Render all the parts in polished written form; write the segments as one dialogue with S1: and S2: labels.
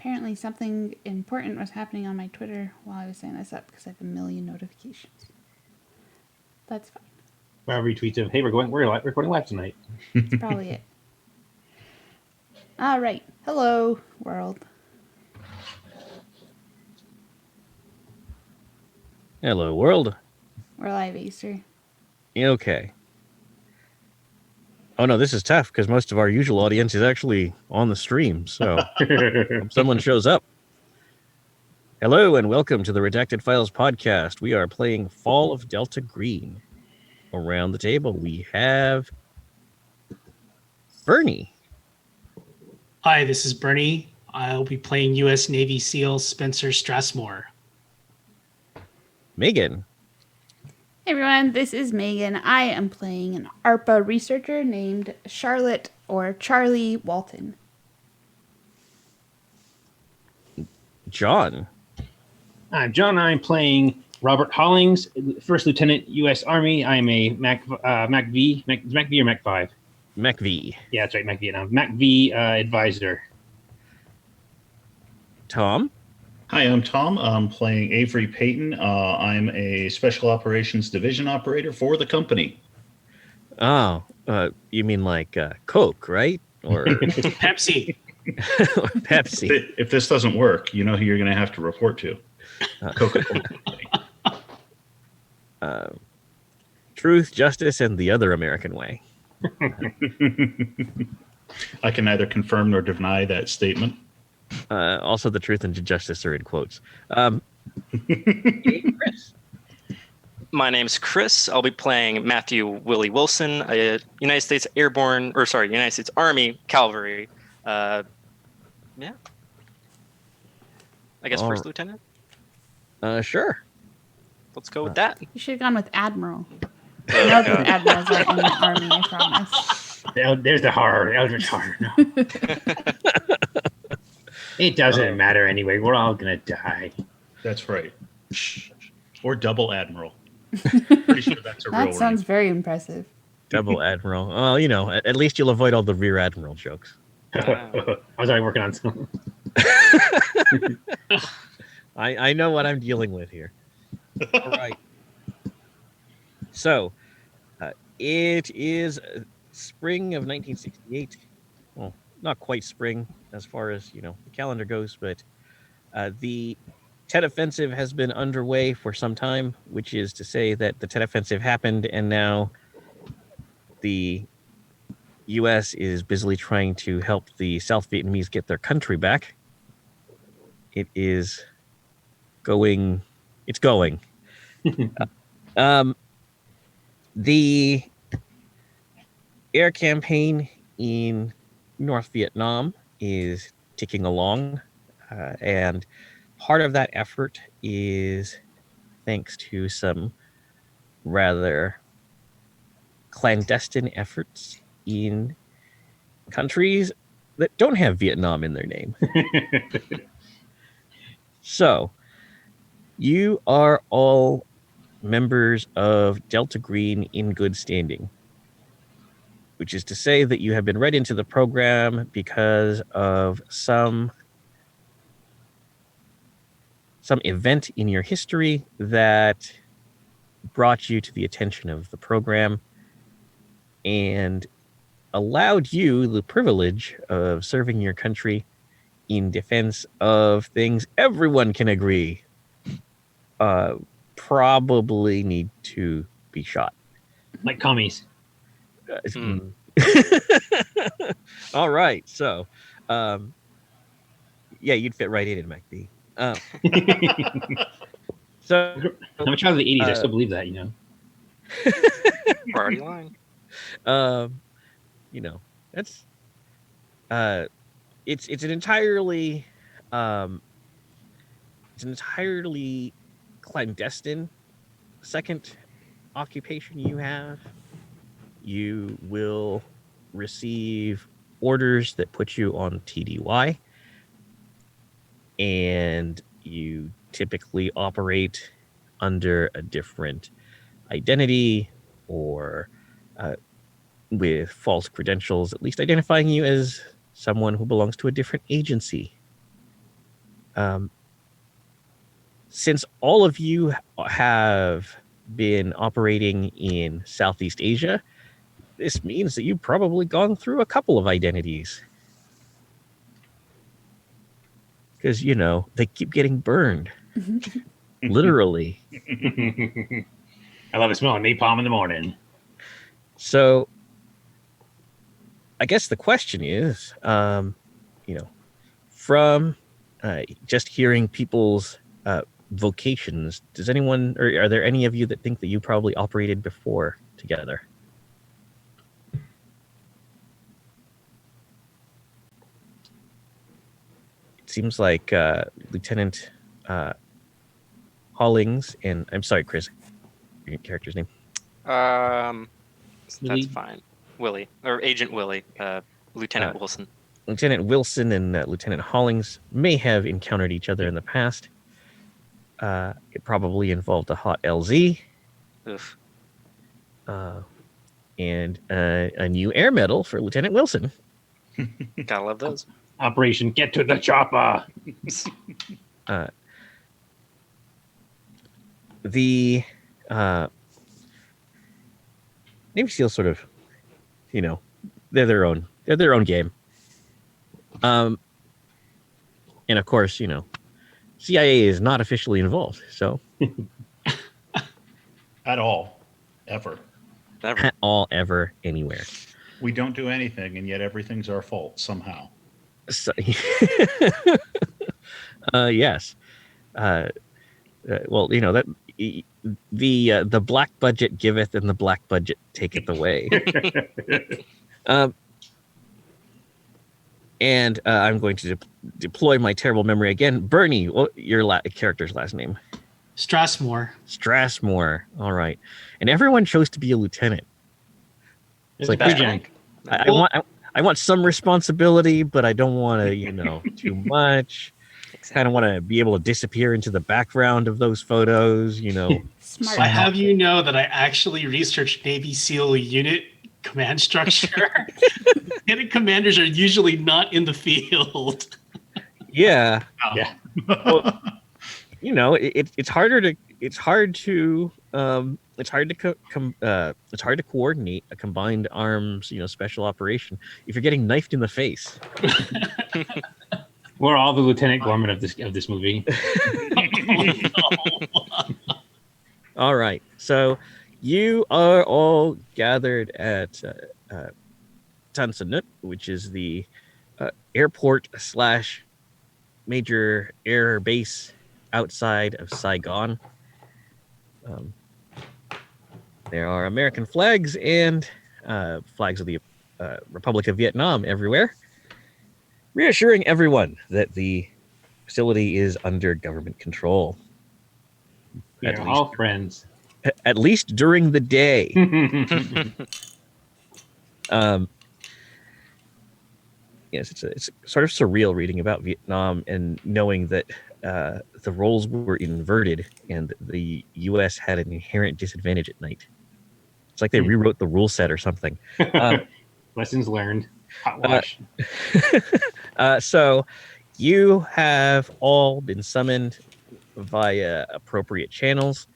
S1: apparently something important was happening on my Twitter while I was setting this up because I have a million notifications. That's fine.
S2: Well, retweets of, hey, we're recording live tonight.
S1: That's probably it. All right. Hello, world.
S3: Hello, world.
S1: We're live, Easter.
S3: Okay. Oh, no, this is tough because most of our usual audience is actually on the stream, so hope someone shows up. Hello, and welcome to the Redacted Files podcast. We are playing Fall of Delta Green. Around the table, we have Bernie.
S4: Hi, this is Bernie. I'll be playing U.S. Navy SEAL Spencer Strassmore.
S3: Megan.
S1: Hey everyone, this is Megan. I am playing an ARPA researcher named Charlotte or Charlie Walton.
S3: John.
S2: I'm John. I'm playing Robert Hollings, First Lieutenant, U.S. Army. I'm a Mac V or Mac 5?
S3: Mac V.
S2: Yeah, that's right, Mac Vietnam. Mac V advisor.
S3: Tom.
S5: Hi, I'm Tom. I'm playing Avery Payton. I'm a Special Operations Division operator for the company.
S3: Oh, you mean like Coke, right? Or
S4: Pepsi.
S3: or Pepsi.
S5: If this doesn't work, you know who you're going to have to report to. Coca-Cola Company.
S3: Truth, justice, and the other American way.
S5: I can neither confirm nor deny that statement.
S3: Also, the truth and justice are in quotes. Chris.
S6: My name's Chris. I'll be playing Matthew Willie Wilson, a United States Army Cavalry. Yeah. I guess First Lieutenant?
S3: Sure.
S6: Let's go with that.
S1: You should have gone with Admiral. I know that admirals aren't in the Army, I promise.
S2: There's the horror, the eldritch horror. No. It doesn't matter anyway. We're all going to die.
S5: That's right. Or Double Admiral. Pretty sure that's a real
S1: That sounds
S5: rank.
S1: very impressive.
S3: Double Admiral. Well, you know, at least you'll avoid all the Rear Admiral jokes.
S2: I was already working on some.
S3: I know what I'm dealing with here. All right. So, it is spring of 1968. Well, not quite spring as far as, the calendar goes, but the Tet Offensive has been underway for some time, which is to say that the Tet Offensive happened and now the U.S. is busily trying to help the South Vietnamese get their country back. It is going. It's going. The air campaign in North Vietnam is ticking along, and part of that effort is thanks to some rather clandestine efforts in countries that don't have Vietnam in their name. So, you are all members of Delta Green in good standing, which is to say that you have been read into the program because of some event in your history that brought you to the attention of the program and allowed you the privilege of serving your country in defense of things everyone can agree probably need to be shot.
S2: Like commies.
S3: All right. So, yeah, you'd fit right in, MacD. So,
S2: I'm a child of the 80s. I still believe that,
S6: Party line.
S3: That's it's an entirely clandestine second occupation you have. You will receive orders that put you on TDY, and you typically operate under a different identity or with false credentials, at least identifying you as someone who belongs to a different agency. Since all of you have been operating in Southeast Asia, this means that you've probably gone through a couple of identities. Because, they keep getting burned. Literally.
S2: I love the smell of napalm in the morning.
S3: So, I guess the question is, from just hearing people's vocations, does anyone, or are there any of you that think that you probably operated before together? It seems like Lieutenant Hollings and, I'm sorry, Chris, your character's name?
S6: That's
S2: Willie?
S6: fine. Willie, or Agent Willie, Lieutenant Wilson.
S3: Lieutenant Wilson and Lieutenant Hollings may have encountered each other in the past. It probably involved a hot LZ.
S6: Oof.
S3: And a new air medal for Lieutenant Wilson.
S6: Gotta love those.
S2: Operation Get to the Chopper.
S3: The Navy SEALs sort of, they're their own game. And of course, CIA is not officially involved, so
S5: At all. Ever.
S6: Never.
S3: at all, ever, anywhere.
S5: We don't do anything, and yet everything's our fault somehow.
S3: So, yes. Well, that the black budget giveth and the black budget taketh away. And I'm going to deploy my terrible memory again. Bernie, what your character's last name?
S4: Strassmore.
S3: Strassmore. All right. And everyone chose to be a lieutenant. It's like,
S6: Best
S3: I,
S6: rank.
S3: I want some responsibility, but I don't want to, too much. Kind of want to be able to disappear into the background of those photos,
S1: Smart.
S4: I have you know that I actually researched Navy SEAL unit command structure. Unit commanders are usually not in the field.
S3: Yeah.
S2: Yeah.
S3: Well, it's hard to coordinate a combined arms, special operation if you're getting knifed in the face.
S2: We're all the Lieutenant Gorman of this movie.
S3: All right. So you are all gathered at Tansanut, which is the airport / major air base outside of Saigon. There are American flags and flags of the Republic of Vietnam everywhere, reassuring everyone that the facility is under government control.
S2: We're all friends.
S3: At least during the day. Yes, it's sort of surreal reading about Vietnam and knowing that the roles were inverted and the U.S. had an inherent disadvantage at night. It's like they rewrote the rule set or something.
S2: Lessons learned. Hot wash.
S3: So you have all been summoned via appropriate channels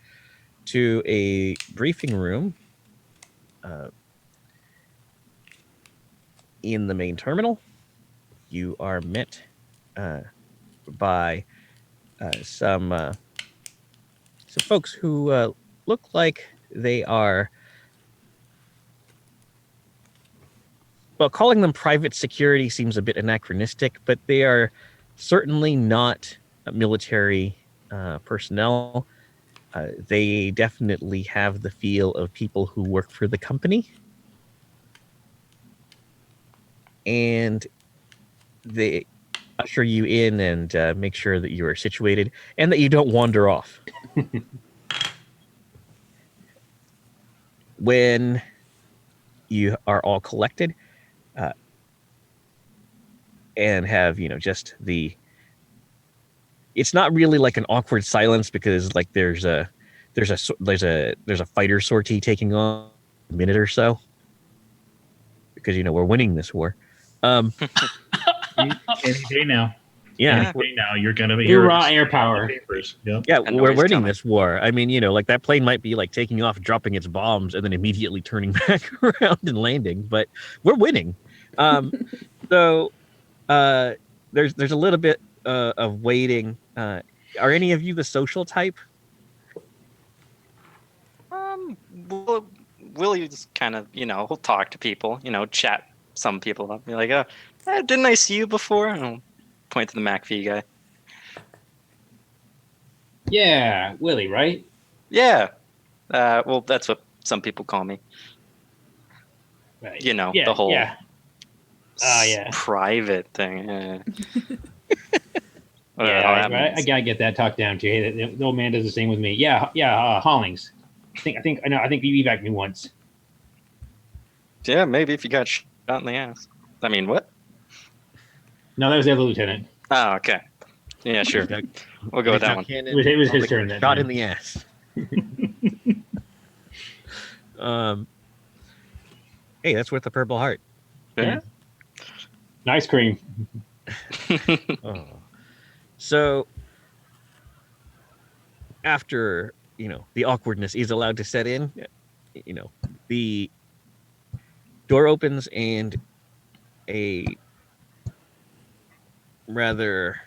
S3: to a briefing room in the main terminal. You are met by some folks who look like they are, well, calling them private security seems a bit anachronistic, but they are certainly not military personnel. They definitely have the feel of people who work for the company. And they usher you in and make sure that you are situated and that you don't wander off. When you are all collected and have, just the... It's not really like an awkward silence because like there's a fighter sortie taking on a minute or so because we're winning this war.
S5: Any day now.
S3: Yeah.
S5: Any day now, you're going to hear
S2: Hoorah,
S5: it
S2: air
S5: on the
S2: power.
S5: papers. Yep.
S3: Yeah,
S6: A
S3: we're
S6: noise
S3: winning
S6: coming.
S3: this war. I mean, like that plane might be like taking off, dropping its bombs, and then immediately turning back around and landing, but we're winning. So there's a little bit of waiting. Are any of you the social type?
S6: Will Willie's kind of, he'll talk to people, chat some people up. Be like, didn't I see you before? And I'll point to the MacV guy.
S2: Yeah, Willie, right?
S6: Yeah. Well, that's what some people call me.
S2: Right.
S6: The whole
S2: Yeah. Yeah.
S6: private thing.
S2: Yeah, I gotta get that talked down to. Hey, the old man does the same with me. Yeah. Hollings. I think you evac me once.
S6: Yeah, maybe if you got shot in the ass. I mean, what?
S2: No, that was the other lieutenant.
S6: Oh, okay. Yeah, sure.
S3: Got-
S6: We'll go with that
S3: Major
S6: one.
S3: Cannon,
S2: It was his
S3: like,
S2: turn that
S3: shot
S2: time.
S3: in the ass. Hey, that's worth a Purple Heart.
S6: Yeah.
S2: Nice cream.
S3: Oh. So after the awkwardness is allowed to set in, the door opens and a rather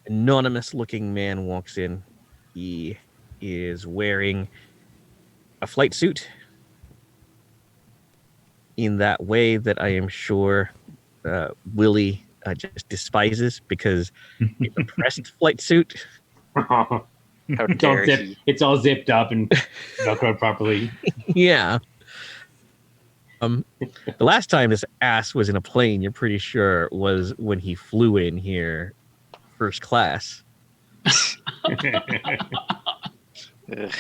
S3: anonymous looking man walks in. He is wearing a flight suit in that way that I am sure Willie just despises, because it's a pressed flight suit.
S6: How dare he?
S2: It's all zipped up and velcroed properly.
S3: Yeah. The last time this ass was in a plane, you're pretty sure, was when he flew in here first class.
S6: Ugh.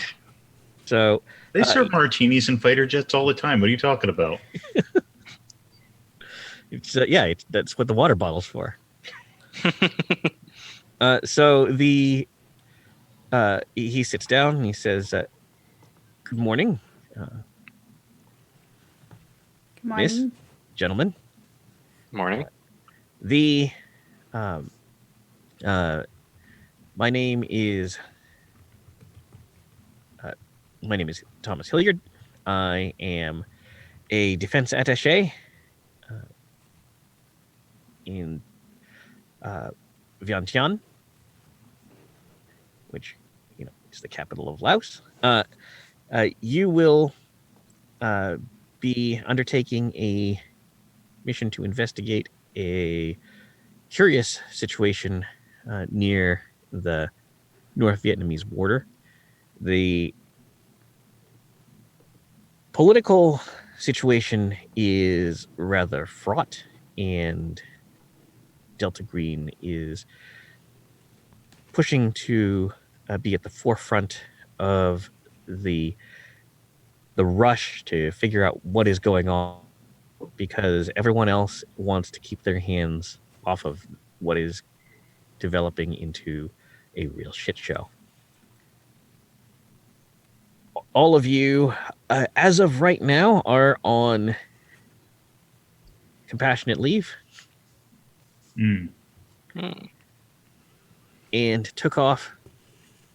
S3: So
S5: They serve martinis in fighter jets all the time. What are you talking about?
S3: it's that's what the water bottle's for. So he sits down and he says, "Good morning,
S1: Good
S3: Miss,
S1: morning.
S3: gentlemen.
S6: Morning.
S3: My name is Thomas Hilliard. I am a defense attaché in Vientiane, which is the capital of Laos. You will be undertaking a mission to investigate a curious situation near the North Vietnamese border. The political situation is rather fraught, and Delta Green is pushing to be at the forefront of the rush to figure out what is going on, because everyone else wants to keep their hands off of what is developing into a real shit show. All of you, as of right now, are on compassionate leave
S5: Mm.
S3: and took off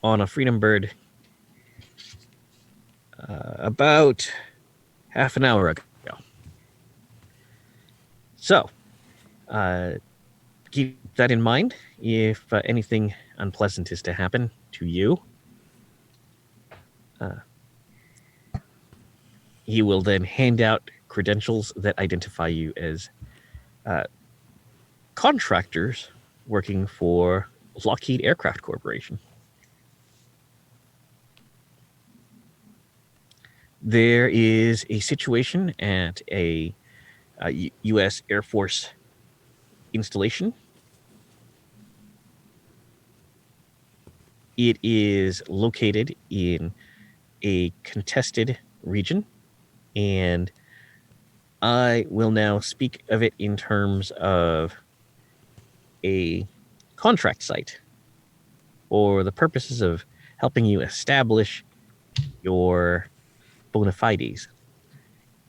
S3: on a Freedom Bird about half an hour ago. So, keep that in mind if anything unpleasant is to happen to you. He will then hand out credentials that identify you as contractors working for Lockheed Aircraft Corporation. There is a situation at a U.S. Air Force installation. It is located in a contested region, and I will now speak of it in terms of a contract site for the purposes of helping you establish your bona fides.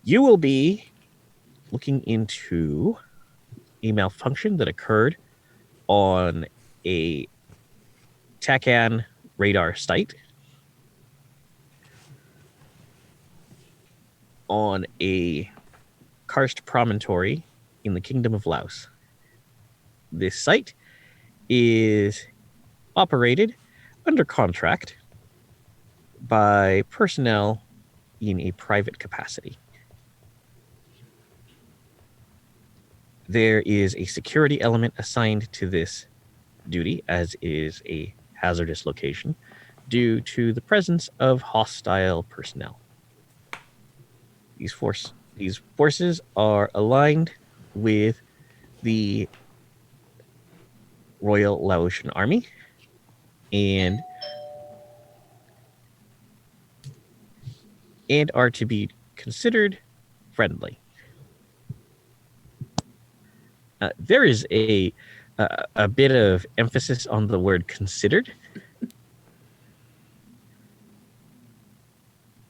S3: You will be looking into a malfunction that occurred on a Takan radar site on a karst promontory in the Kingdom of Laos. This site is operated under contract by personnel in a private capacity. There is a security element assigned to this duty, as is a hazardous location, due to the presence of hostile personnel. These forces are aligned with the Royal Laotian Army and are to be considered friendly. There is a bit of emphasis on the word considered.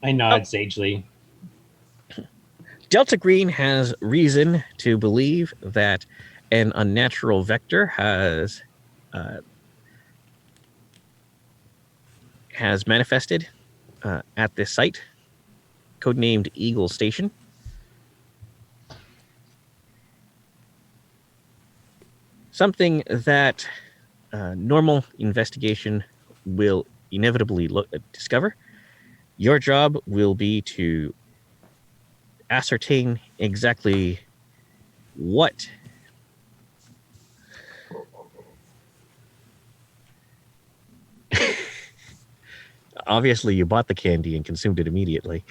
S2: I nod sagely.
S3: Delta Green has reason to believe that an unnatural vector has manifested at this site, codenamed Eagle Station. Something that normal investigation will inevitably discover. Your job will be to ascertain exactly what obviously you bought the candy and consumed it immediately.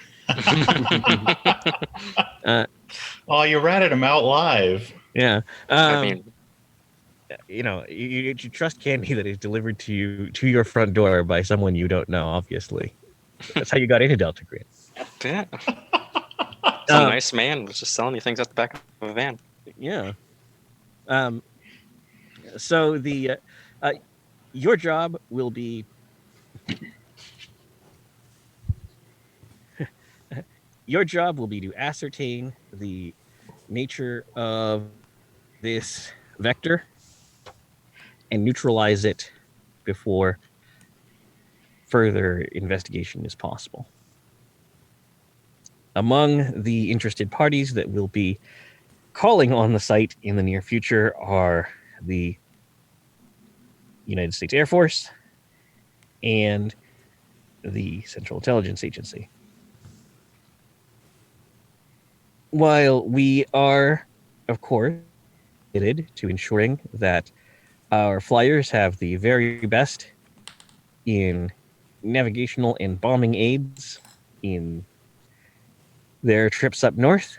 S5: Oh, you ratted him out live.
S3: Yeah.
S6: I mean,
S3: You trust candy that is delivered to you to your front door by someone you don't know, obviously. That's how you got into Delta Green.
S6: yeah. Some nice man was just selling you things at the back of a van.
S3: Yeah. So the your job will be to ascertain the nature of this vector and neutralize it before further investigation is possible. Among the interested parties that will be calling on the site in the near future are the United States Air Force and the Central Intelligence Agency. While we are, of course, committed to ensuring that our flyers have the very best in navigational and bombing aids in their trips up north,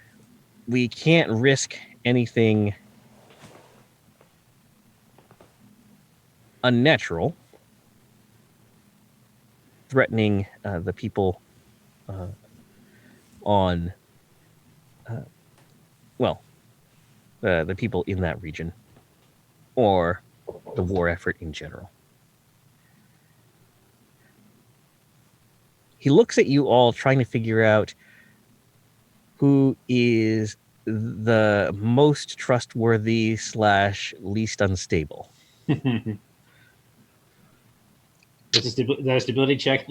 S3: we can't risk anything unnatural threatening the people on the people in that region or the war effort in general. He looks at you all trying to figure out who is the most trustworthy / least unstable.
S2: Is that a stability check?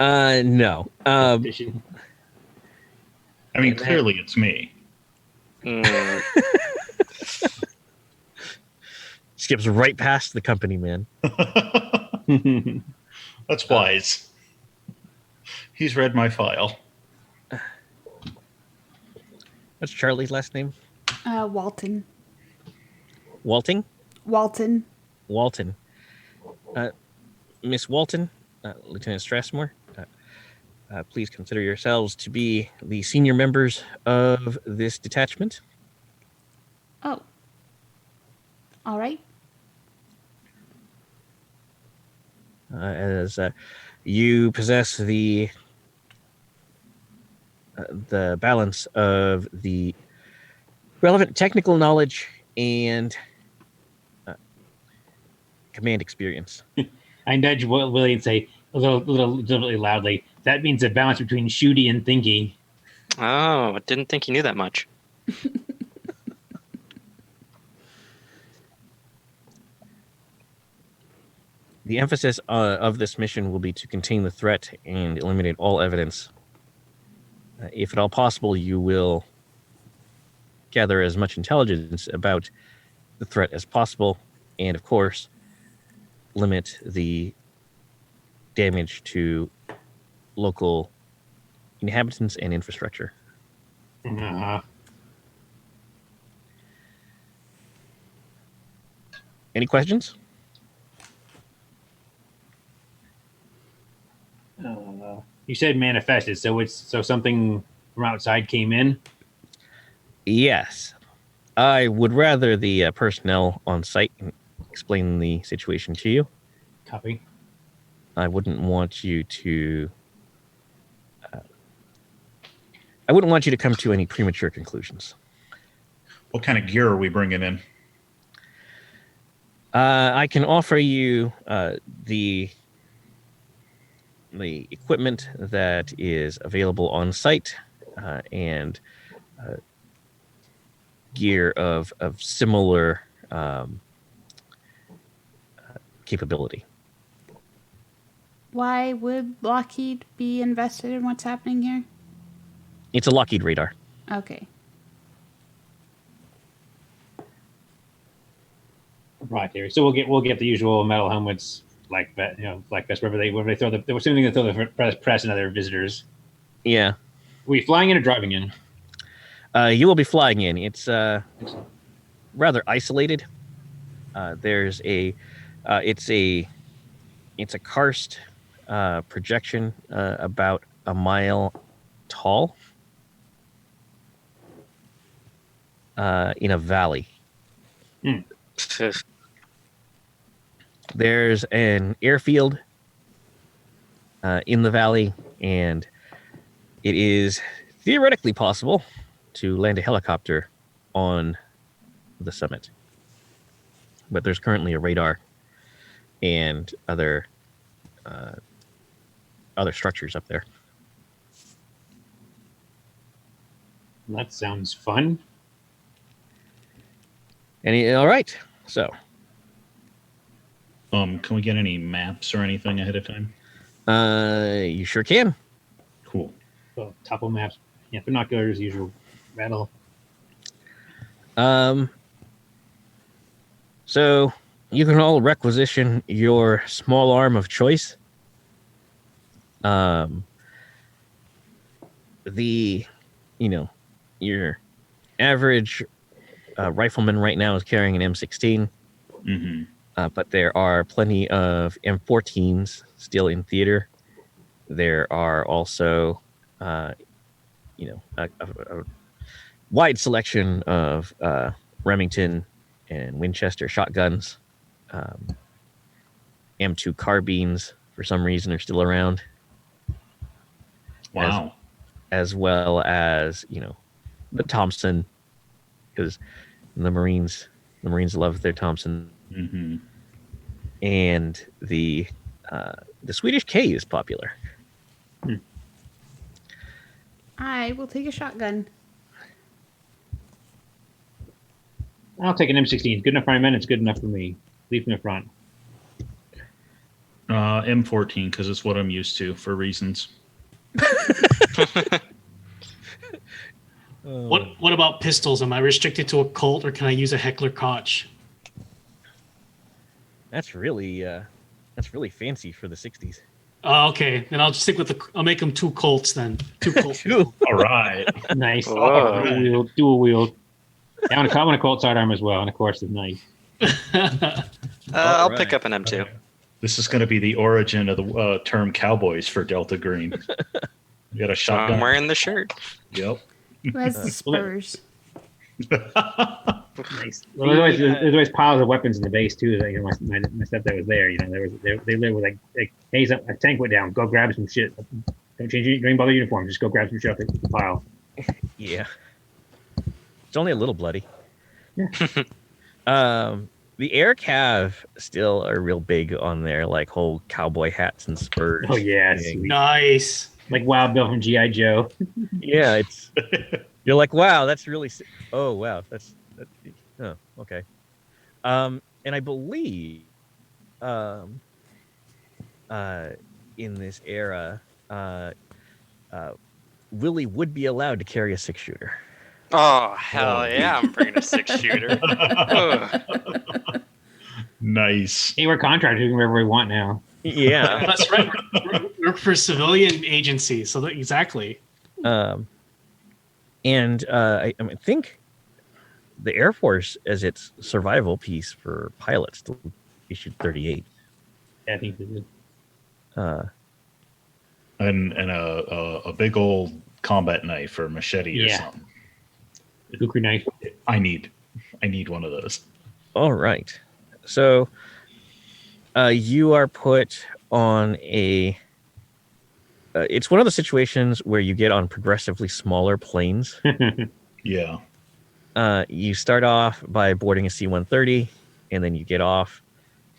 S3: No.
S2: Competition.
S5: I mean, clearly it's me.
S3: Skips right past the company man.
S5: That's wise. He's read my file.
S3: What's Charlie's last name?
S1: Walton.
S3: Walting?
S1: Walton.
S3: Walton. Miss Walton, Lieutenant Strassmore, please consider yourselves to be the senior members of this detachment.
S1: Oh. All right.
S3: As you possess the balance of the relevant technical knowledge and command experience.
S2: I nudge Willie and say a little loudly, that means a balance between shooty and thinky.
S6: Oh, I didn't think you knew that much.
S3: The emphasis of this mission will be to contain the threat and eliminate all evidence. If at all possible, you will gather as much intelligence about the threat as possible, and of course, limit the damage to local inhabitants and infrastructure.
S2: Uh,
S3: Any questions?
S2: you said manifested, so something from outside came in.
S3: Yes. I would rather the personnel on site explain the situation to you.
S2: Copy.
S3: I wouldn't want you to. I wouldn't want you to come to any premature conclusions.
S5: What kind of gear are we bringing in?
S3: I can offer you the equipment that is available on site and gear of similar capability.
S1: Why would Lockheed be invested in what's happening here?
S3: It's a Lockheed radar.
S1: Okay.
S2: Proprietary. So we'll get the usual metal helmets like that, like this. Wherever they throw they were assuming they throw the press and other visitors.
S3: Yeah.
S2: Are we flying in or driving in?
S3: You will be flying in. It's rather isolated. There's it's a karst projection about a mile tall in a valley. There's an airfield in the valley, and it is theoretically possible to land a helicopter on the summit. But there's currently a radar and other structures up there.
S2: That sounds fun.
S3: All right. So,
S5: Can we get any maps or anything ahead of time?
S3: you sure can.
S5: Cool.
S2: So, topo maps. Yeah, binoculars, usual rattle.
S3: So you can all requisition your small arm of choice. Your average rifleman right now is carrying an M16.
S5: Mm-hmm.
S3: But there are plenty of M14s still in theater. There are also, a wide selection of Remington and Winchester shotguns. M2 carbines, for some reason, are still around.
S5: Wow.
S3: As well as, the Thompson, because the Marines love their Thompson.
S5: Mm-hmm.
S3: And the Swedish K is popular.
S1: I will take a shotgun.
S2: I'll take an M16. Good enough for my men. It's good enough for me. Leave from the front.
S5: M14, because it's what I'm used to for reasons.
S4: What about pistols? Am I restricted to a Colt, or can I use a Heckler Koch?
S3: That's really fancy for the 60s.
S4: Okay, then I'll stick with I'll make them 2 Colts then. 2 Colts.
S5: All right.
S2: Nice.
S6: Whoa.
S2: Dual wield. Yeah, I want a Colt sidearm as well, and of course the knife.
S6: I'll
S3: right.
S6: pick up an M2.
S5: This is going to be the origin of the term cowboys for Delta Green. You got a shotgun.
S6: I'm wearing the shirt.
S5: Yep.
S1: Who has the spurs?
S2: Nice. Well, there's always piles of weapons in the base too. That, my stepdad was there. They live with like hey, a tank went down. Go grab some shit. Don't even bother uniform. Just go grab some shit off the pile.
S3: Yeah. It's only a little bloody.
S2: Yeah.
S3: The air cav still are real big on their like whole cowboy hats and spurs.
S2: Oh yeah,
S3: thing.
S4: Nice.
S2: like Wild Bill from GI Joe.
S3: Yeah, it's you're like, wow, that's really. Oh wow, that's. Oh okay. And I believe, in this era, Willie would be allowed to carry a 6-shooter.
S6: Oh hell
S5: Whoa.
S6: yeah! I'm bringing a 6-shooter. Ugh.
S5: Nice.
S2: Hey, we're contractors. We can do whatever we want now.
S3: Yeah.
S4: That's right. We're for civilian agency, so exactly.
S3: And I think the Air Force, as its survival piece for pilots, still issued 38.
S2: Yeah, I think they did.
S5: And a big old combat knife or machete or
S2: Yeah.
S5: something.
S2: The kukri knife.
S5: I need one of those.
S3: All right. So you are put on a. It's one of the situations where you get on progressively smaller planes.
S5: Yeah.
S3: You start off by boarding a C-130, and then you get off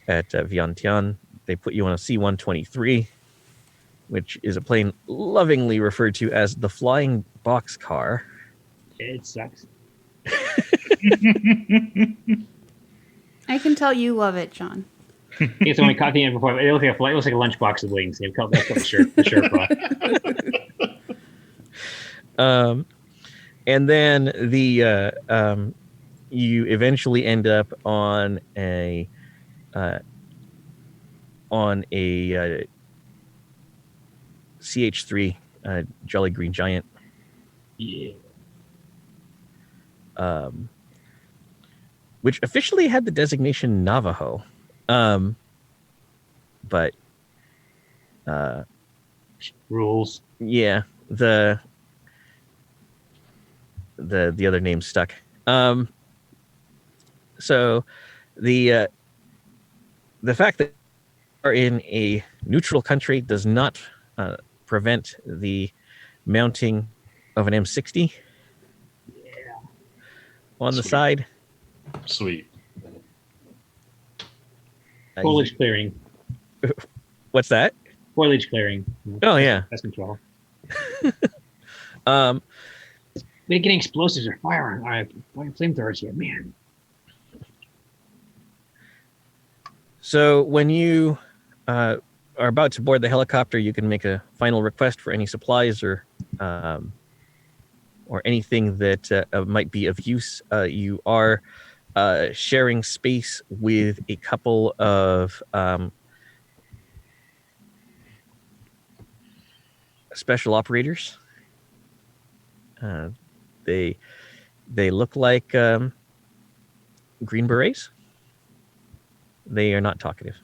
S3: at Vientiane. They put you on a C-123, which is a plane lovingly referred to as the flying boxcar.
S2: It sucks.
S1: I can tell you love it, John.
S2: It's only caught the end before. It looks like a lunchbox of wings. They've called that's what the shirt.
S3: And then you eventually end up on a CH-3 Jolly Green Giant.
S2: Yeah.
S3: Which officially had the designation Navajo, but
S2: Rules.
S3: yeah, the other name stuck. So the fact that you are in a neutral country does not prevent the mounting of an M60 on the
S5: Sweet.
S3: side.
S5: Sweet.
S2: Foliage clearing.
S3: What's that?
S2: Foliage clearing.
S3: Oh yeah.
S2: That's control.
S3: Um,
S2: We didn't get any explosives or fire flamethrowers yet, man.
S3: So when you are about to board the helicopter, you can make a final request for any supplies or anything that might be of use. You are sharing space with a couple of special operators. They look like Green Berets. They are not talkative.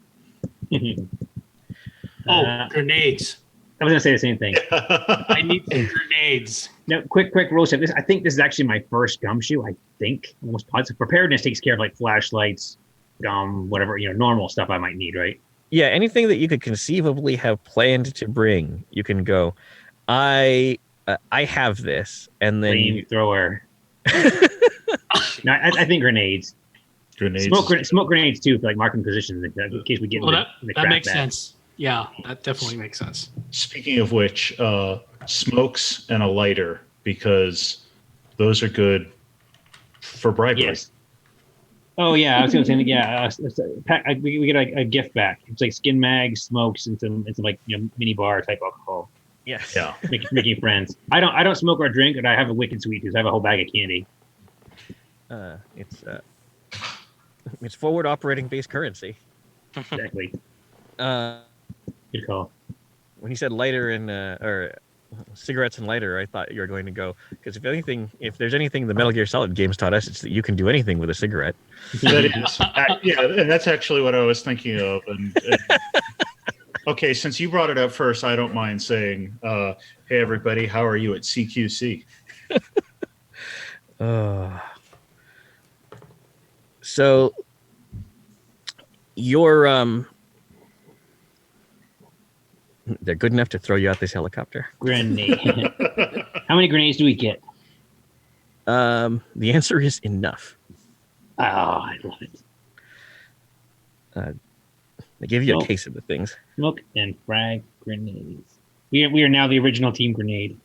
S4: Grenades.
S2: I was gonna say the same thing.
S4: I need some grenades.
S2: No, quick rule set. I think this is actually my first gumshoe. I think almost positive. Preparedness takes care of like flashlights, gum, whatever normal stuff I might need, right?
S3: Yeah, anything that you could conceivably have planned to bring, you can go. I have this, and then
S2: Flamethrower. No, I think grenades.
S5: Grenades.
S2: Smoke grenades too, for like marking positions in case we get in the
S4: That
S2: crap
S4: makes
S2: bag.
S4: sense. Yeah, that definitely makes sense.
S5: Speaking of which, smokes and a lighter, because those are good for bribery.
S2: Yes. Oh yeah, I was gonna say yeah. We get a gift back. It's like skin mags, smokes, and some like mini bar type alcohol.
S3: yes,
S5: Yeah.
S2: Making friends. I don't smoke or drink, but I have a wicked sweet tooth. I have a whole bag of candy.
S3: It's forward operating based currency.
S2: Exactly. Good call.
S3: When you said lighter and or cigarettes and lighter, I thought you were going to go because if there's anything the Metal Gear Solid games taught us, it's that you can do anything with a cigarette.
S5: That is. Yeah, and that's actually what I was thinking of. And okay, since you brought it up first, I don't mind saying, hey, everybody, how are you at CQC?
S3: So you're they're good enough to throw you out this helicopter.
S2: Grenade. How many grenades do we get?
S3: The answer is enough.
S2: Oh, I love it.
S3: They give you
S2: Well-
S3: a case of the things.
S2: Smoke and frag grenades. We are now the original Team Grenade.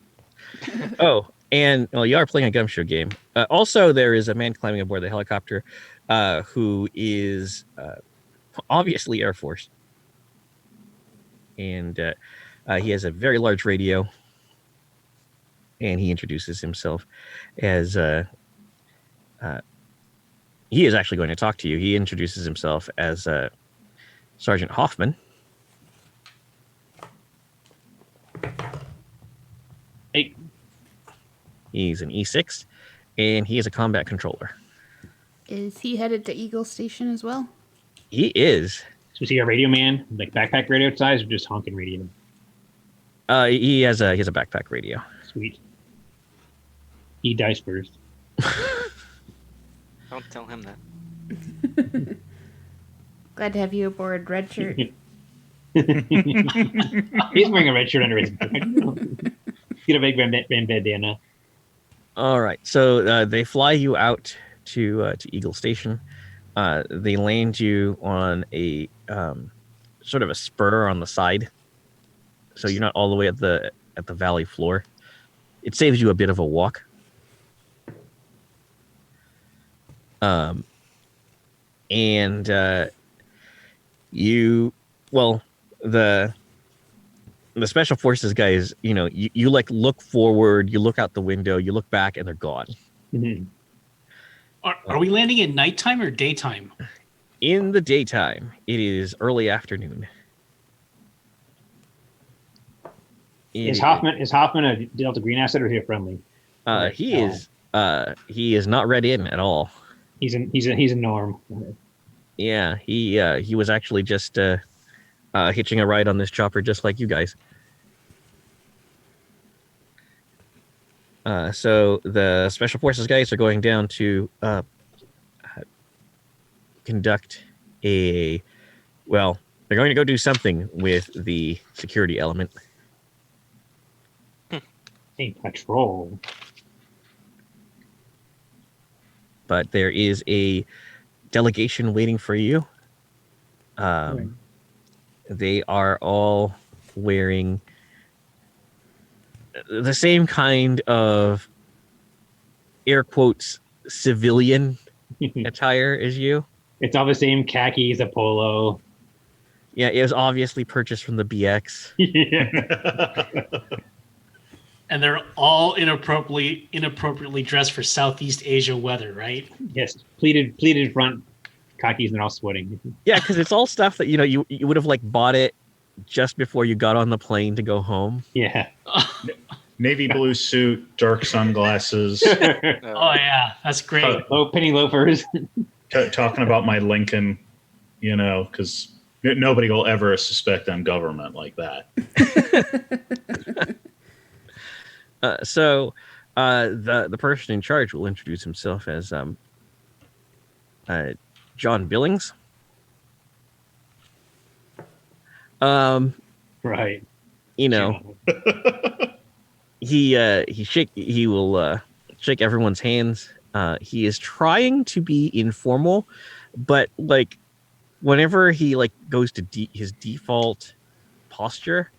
S3: Oh, and well, you are playing a gumshoe game. Also, there is a man climbing aboard the helicopter who is obviously Air Force. and he has a very large radio. And he introduces himself as he is actually going to talk to you. He introduces himself as Sergeant Hoffman.
S2: Hey,
S3: He's an E6, and he is a combat controller.
S1: Is he headed to Eagle Station as well?
S3: He is.
S2: so is he a radio man, like backpack radio size, or just honking radio?
S3: He has a backpack radio.
S2: Sweet. He dies first.
S6: Don't tell him that.
S1: Glad to have you aboard, Red Shirt.
S2: He's wearing a red shirt under his. Get a big bandana.
S3: All right, so they fly you out to Eagle Station. They land you on a sort of a spur on the side, so you're not all the way at the valley floor. It saves you a bit of a walk. And the special forces guys, you like look forward, you look out the window, you look back, and they're gone.
S2: Mm-hmm.
S4: Are we landing at nighttime or daytime?
S3: In the daytime, it is early afternoon.
S2: Is Hoffman a Delta Green asset, or is he a friendly?
S3: He is not read in at all.
S2: He's a norm.
S3: Yeah, he was actually just hitching a ride on this chopper, just like you guys. So the special forces guys are going down to conduct they're going to go do something with the security element.
S2: A patrol.
S3: But there is a delegation waiting for you.
S2: Right.
S3: They are all wearing the same kind of, air quotes, civilian attire as you.
S2: It's all the same khakis, a polo.
S3: Yeah, it was obviously purchased from the BX.
S2: Yeah.
S4: And they're all inappropriately dressed for Southeast Asia weather, right?
S2: Yes, pleated front khakis, and they're all sweating.
S3: Yeah, because it's all stuff that you would have like bought it just before you got on the plane to go home.
S2: Yeah.
S5: Navy blue suit, dark sunglasses.
S4: Oh yeah, that's great.
S2: Low penny loafers.
S5: Talking about my Lincoln, because nobody will ever suspect I'm government like that.
S3: So the person in charge will introduce himself as John Billings.
S2: Right.
S3: He will shake everyone's hands. He is trying to be informal, but like whenever he like goes to his default posture,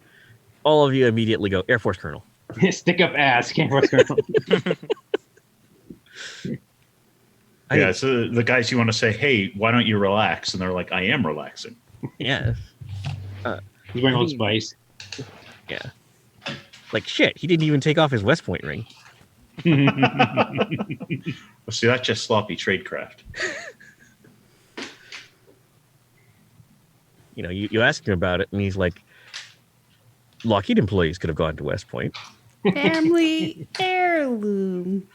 S3: all of you immediately go Air Force Colonel.
S2: Stick up ass. Can't Force Colonel.
S5: Yeah, so the guys you want to say, hey, why don't you relax? And they're like, I am relaxing.
S3: Yeah.
S2: He's wearing Old Spice.
S3: Yeah. Like shit, he didn't even take off his West Point ring.
S5: Well, see, that's just sloppy tradecraft.
S3: You ask him about it, and he's like, Lockheed employees could have gone to West Point.
S1: Family heirloom.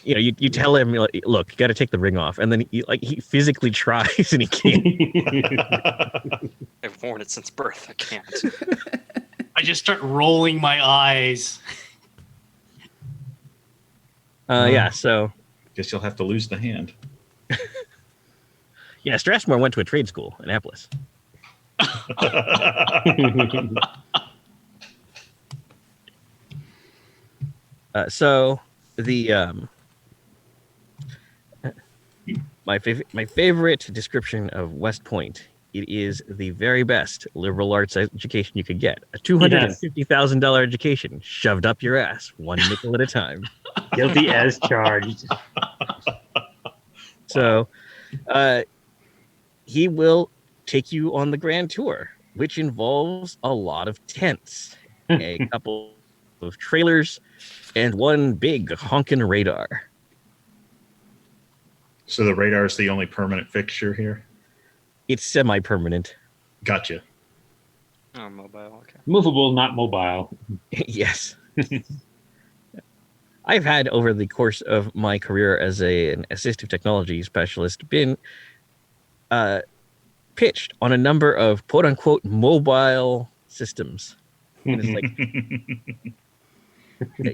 S3: You tell him, look, you got to take the ring off, and then he physically tries and he can't.
S6: I've worn it since birth. I can't.
S4: I just start rolling my eyes.
S3: Yeah. So
S5: Guess you'll have to lose the hand.
S3: yeah, Strathmore went to a trade school, Annapolis. So the my favorite description of West Point. It is the very best liberal arts education you could get. A $250,000 education shoved up your ass, one nickel at a time.
S2: Guilty as charged.
S3: So, he will take you on the grand tour. which involves a lot of tents, a couple of trailers, and one big honking radar.
S5: So the radar is the only permanent fixture here.
S3: It's semi-permanent.
S5: Gotcha.
S6: Oh, mobile. Okay.
S2: Movable, not mobile.
S3: Yes. I've had, over the course of my career as an assistive technology specialist, been pitched on a number of quote-unquote mobile systems. And it's like,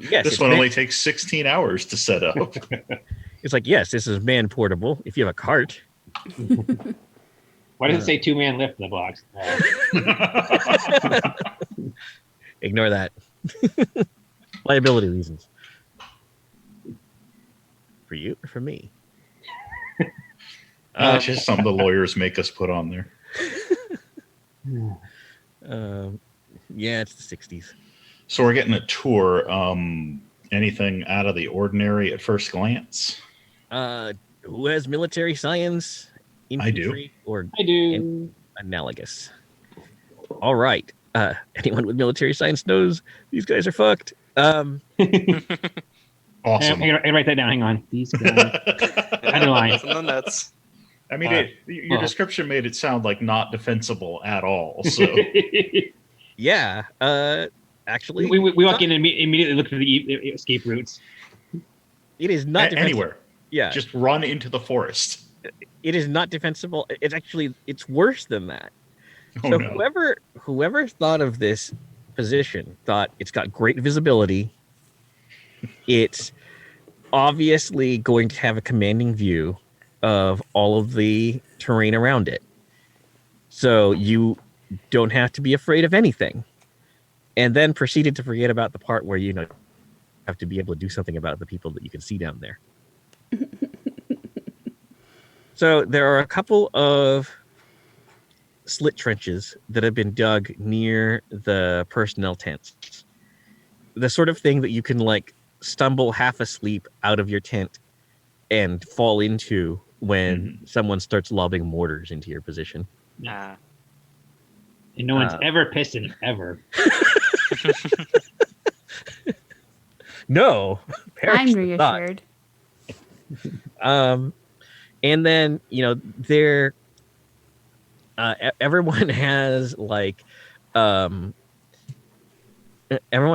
S3: yes,
S5: This one only takes 16 hours to set up.
S3: it's like, yes, this is man portable if you have a cart.
S2: Why does it say 2-man lift in the box?
S3: Ignore that. Liability reasons. For you or for me?
S5: It's just something the lawyers make us put on there.
S3: Yeah, it's the 60s.
S5: So we're getting a tour. Anything out of the ordinary at first glance?
S3: Who has military science?
S5: I do.
S3: Infantry, or
S2: I do.
S3: analogous? All right. Anyone with military science knows these guys are fucked.
S5: Awesome.
S2: I write that down. Hang on. These guys. Underline.
S6: And then that's
S5: I mean, your description made it sound like not defensible at all. So
S3: Yeah. Actually,
S2: We walk in and immediately look for the escape routes.
S3: it is not defensible.
S5: anywhere,
S3: Yeah,
S5: just run into the forest.
S3: it is not defensible. It's worse than that.
S5: Oh,
S3: So
S5: no.
S3: whoever thought of this position thought it's got great visibility. It's obviously going to have a commanding view of all of the terrain around it. So you don't have to be afraid of anything. And then proceeded to forget about the part where you have to be able to do something about the people that you can see down there. So there are a couple of slit trenches that have been dug near the personnel tents. The sort of thing that you can stumble half asleep out of your tent and fall into when someone starts lobbing mortars into your position.
S6: ah.
S2: And no one's ever pissing ever.
S3: No.
S1: I'm
S3: perish the thought.
S1: reassured.
S3: And then there everyone has everyone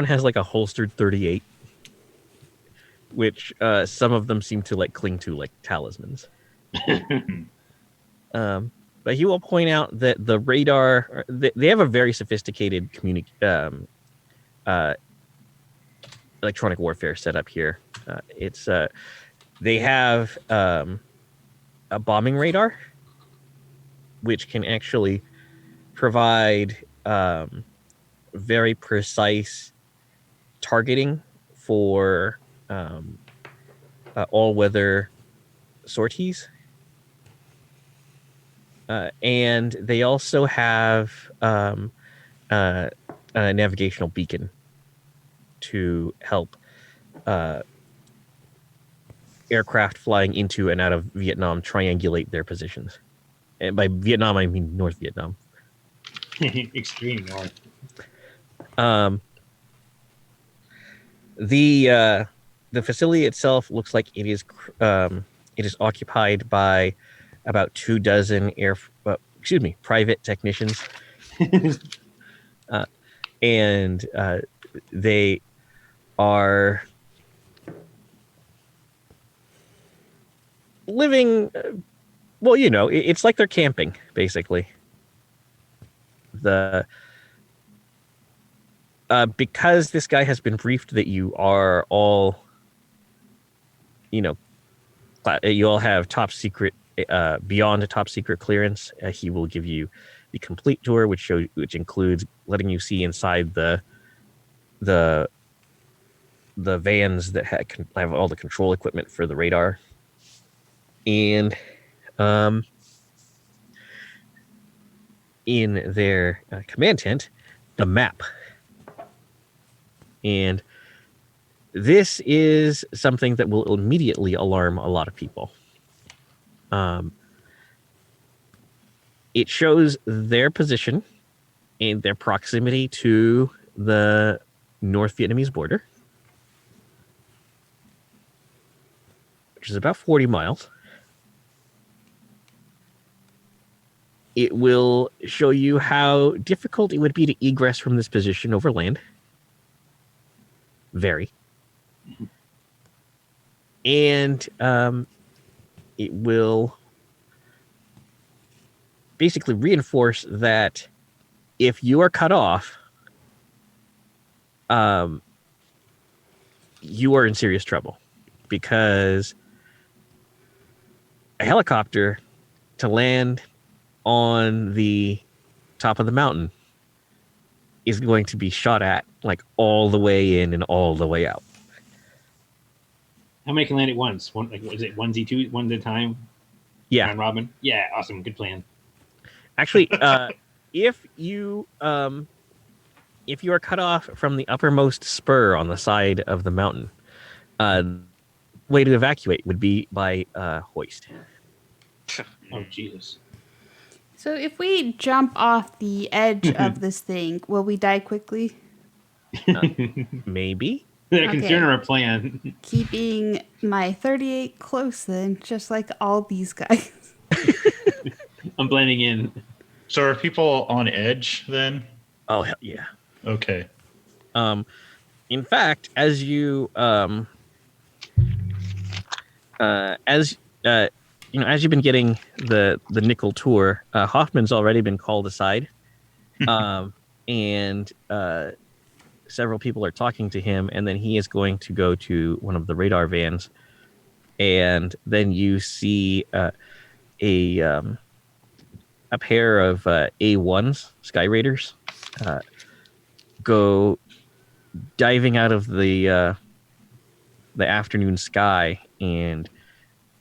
S3: has a holstered 38, which some of them seem to cling to like talismans. But he will point out that the radar, they have a very sophisticated electronic warfare setup here. They have a bombing radar, which can actually provide very precise targeting for all-weather sorties. And they also have a navigational beacon to help aircraft flying into and out of Vietnam triangulate their positions. And by Vietnam, I mean North Vietnam.
S2: Extreme north.
S3: The facility itself looks like it is occupied by about 24 private technicians, and they are living. It's like they're camping, basically. Because this guy has been briefed that you are all, you all have top secret, beyond a top secret clearance. He will give you the complete tour, which includes letting you see inside the vans that have all the control equipment for the radar, and in their command tent, the map. And this is something that will immediately alarm a lot of people. It shows their position in their proximity to the North Vietnamese border, which is about 40 miles. It will show you how difficult it would be to egress from this position over land. Very. And it will basically reinforce that if you are cut off, you are in serious trouble, because a helicopter to land on the top of the mountain is going to be shot at like all the way in and all the way out.
S2: How many can land at once? One, like, was it onesie two, one at a time?
S3: Yeah.
S2: Round robin. Yeah, awesome, good plan.
S3: Actually, if you are cut off from the uppermost spur on the side of the mountain, way to evacuate would be by hoist.
S2: Oh Jesus!
S1: So if we jump off the edge of this thing, will we die quickly?
S3: Maybe.
S2: Is that a
S1: Okay.
S2: concern or a plan?
S1: Keeping my 38 close then, just like all these guys.
S2: I'm blending in.
S5: So are people on edge then?
S3: Oh hell yeah.
S5: Okay.
S3: In fact, as you as you've been getting the nickel tour, Hoffman's already been called aside, and several people are talking to him, and then he is going to go to one of the radar vans, and then you see a pair of A1s, Sky Raiders, go diving out of the afternoon sky and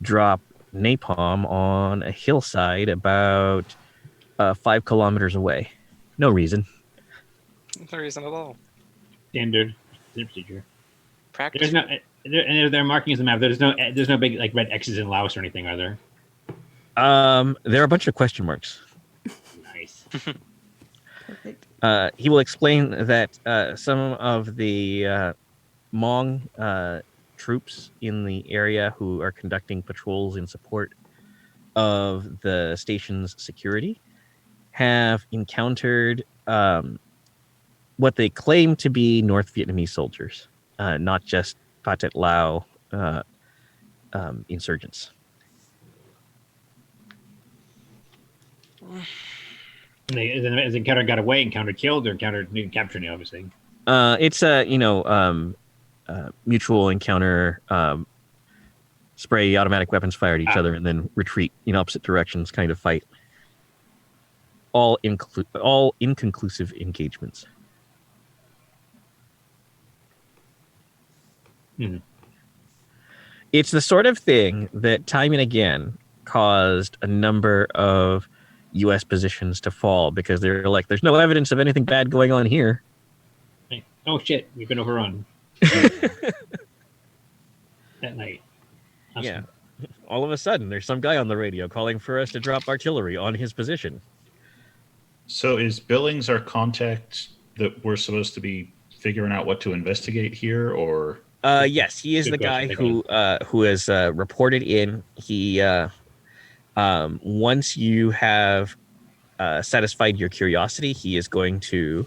S3: drop napalm on a hillside about 5 kilometers away. No reason.
S6: No reason at all.
S2: Standard procedure.
S6: Practice.
S2: There's no, and they're marking as a map. There's no big like red X's in Laos or anything, are there?
S3: There are a bunch of question marks.
S2: Nice.
S1: Perfect.
S3: He will explain that some of the Hmong troops in the area who are conducting patrols in support of the station's security have encountered what they claim to be North Vietnamese soldiers, not just Pathet Lao insurgents.
S2: And as encounter got away, encounter killed, or encounter captured, obviously.
S3: It's a mutual encounter, spray automatic weapons fired at each other and then retreat in opposite directions kind of fight. All inconclusive engagements.
S2: Hmm.
S3: It's the sort of thing that time and again caused a number of U.S. positions to fall because they're like, there's no evidence of anything bad going on here.
S2: Like, oh shit, we've been overrun. That night. Awesome.
S3: Yeah. All of a sudden, there's some guy on the radio calling for us to drop artillery on his position.
S5: So is Billings our contact that we're supposed to be figuring out what to investigate here, or?
S3: Yes, he is
S2: Good
S3: the guy
S2: question.
S3: who has reported in. He once you have satisfied your curiosity, he is going to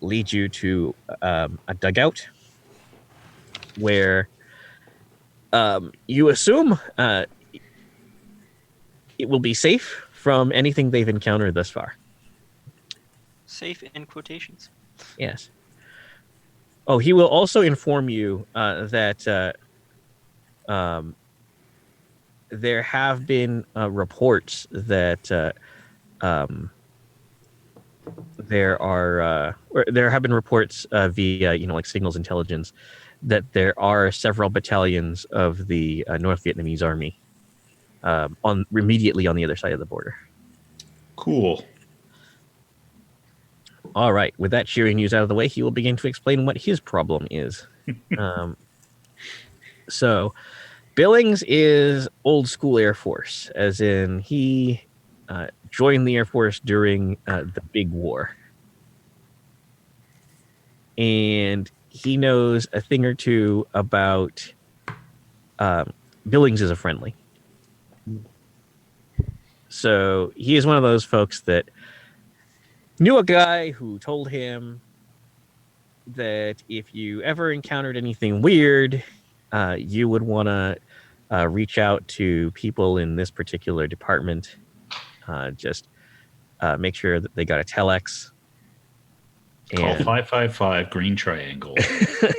S3: lead you to a dugout where you assume it will be safe from anything they've encountered thus far.
S6: Safe in quotations.
S3: Yes. Oh, he will also inform you that there have been reports that there have been reports via like signals intelligence that there are several battalions of the North Vietnamese army immediately on the other side of the border.
S5: Cool.
S3: All right. With that cheering news out of the way, he will begin to explain what his problem is. So, Billings is old school Air Force, as in he joined the Air Force during the Big War. and he knows a thing or two about Billings is a friendly. So he is one of those folks that knew a guy who told him that if you ever encountered anything weird, you would want to reach out to people in this particular department. Just make sure that they got a telex.
S5: Call 555 Green Triangle.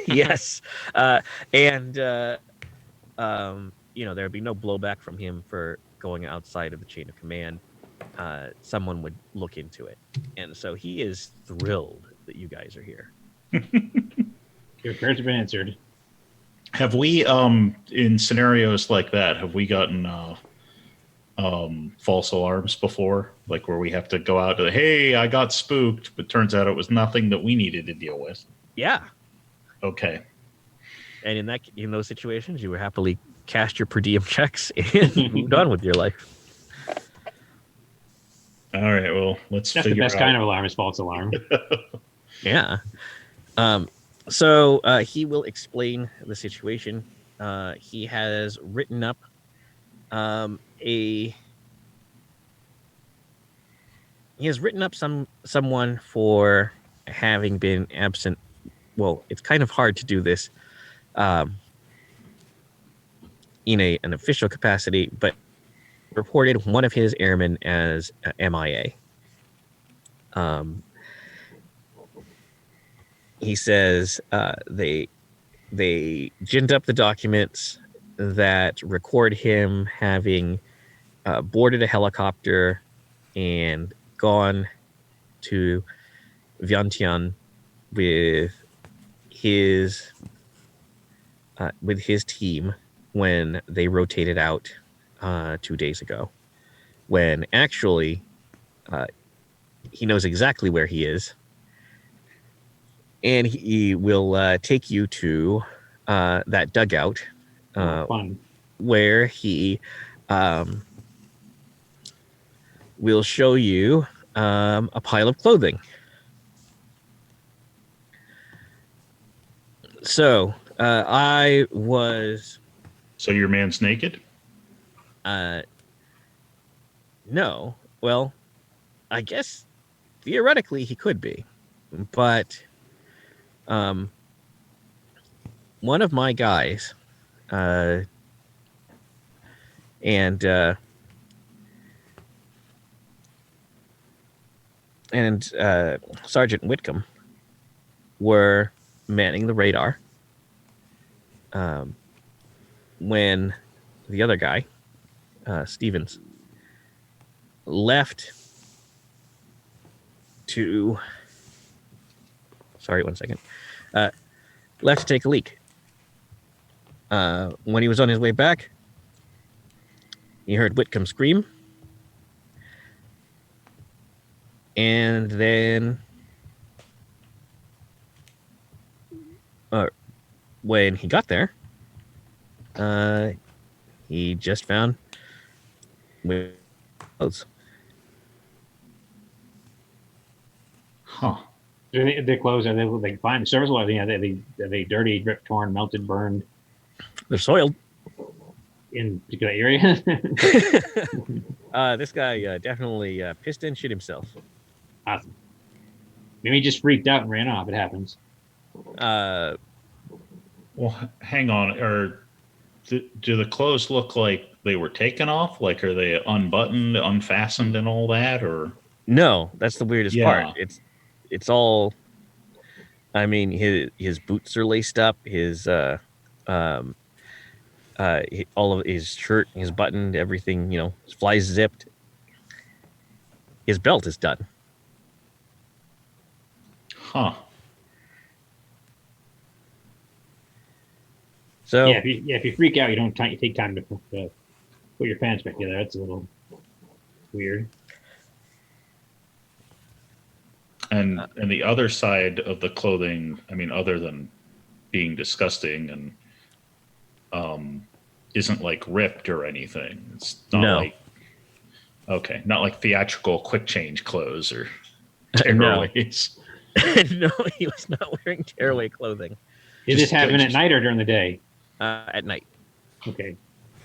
S3: Yes. There'd be no blowback from him for going outside of the chain of command. Someone would look into it. And so he is thrilled that you guys are here.
S2: Your prayers have been answered.
S5: Have we, in scenarios like that, have we gotten false alarms before? Like where we have to go out to, hey, I got spooked, but turns out it was nothing that we needed to deal with.
S3: Yeah.
S5: Okay.
S3: And in those situations, you would happily cast your per diem checks and moved on with your life.
S5: All right. Well, let's
S2: That's
S5: figure
S2: the best
S5: out.
S2: kind of alarm is false alarm.
S3: Yeah. So he will explain the situation. He has written up someone for having been absent. Well, it's kind of hard to do this in an official capacity, but reported one of his airmen as MIA. He says they ginned up the documents that record him having boarded a helicopter and gone to Vientiane with his team when they rotated out 2 days ago. When actually he knows exactly where he is, and he will take you to that dugout
S2: Fun.
S3: where he will show you a pile of clothing. So I was.
S5: So your man's naked?
S3: No. Well, I guess theoretically he could be, but one of my guys, and Sergeant Whitcomb were manning the radar when the other guy, Stevens, left to. Sorry, 1 second. Left to take a leak. When he was on his way back, he heard Whitcomb scream. And then when he got there, he just found clothes.
S5: Huh.
S2: Their clothes, are they like fine? Serviceable? Are they dirty, ripped, torn, melted, burned
S3: They're soiled.
S2: in particular areas?
S3: This guy definitely pissed and shit himself.
S2: Awesome. Maybe he just freaked out and ran off. It happens.
S3: Uh,
S5: Well, hang on. Do the clothes look like they were taken off? Like, are they unbuttoned, unfastened, and all that? Or
S3: no, that's the weirdest
S5: Yeah.
S3: part. It's all. I mean, his boots are laced up. All of his shirt is buttoned. Everything, his flies zipped. His belt is done.
S5: huh?
S3: So
S2: Yeah, if you freak out, you don't you take time to put your pants back together. That's a little weird.
S5: And the other side of the clothing, I mean, other than being disgusting and isn't like ripped or anything. It's not
S3: No.
S5: like not like theatrical quick change clothes or
S3: No.
S5: tearaways.
S3: No, he was not wearing tearaway clothing
S2: Did this happen at night or during the day?
S3: at night.
S2: Okay.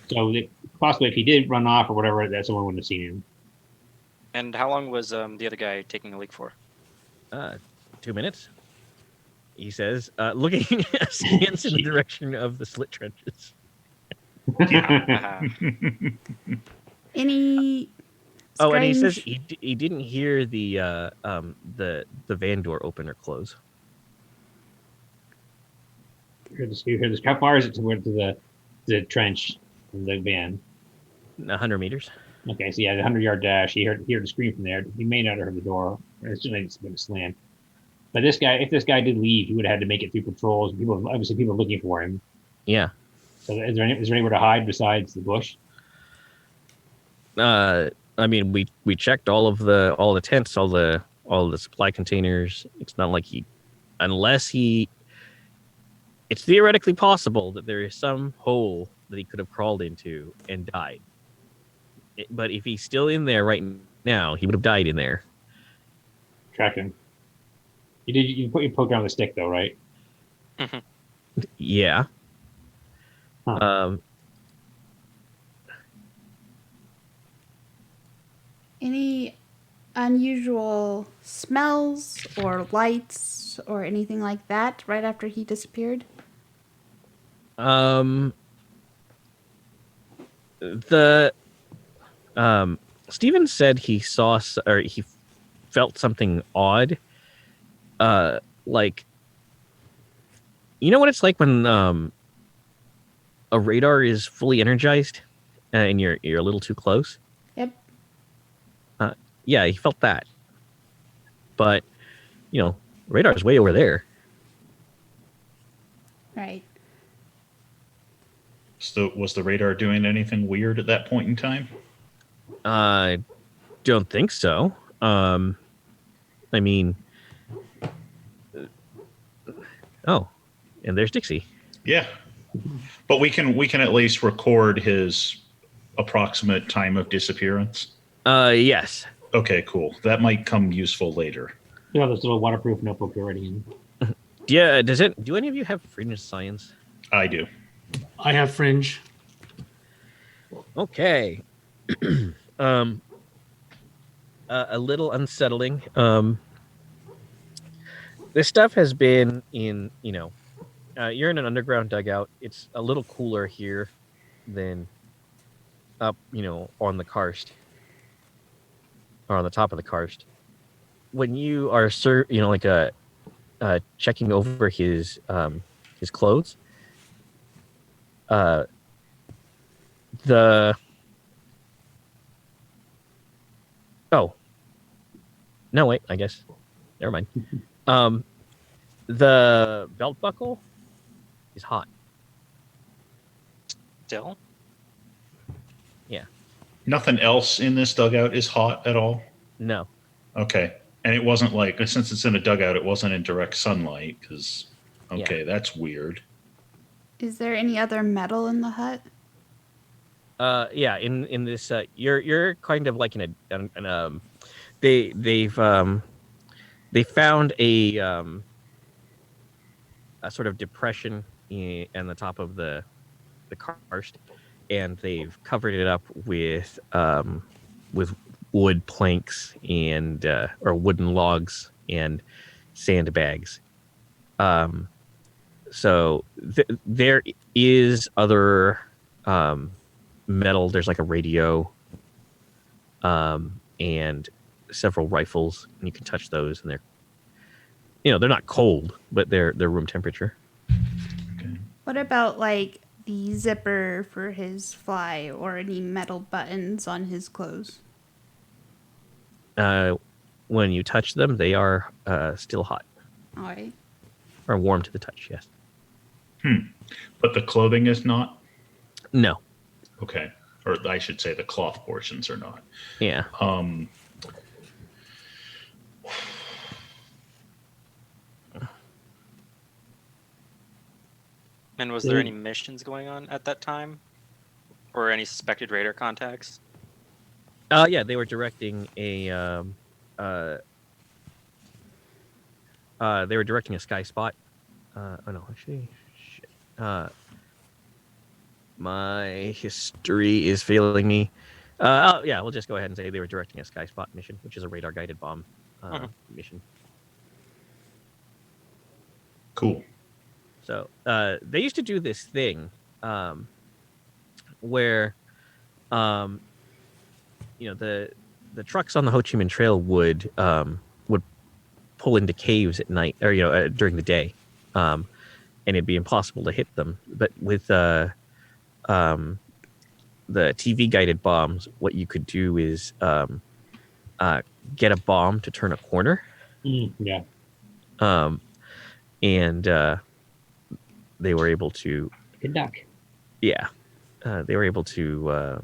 S2: So possibly if he did run off or whatever, that someone wouldn't have seen him.
S6: And how long was the other guy taking a leak for?
S3: 2 minutes. He says, looking askance in the direction of the slit trenches.
S6: Uh-huh.
S1: Any
S3: Oh, and he
S1: strange-
S3: says he didn't hear the van door open or close.
S2: You heard this. How far is it to the trench from the van?
S3: 100 meters.
S2: Okay, so yeah, the 100-yard dash. He heard the scream from there. He may not have heard the door. It's just been a slam. But if this guy did leave, he would have had to make it through patrols. People are looking for him.
S3: Yeah.
S2: So is there anywhere to hide besides the bush?
S3: I mean, we checked all the tents, all the supply containers. It's not like it's theoretically possible that there is some hole that he could have crawled into and died. But if he's still in there right now, he would have died in there.
S2: Track him. You poked around with a stick though, right?
S3: Yeah.
S2: Huh.
S1: Any unusual smells or lights or anything like that right after he disappeared?
S3: Steven said he saw or he felt something odd. Like, you know what it's like when a radar is fully energized and you're a little too close.
S1: Yep.
S3: Yeah, he felt that. But radar's way over there.
S1: Right.
S5: So was the radar doing anything weird at that point in time?
S3: I don't think so. I mean, oh, and there's Dixie.
S5: Yeah, but we can at least record his approximate time of disappearance.
S3: Yes.
S5: Okay, cool. That might come useful later.
S2: You have this little waterproof notebook already in.
S3: Yeah. Do any of you have fringe science?
S5: I do.
S4: I have fringe.
S3: Okay. A little unsettling. This stuff has been in, you're in an underground dugout. It's a little cooler here than up, on the karst or on the top of the karst. When you are, checking over his clothes, no, wait, I guess. Never mind. The belt buckle is hot.
S6: Still?
S5: Nothing else in this dugout is hot at all?
S3: No.
S5: Okay. And it wasn't like, since it's in a dugout, it wasn't in direct sunlight because, okay, that's weird.
S1: Is there any other metal in the hut?
S3: Yeah, in this, you're kind of like in they found a sort of depression in the top of the karst, and they've covered it up with wood planks and or wooden logs and sandbags. So there is other metal. There's like a radio and several rifles, and you can touch those, and they're not cold, but they're room temperature.
S5: Okay.
S1: What about like the zipper for his fly or any metal buttons on his clothes?
S3: When you touch them, they are still hot
S1: All right.
S3: or warm to the touch. Yes.
S5: But the clothing is not?
S3: No.
S5: Okay. Or I should say the cloth portions are not.
S3: Yeah.
S6: And was there any missions going on at that time? Or any suspected radar contacts?
S3: Yeah, they were directing a they were directing a sky spot. Oh no, actually, shit. My history is failing me. Oh yeah, we'll just go ahead and say they were directing a sky spot mission, which is a radar guided bomb mission.
S5: Cool.
S3: So they used to do this thing where the trucks on the Ho Chi Minh Trail would pull into caves at night or during the day, and it'd be impossible to hit them. But with the TV guided bombs, what you could do is get a bomb to turn a corner,
S2: Yeah.
S3: and they were able to,
S2: Good duck.
S3: yeah, they were able to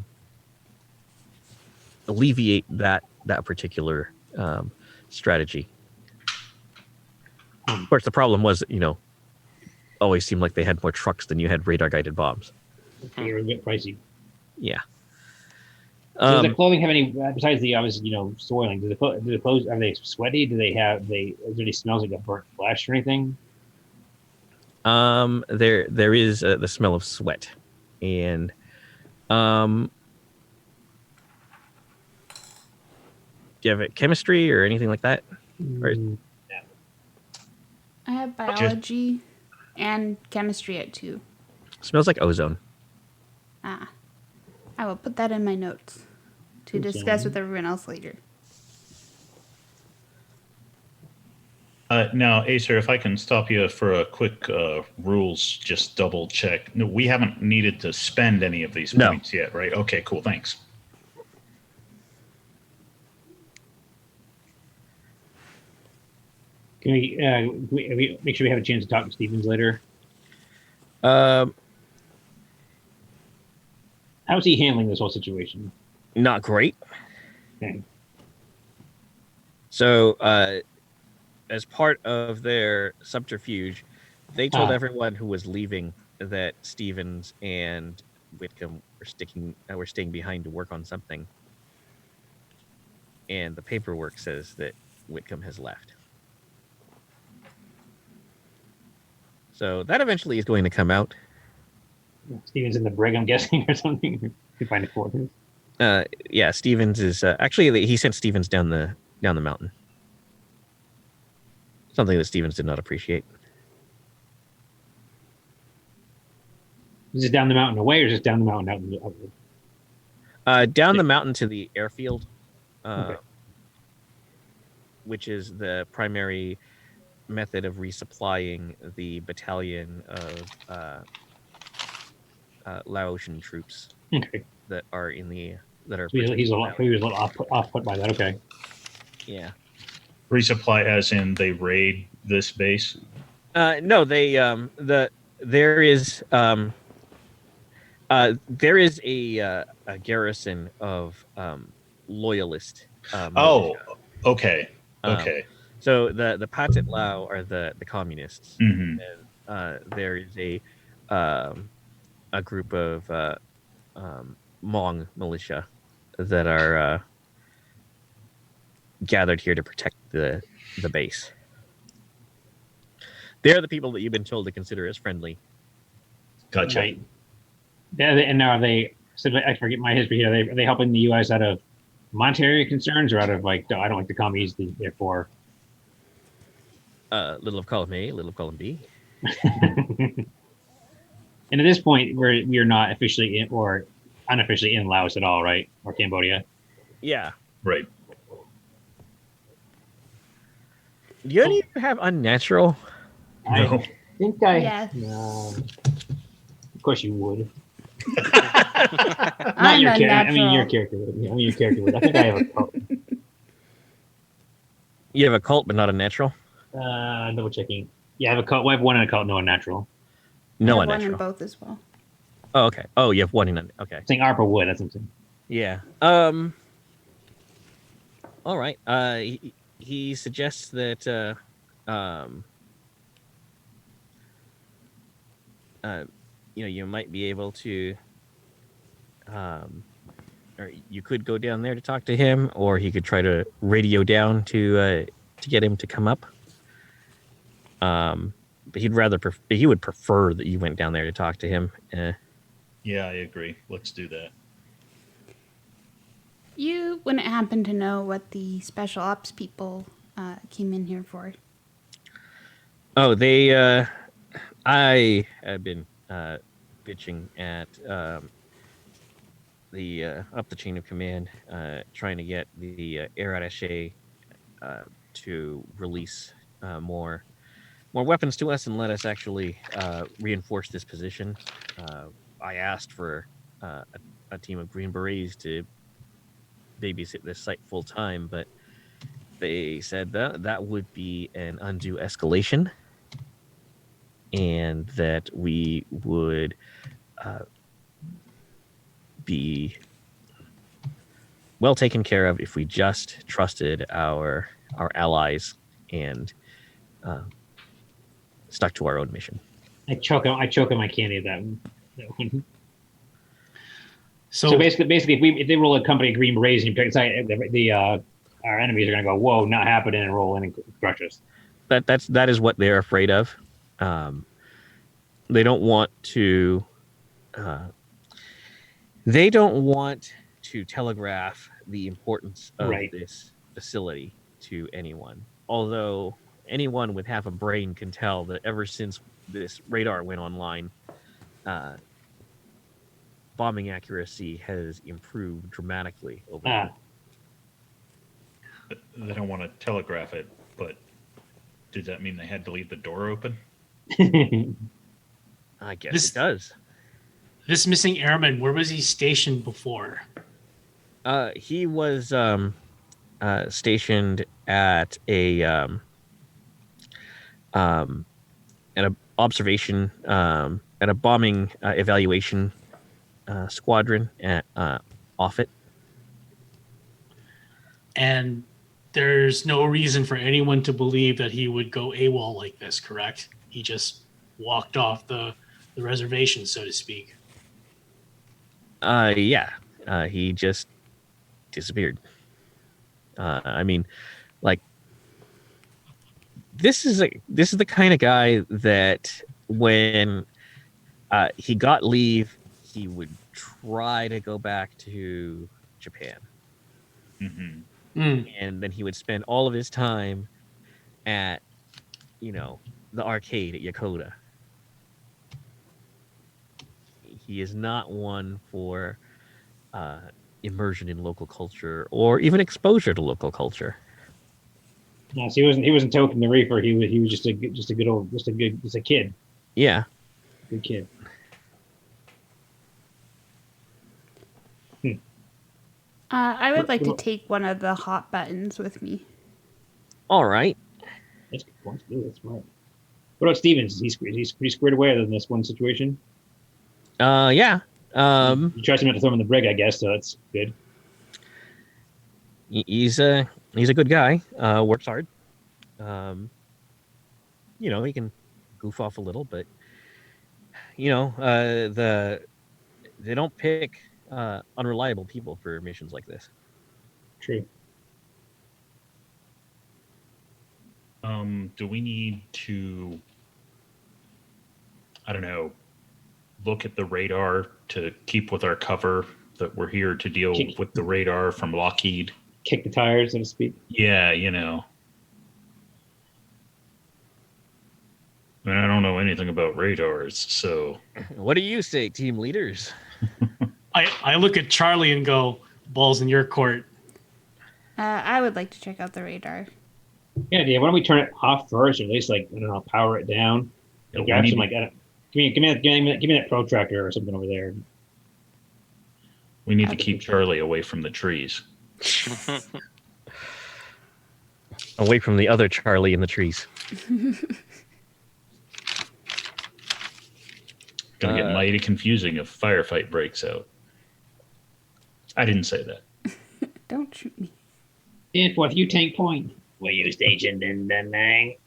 S3: alleviate that particular strategy. Of course, the problem was, always seemed like they had more trucks than you had radar guided bombs.
S2: They were a bit pricey.
S3: Yeah.
S2: Does the clothing have any besides the obvious, soiling? Do the clothes are they sweaty? Do they have is there any smells like a burnt flesh or anything?
S3: There is the smell of sweat, and do you have a chemistry or anything like that? Or,
S1: I have biology and chemistry at 2.
S3: smells like ozone.
S1: I will put that in my notes to discuss with everyone else later.
S5: Now, Acer, if I can stop you for a quick rules, just double check. No, we haven't needed to spend any of these points yet, right? Okay, cool. Thanks.
S2: Can we make sure we have a chance to talk to Stevens later?
S3: Um,
S2: How's he handling this whole situation?
S3: Not great.
S2: Okay.
S3: So, as part of their subterfuge, they told everyone who was leaving that Stevens and Whitcomb were staying behind to work on something. And the paperwork says that Whitcomb has left. So that eventually is going to come out.
S2: Stevens in the brig, I'm guessing, or something. You can find it for him.
S3: Yeah, Stevens is actually he sent Stevens down the mountain. Something that Stevens did not appreciate.
S2: Is it down the mountain away, or is it down the mountain out in the outward?
S3: Down the mountain to the airfield,
S2: Okay.
S3: which is the primary method of resupplying the battalion of Laotian troops
S2: Okay.
S3: that are in the that are.
S2: So he was a little off put by that. Okay.
S3: Yeah.
S5: Resupply as in they raid this base?
S3: No, they there is a garrison of loyalist. Militia.
S5: Okay.
S3: Um,
S5: Okay.
S3: So the Pathet Lao are the communists.
S5: hmm
S3: And, there is a group of Hmong militia that are gathered here to protect the base. They're the people that you've been told to consider as friendly.
S5: Gotcha.
S2: Right. And now are they? So I forget my history here. Are they helping the U.S. out of monetary concerns, or out of like I don't like the commies, therefore?
S3: Little of column A, little of column B.
S2: And at this point, we are not officially in or unofficially in Laos at all, right? Or Cambodia.
S3: Yeah.
S5: Right.
S3: Do you even have unnatural?
S5: No.
S2: I think I.
S1: Yes.
S2: Of course you would. Not
S1: I'm
S2: your character. I mean
S1: unnatural.
S2: your character would. I mean your character would. I think I have a cult.
S3: You have a cult, but not a natural.
S2: Double checking. Yeah, I have a cult. Well, I have one in a cult, no unnatural.
S3: No
S1: I have one in
S3: unnatural.
S1: both as well.
S3: Oh, okay. Oh, you have one in. Okay.
S2: I'm saying ARPA would. That's what I'm saying.
S3: Yeah. All right. He suggests that you might be able to or you could go down there to talk to him, or he could try to radio down to get him to come up. But he would prefer that you went down there to talk to him.
S5: Yeah, I agree. Let's do that.
S1: You wouldn't happen to know what the special ops people came in here for?
S3: Oh, they. I have been bitching at the up the chain of command, trying to get the air attaché to release more weapons to us and let us actually reinforce this position. I asked for a team of Green Berets to babysit this site full time, but they said that would be an undue escalation, and that we would be well taken care of if we just trusted our allies and stuck to our own mission.
S2: I choke on my candy at that one.
S4: So,
S2: So basically, if they roll a company Green Berets and you pick aside, our enemies are gonna go, whoa, not happening, and roll in and crush us.
S3: That is what they're afraid of. They don't want to. They don't want to telegraph the importance of this facility to anyone. Although anyone with half a brain can tell that ever since this radar went online, bombing accuracy has improved dramatically over time.
S5: They don't want to telegraph it, but did that mean they had to leave the door open?
S3: I guess it does.
S4: This missing airman, where was he stationed before?
S3: He was stationed at a observation at a bombing evaluation squadron at Offutt.
S4: And there's no reason for anyone to believe that he would go AWOL like this, correct? He just walked off the reservation, so to speak.
S3: Yeah. He just disappeared. I mean, like, this is the kind of guy that when he got leave, he would try to go back to Japan.
S5: Mm-hmm.
S3: And then he would spend all of his time at, the arcade at Yokota. He is not one for immersion in local culture or even exposure to local culture.
S2: No, so he wasn't toking the reefer. He was just a kid.
S3: Yeah.
S2: Good kid.
S1: I would like to take one of the hot buttons with me.
S3: All right.
S2: That's a good point. That's smart. What about Stevens? He's pretty squared away other than this one situation.
S3: Yeah.
S2: You trust him not to throw him in the brig, I guess. So that's good.
S3: He's a good guy. Works hard. He can goof off a little, but they don't pick unreliable people for missions like this.
S2: True.
S5: Do we need to, I don't know, look at the radar to keep with our cover that we're here to deal with the radar from Lockheed?
S2: Kick the tires, so to speak.
S5: Yeah, I mean, I don't know anything about radars, so.
S3: What do you say, team leaders?
S4: I look at Charlie and go, balls in your court.
S1: I would like to check out the radar.
S2: Yeah. Why don't we turn it off first, or at least power it down? And grab some give me that protractor or something over there.
S5: We need to keep Charlie away from the trees.
S3: Away from the other Charlie in the trees.
S5: Gonna get mighty confusing if firefight breaks out. I didn't say that.
S1: Don't shoot me.
S2: And what you take point? Were you stationed in the night?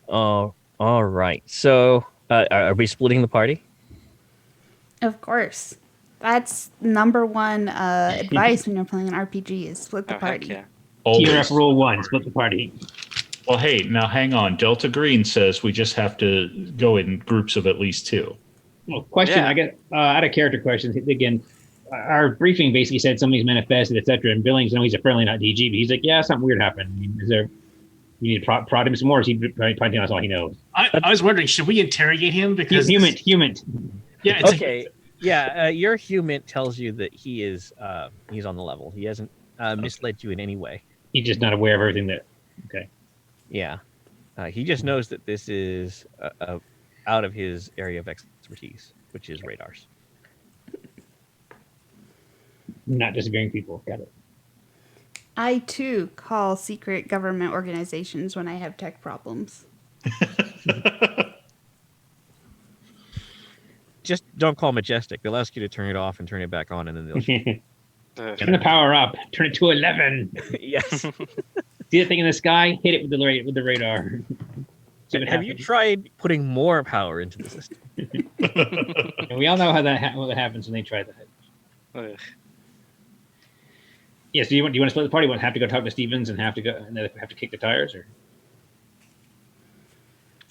S3: Oh, all right. So, are we splitting the party?
S1: Of course. That's number one advice when you're playing an RPG is split the
S6: Oh, heck
S1: party.
S6: yeah.
S2: TRF rule 1: split the party.
S5: Well, hey, now hang on. Delta Green says we just have to go in groups of at least 2.
S2: Well, question.
S6: Yeah.
S2: I get out of character questions again. Our briefing basically said somebody's manifested, etc. And Billings, no, he's a friendly, not DG, but he's like, yeah, something weird happened. I mean, is there? You need to prod him some more. Or is he probably that's all he knows?
S4: I was wondering, should we interrogate him? Because
S2: Human.
S4: yeah, it's
S3: Okay. Yeah, your human tells you that he is he's on the level. He hasn't misled you in any way.
S2: He's just not aware of everything that. Okay.
S3: Yeah. He just knows that this is out of his area of expertise, which is radars.
S2: Not disappearing people. Got it.
S1: I too call secret government organizations when I have tech problems.
S3: Just don't call Majestic. They'll ask you to turn it off and turn it back on, and then they'll.
S6: Ugh.
S2: Turn the power up. Turn it to 11.
S3: Yes.
S2: See the thing in the sky? Hit it with the radar. See what
S3: Have you
S2: happens.
S3: tried putting more power into the system?
S2: And we all know how what happens when they try that.
S6: Ugh.
S2: Yeah. So do you want to split the party? Want to have to go talk to Stevens and have to go and then have to kick the tires, or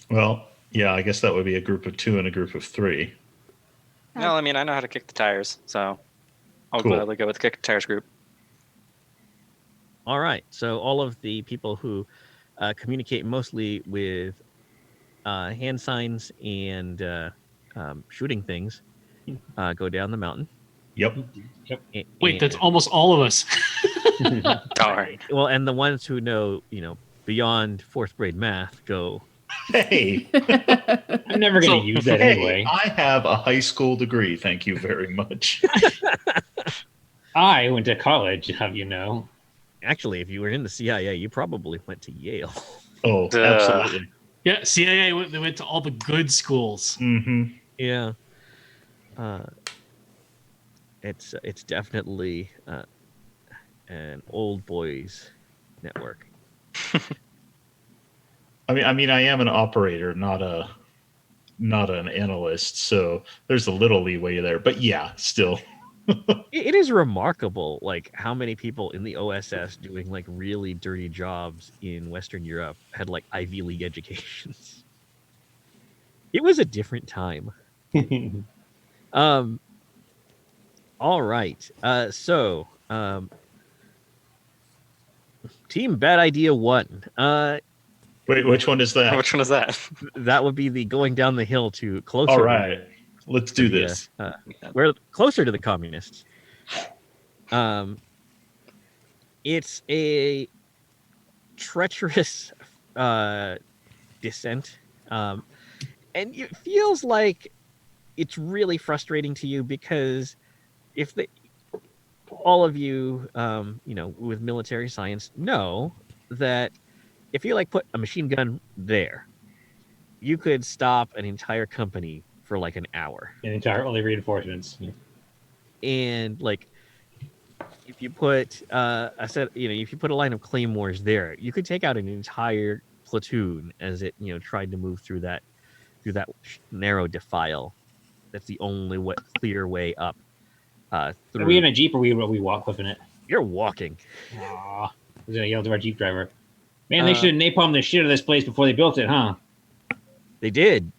S5: Well, yeah, I guess that would be a group of 2 and a group of 3.
S6: Well, I mean, I know how to kick the tires, so I'll
S5: Cool.
S6: gladly go with the kick the tires group.
S3: All right. So all of the people who communicate mostly with hand signs and shooting things go down the mountain.
S5: Yep.
S4: wait, that's almost all of us.
S6: Darn.
S3: Well, and the ones who know, beyond 4th grade math go.
S5: Hey,
S2: I'm never going to use that
S5: hey,
S2: anyway.
S5: I have a high school degree. Thank you very much.
S2: I went to college. Have you know?
S3: Actually, if you were in the CIA, you probably went to Yale.
S5: Oh,
S6: Duh.
S5: absolutely.
S4: Yeah, CIA they went to all the good schools.
S5: Mm-hmm.
S3: Yeah. It's definitely an old boys network.
S5: I mean, I am an operator, not an analyst, so there's a little leeway there. But yeah, still.
S3: It is remarkable, like how many people in the OSS doing like really dirty jobs in Western Europe had like Ivy League educations. It was a different time. All right. So Team Bad Idea 1.
S5: Wait, which one is that?
S6: Which one is that?
S3: That would be the going down the hill to closer.
S5: All right, let's do
S3: to the,
S5: this.
S3: we're closer to the communists. It's a treacherous descent, and it feels like it's really frustrating to you because if all of you, with military science know that if you like put a machine gun there, you could stop an entire company for like an hour.
S2: An entire only reinforcements.
S3: And like if you put if you put a line of claymores there, you could take out an entire platoon as it tried to move through that narrow defile. That's the only clear way up. Through.
S2: Are we in a Jeep or we walk clipping it?
S3: You're walking.
S2: Aw. I was gonna yell to our Jeep driver. Man, they should have napalmed the shit out of this place before they built it, huh?
S3: They did.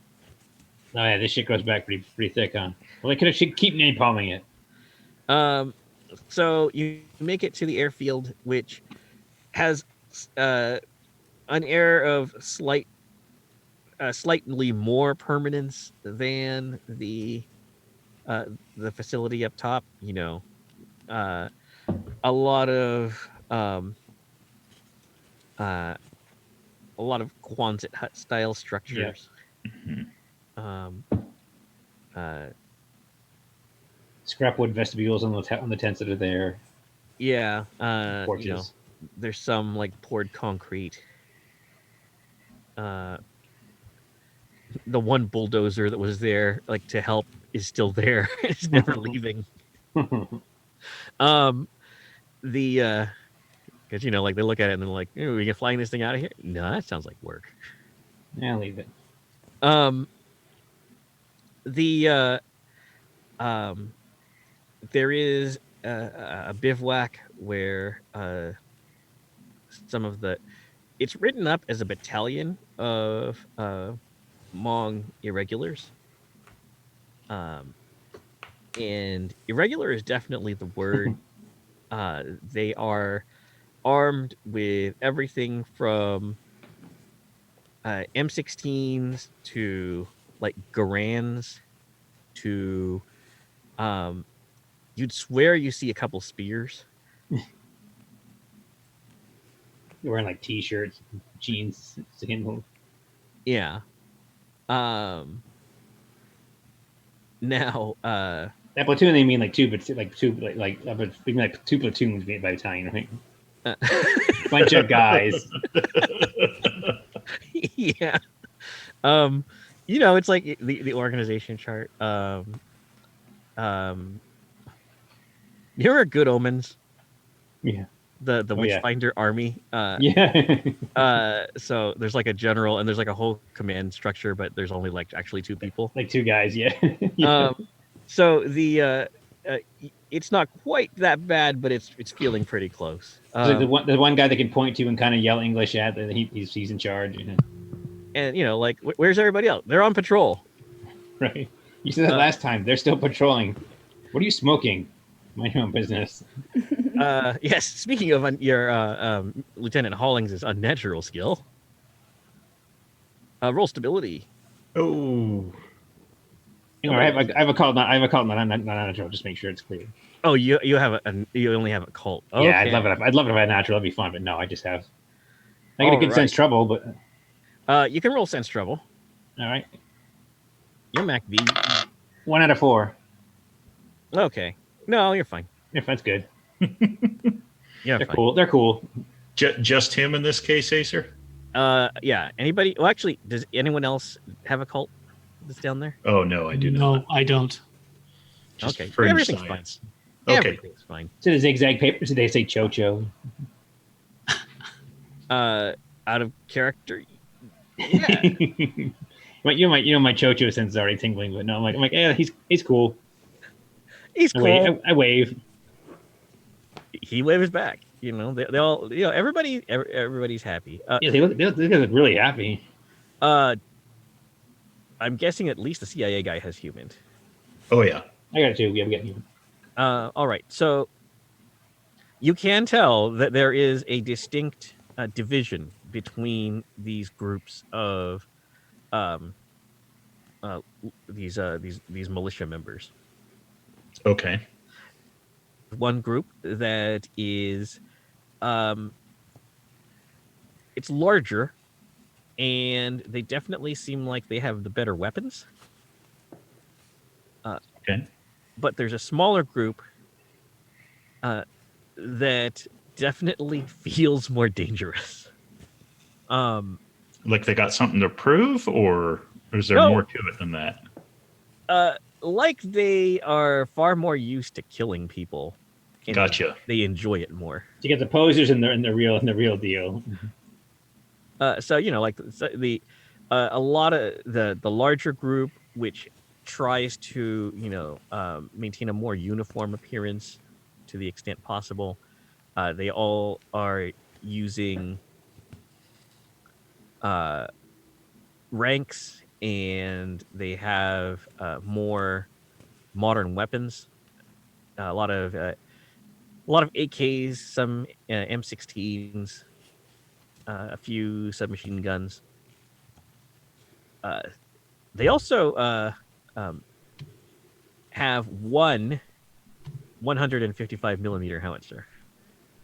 S2: Oh yeah, this shit goes back pretty thick, huh? Well, they should keep napalming it.
S3: So you make it to the airfield, which has an air of slightly more permanence than the facility up top. A lot of Quonset hut style structures.
S5: Mhm.
S2: Scrap wood vestibules on the tents that are there.
S3: Yeah,
S2: Porches.
S3: there's some like poured concrete. The one bulldozer that was there, like to help, is still there. It's never leaving. Because like they look at it and they're like, "Ooh, we can flying this thing out of here." No, that sounds like work.
S2: Yeah, leave it.
S3: There is a bivouac where some of the it's written up as a battalion of Hmong irregulars. And irregular is definitely the word. They are armed with everything from M16s to like Garans to you'd swear you see a couple spears.
S2: You're wearing like t-shirts, jeans, sandals.
S3: Yeah. Now
S2: That platoon they mean like two, but like two, they mean like two platoons by battalion. I think bunch of guys.
S3: yeah. It's like the organization chart. Here are Good Omens,
S2: Yeah,
S3: the
S2: Oh, yeah.
S3: Witchfinder army.
S2: yeah,
S3: So there's like a general and there's like a whole command structure, but there's only like actually two people.
S2: like two guys. Yeah, yeah.
S3: So the it's not quite that bad, but it's feeling pretty close.
S2: It's like the one guy that can point to and kind of yell English at, that he's in charge.
S3: And like where's everybody else? They're on patrol.
S2: Right. You said that last time. They're still patrolling. What are you smoking? Mind your own business.
S3: Yes. Speaking of your Lieutenant Hollings' unnatural skill, roll stability.
S5: Oh,
S2: I have a call. I have a call. Not natural. Just make sure it's clear.
S3: Oh, you have you only have a cult. Okay.
S2: Yeah, I'd love it. I'd love it if I had natural. That'd be fun. But no, I just have. I get a good sense trouble, but
S3: you can roll sense trouble.
S2: all right.
S3: You're MacV.
S2: 1 out of 4.
S3: Okay. No, you're fine.
S2: If that's good.
S3: Yeah,
S2: They're
S3: fine.
S2: cool. They're cool.
S5: just him in this case, Acer?
S3: Yeah. Anybody? Well, actually, does anyone else have a cult that's down there?
S5: Oh, no, I do
S4: No,
S5: not.
S4: I don't.
S5: Just
S3: Okay.
S5: fringe
S3: Everything's
S5: science.
S3: fine.
S5: Okay.
S3: Everything's fine.
S2: So the zigzag papers, did they say Chocho?
S3: Out of character. Yeah.
S2: But my Chocho sense is already tingling, but no, I'm like, yeah, he's cool.
S3: He's
S2: I
S3: cool.
S2: wave. I wave.
S3: He waves back. They all, everybody's happy.
S2: Yeah, they look really happy.
S3: I'm guessing at least the CIA guy has human.
S5: Oh, yeah.
S2: I got it too. Yeah, we got you.
S3: All right. So you can tell that there is a distinct division between these groups of these militia members.
S5: Okay.
S3: One group that is it's larger, and they definitely seem like they have the better weapons.
S5: Okay.
S3: But there's a smaller group that definitely feels more dangerous.
S5: Like they got something to prove, or is there
S3: No.
S5: more to it than that?
S3: Like they are far more used to killing people. And
S5: Gotcha.
S3: They enjoy it more.
S2: You get the posers and the real deal.
S3: So the a lot of the larger group, which tries to maintain a more uniform appearance to the extent possible. They all are using ranks, and they have more modern weapons. A lot of AKs, some M16s, a few submachine guns. They also have one 155 millimeter howitzer.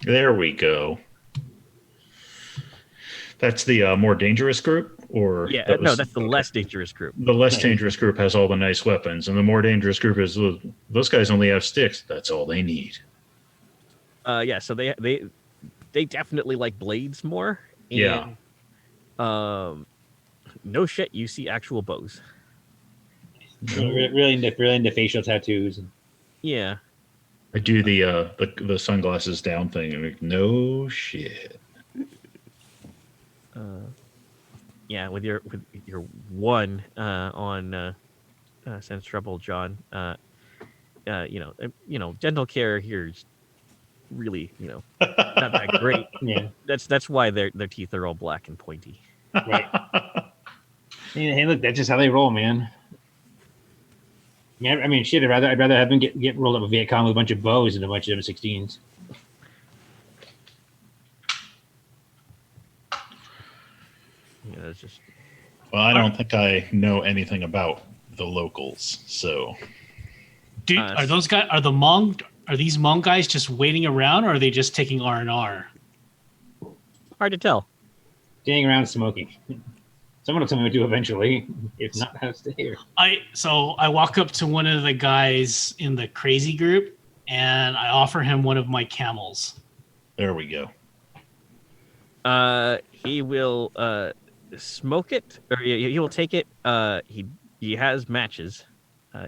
S5: There we go. That's the more dangerous group, or
S3: Yeah, that's the less dangerous group.
S5: The less dangerous group has all the nice weapons, and the more dangerous group is those guys only have sticks. That's all they need.
S3: Yeah, so they definitely like blades more. And,
S5: Yeah.
S3: No shit, you see actual bows.
S2: Really into facial tattoos.
S3: Yeah.
S5: I do the sunglasses down thing, and like, no shit.
S3: Yeah, with your one on sense trouble, John. Dental care here is really, not that great.
S2: Yeah.
S3: That's why their teeth are all black and pointy.
S2: Right. Hey, look, that's just how they roll, man. Yeah, I mean, shit. I'd rather have them get rolled up with Viet Cong with a bunch of bows than a bunch of M16s.
S3: It's just
S5: Well, I don't think I know anything about the locals, so
S4: Dude, are those guys? Are these Hmong guys just waiting around, or are they just taking R&R?
S3: hard to tell.
S2: Standing around smoking. Someone will tell me what to do eventually. If not, I'll stay here.
S4: So I walk up to one of the guys in the crazy group, and I offer him one of my camels.
S5: there we go.
S3: He will smoke it, or he will take it. He has matches.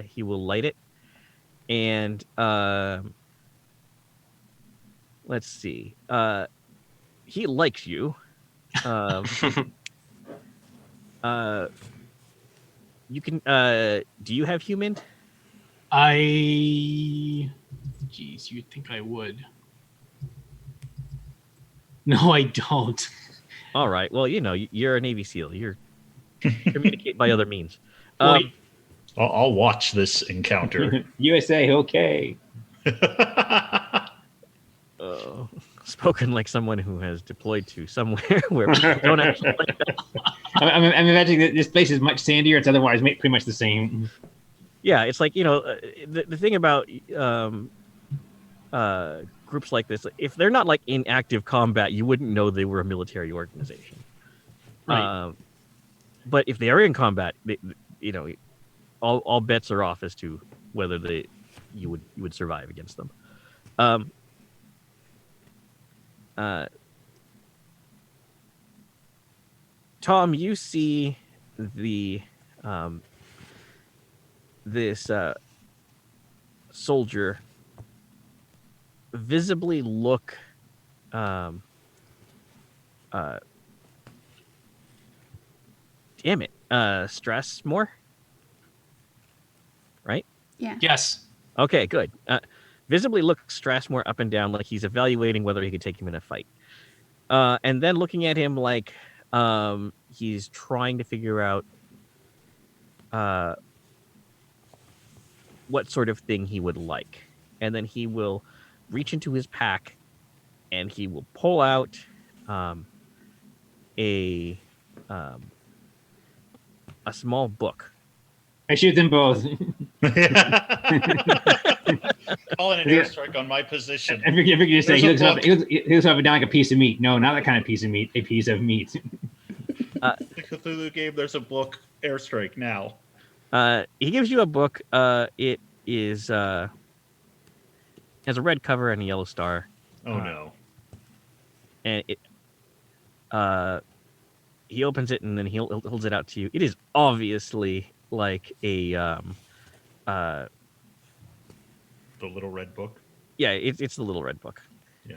S3: He will light it, and let's see. He likes you. You can. Do you have human?
S4: Geez, you'd think I would. No, I don't.
S3: All right. Well, you're a Navy SEAL. You're communicate by other means.
S4: Wait,
S5: I'll watch this encounter.
S2: USA, okay.
S3: Spoken like someone who has deployed to somewhere where people don't actually like that.
S2: I'm imagining that this place is much sandier. It's otherwise pretty much the same.
S3: Yeah, it's like the thing about groups like this, if they're not like in active combat, you wouldn't know they were a military organization.
S4: right.
S3: But if they are in combat, all bets are off as to whether you would survive against them. Tom, you see this soldier visibly look stress more, right?
S1: Yeah.
S4: Yes.
S3: Okay, good. Visibly look Strassmore up and down like he's evaluating whether he could take him in a fight. And then looking at him like he's trying to figure out what sort of thing he would like. And then he will reach into his pack and he will pull out a small book.
S2: I shoot them both.
S5: Calling an airstrike on my position.
S2: I figure you say
S5: There's
S2: he
S5: a
S2: looks up and down like a piece of meat. No, not that kind of piece of meat. A piece of meat.
S5: The Cthulhu game, there's a book, airstrike now.
S3: He gives you a book. It is has a red cover and a yellow star.
S5: Oh no.
S3: And it he opens it and then he holds it out to you. It is obviously like a
S5: The little red book.
S3: yeah, it's the little red book.
S5: Yeah.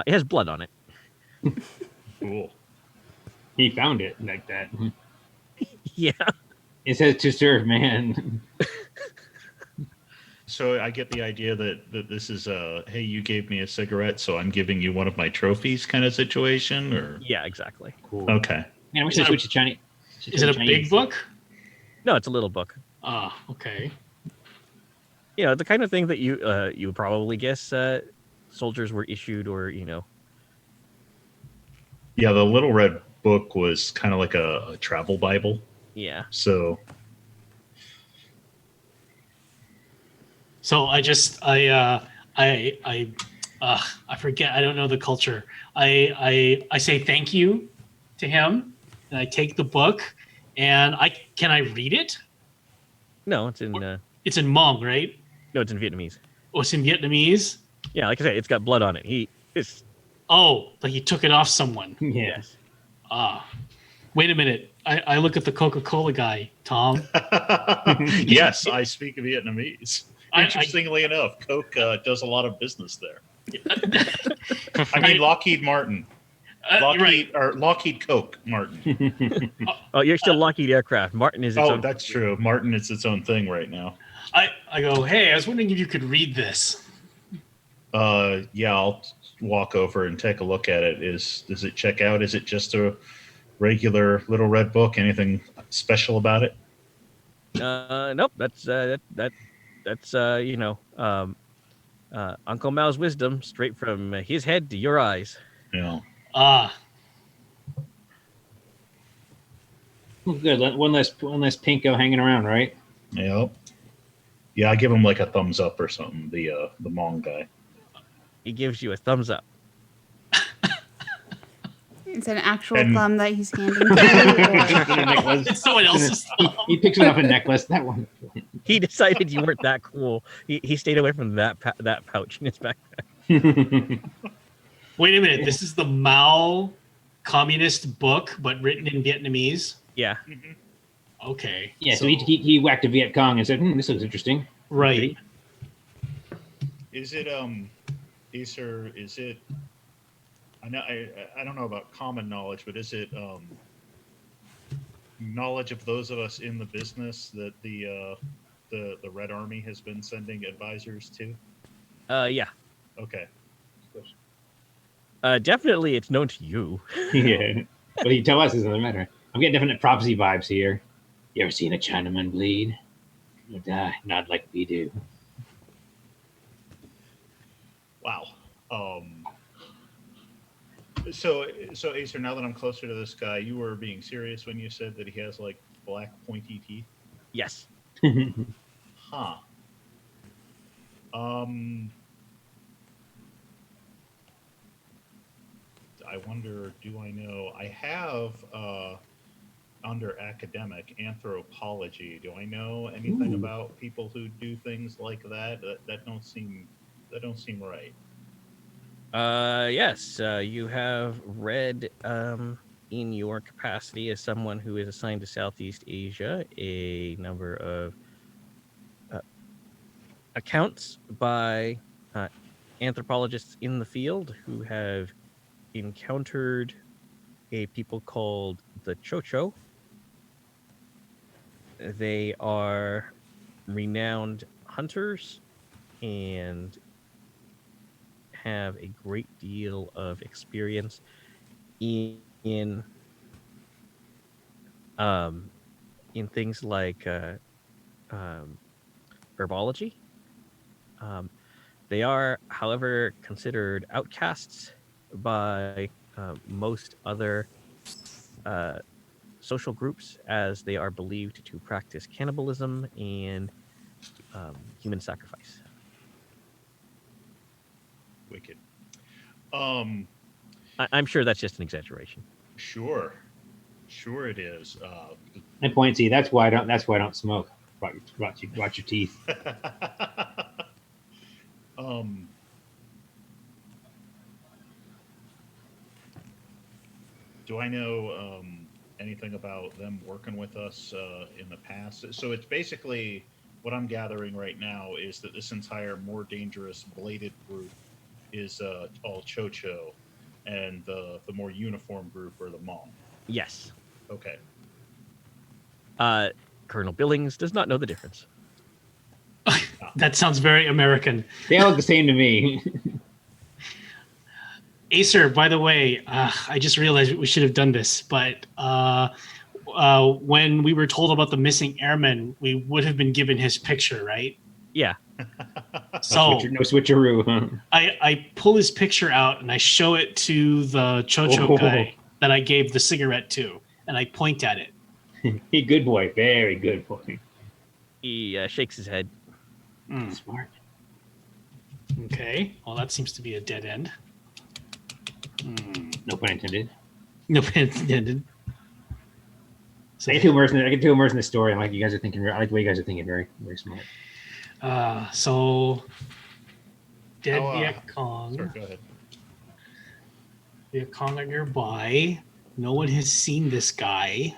S3: It has blood on it.
S5: Cool.
S2: He found it like that.
S3: Yeah.
S2: It says to serve man.
S5: So I get the idea that this is a hey, you gave me a cigarette, so I'm giving you one of my trophies kind of situation, or
S3: Yeah, exactly.
S2: Cool.
S5: okay.
S2: Man, I wish I switched to Chinese.
S4: Is it a big book?
S3: No, it's a little book.
S4: Ah, okay.
S3: The kind of thing that you would probably guess soldiers were issued, or
S5: Yeah, the little red book was kind of like a travel Bible.
S3: yeah.
S5: So
S4: So I forget. I don't know the culture. I say thank you to him, and I take the book, and can I read it?
S3: No, it's in
S4: It's in Hmong, right?
S3: no, it's in Vietnamese.
S4: Oh, it's in Vietnamese.
S3: Yeah, like I said, it's got blood on it. It's
S4: Oh, like he took it off someone.
S2: Yes.
S4: Ah, wait a minute. I look at the Coca-Cola guy, Tom.
S5: yes, I speak Vietnamese.
S4: I-
S5: Interestingly enough, Coke does a lot of business there. I mean, Lockheed Martin.
S4: Right.
S5: Lockheed Coke Martin.
S3: Oh, you're still Lockheed Aircraft. Martin is its
S5: Oh,
S3: own.
S5: that's true. Martin is its own thing right now.
S4: I go, hey, I was wondering if you could read this.
S5: Yeah, I'll walk over and take a look at it. Does it check out? Is it just a regular little red book? Anything special about it?
S3: Nope. That's Uncle Mao's wisdom, straight from his head to your eyes.
S5: Yeah.
S4: Ah,
S2: Good. One less pinko hanging around, right?
S5: Yep. Yeah, I give him like a thumbs up or something. The Hmong guy.
S3: He gives you a thumbs up.
S1: It's an actual
S5: And-
S1: thumb that he's handing to you.
S2: A necklace.
S4: it's someone else's thumb.
S2: He picks one off a necklace. That one.
S3: He decided you weren't that cool. He stayed away from that pouch in his backpack.
S4: Wait a minute. This is the Mao communist book, but written in Vietnamese.
S3: Yeah.
S4: Okay.
S2: Yeah, so he whacked a Viet Cong and said, "This looks interesting."
S4: Right.
S5: Is it Acer? Is it? I know I don't know about common knowledge, but is it knowledge of those of us in the business that the Red Army has been sending advisors to?
S3: Yeah.
S5: Okay.
S3: Definitely, it's known to you.
S2: Yeah, but you tell us, it doesn't matter. I'm getting definite prophecy vibes here. You ever seen a Chinaman bleed? He'll die, not like we do.
S5: Wow. So Acer, now that I'm closer to this guy, you were being serious when you said that he has like black pointy teeth?
S3: Yes.
S5: Huh. I wonder, do I know? I have under academic anthropology. Do I know anything
S2: Ooh.
S5: about people who do things like that? That don't seem right.
S3: Yes. You have read in your capacity as someone who is assigned to Southeast Asia a number of accounts by anthropologists in the field who have encountered a people called the Chocho. They are renowned hunters and have a great deal of experience in things like herbology. They are, however, considered outcasts by most other social groups, as they are believed to practice cannibalism and human sacrifice.
S5: Wicked.
S3: I'm sure that's just an exaggeration.
S5: Sure it is.
S2: And Pointy, that's why I don't smoke. Watch your teeth.
S5: Do I know anything about them working with us in the past? So it's basically what I'm gathering right now is that this entire more dangerous bladed group is all Chocho, and the more uniform group are the Hmong.
S3: Yes.
S5: Okay.
S3: Colonel Billings does not know the difference.
S4: That sounds very American.
S2: They all look the same to me.
S4: Acer, by the way, I just realized we should have done this, but when we were told about the missing airman, we would have been given his picture, right?
S3: Yeah.
S4: So
S2: No switcheroo. Huh?
S4: I pull his picture out and I show it to the Chocho guy that I gave the cigarette to, and I point at it.
S2: He good boy, very good boy.
S3: He shakes his head.
S2: Smart.
S4: Okay, well, that seems to be a dead end.
S2: No pun intended.
S4: No pun intended. So,
S2: I get too immersed in the story. I'm like, you guys are thinking. I like the way you guys are thinking. Very, very smart.
S4: so dead
S5: Oh,
S4: Viet Cong.
S5: Sorry, go ahead.
S4: Viet Cong are nearby. No one has seen this guy.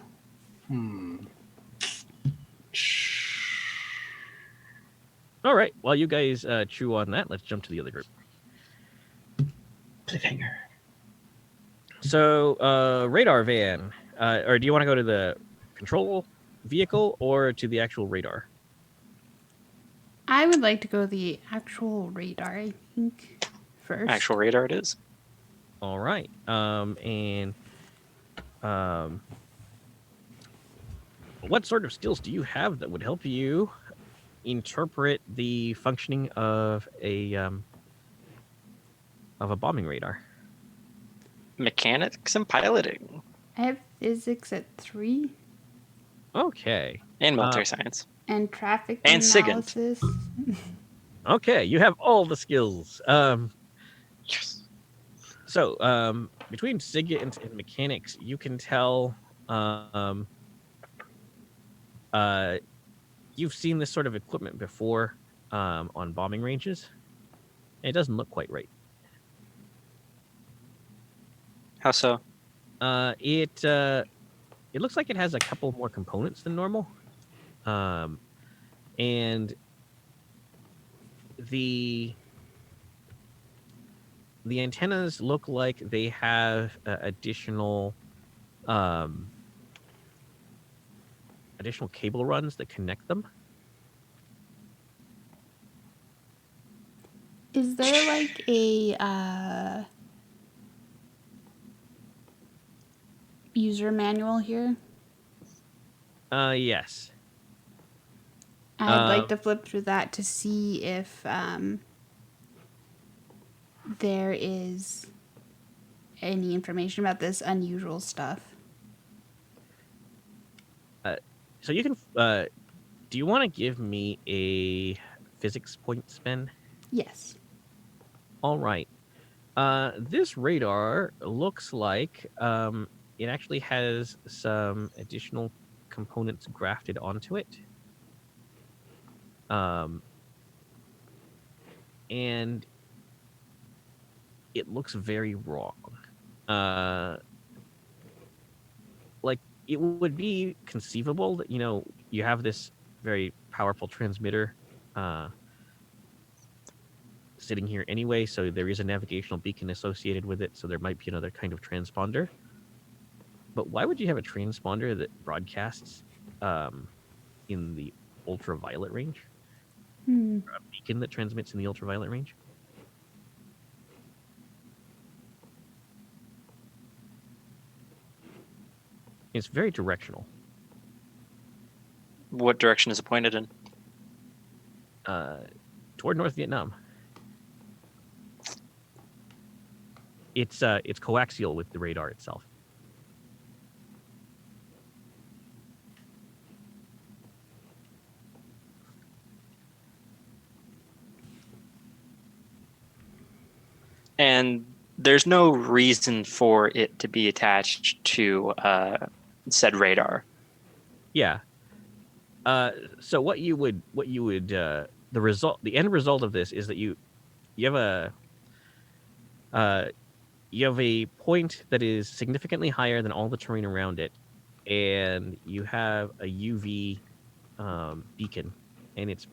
S3: All right. While you guys chew on that, let's jump to the other group.
S2: Cliffhanger.
S3: So, radar van. Or do you want to go to the control vehicle or to the actual radar?
S1: I would like to go the actual radar. think, first.
S6: Actual radar it is.
S3: All right. What sort of skills do you have that would help you interpret the functioning of a bombing radar?
S6: Mechanics and piloting
S1: I have physics at 3
S3: Okay.
S6: and military science.
S1: and traffic
S6: And SIGINT.
S1: analysis.
S3: Okay, you have all the skills.
S6: Yes.
S3: So, between SIGINT and mechanics, you can tell. You've seen this sort of equipment before on bombing ranges. It doesn't look quite right.
S6: How so?
S3: It looks like it has a couple more components than normal, and the antennas look like they have additional cable runs that connect them.
S1: Is there like a user manual here?
S3: Yes.
S1: I'd like to flip through that to see if there is any information about this unusual stuff.
S3: So you can. Do you want to give me a physics point spin?
S1: Yes.
S3: All right. This radar looks like it actually has some additional components grafted onto it. And it looks very wrong. Like, it would be conceivable that, you have this very powerful transmitter sitting here anyway, so there is a navigational beacon associated with it, so there might be another kind of transponder. But why would you have a transponder that broadcasts in the ultraviolet range?
S1: Hmm.
S3: Or a beacon that transmits in the ultraviolet range? It's very directional.
S6: What direction is it pointed in?
S3: Toward North Vietnam. It's coaxial with the radar itself.
S6: And there's no reason for it to be attached to said radar.
S3: Yeah. So what you would the end result of this is that you have a point that is significantly higher than all the terrain around it, and you have a UV beacon, and it's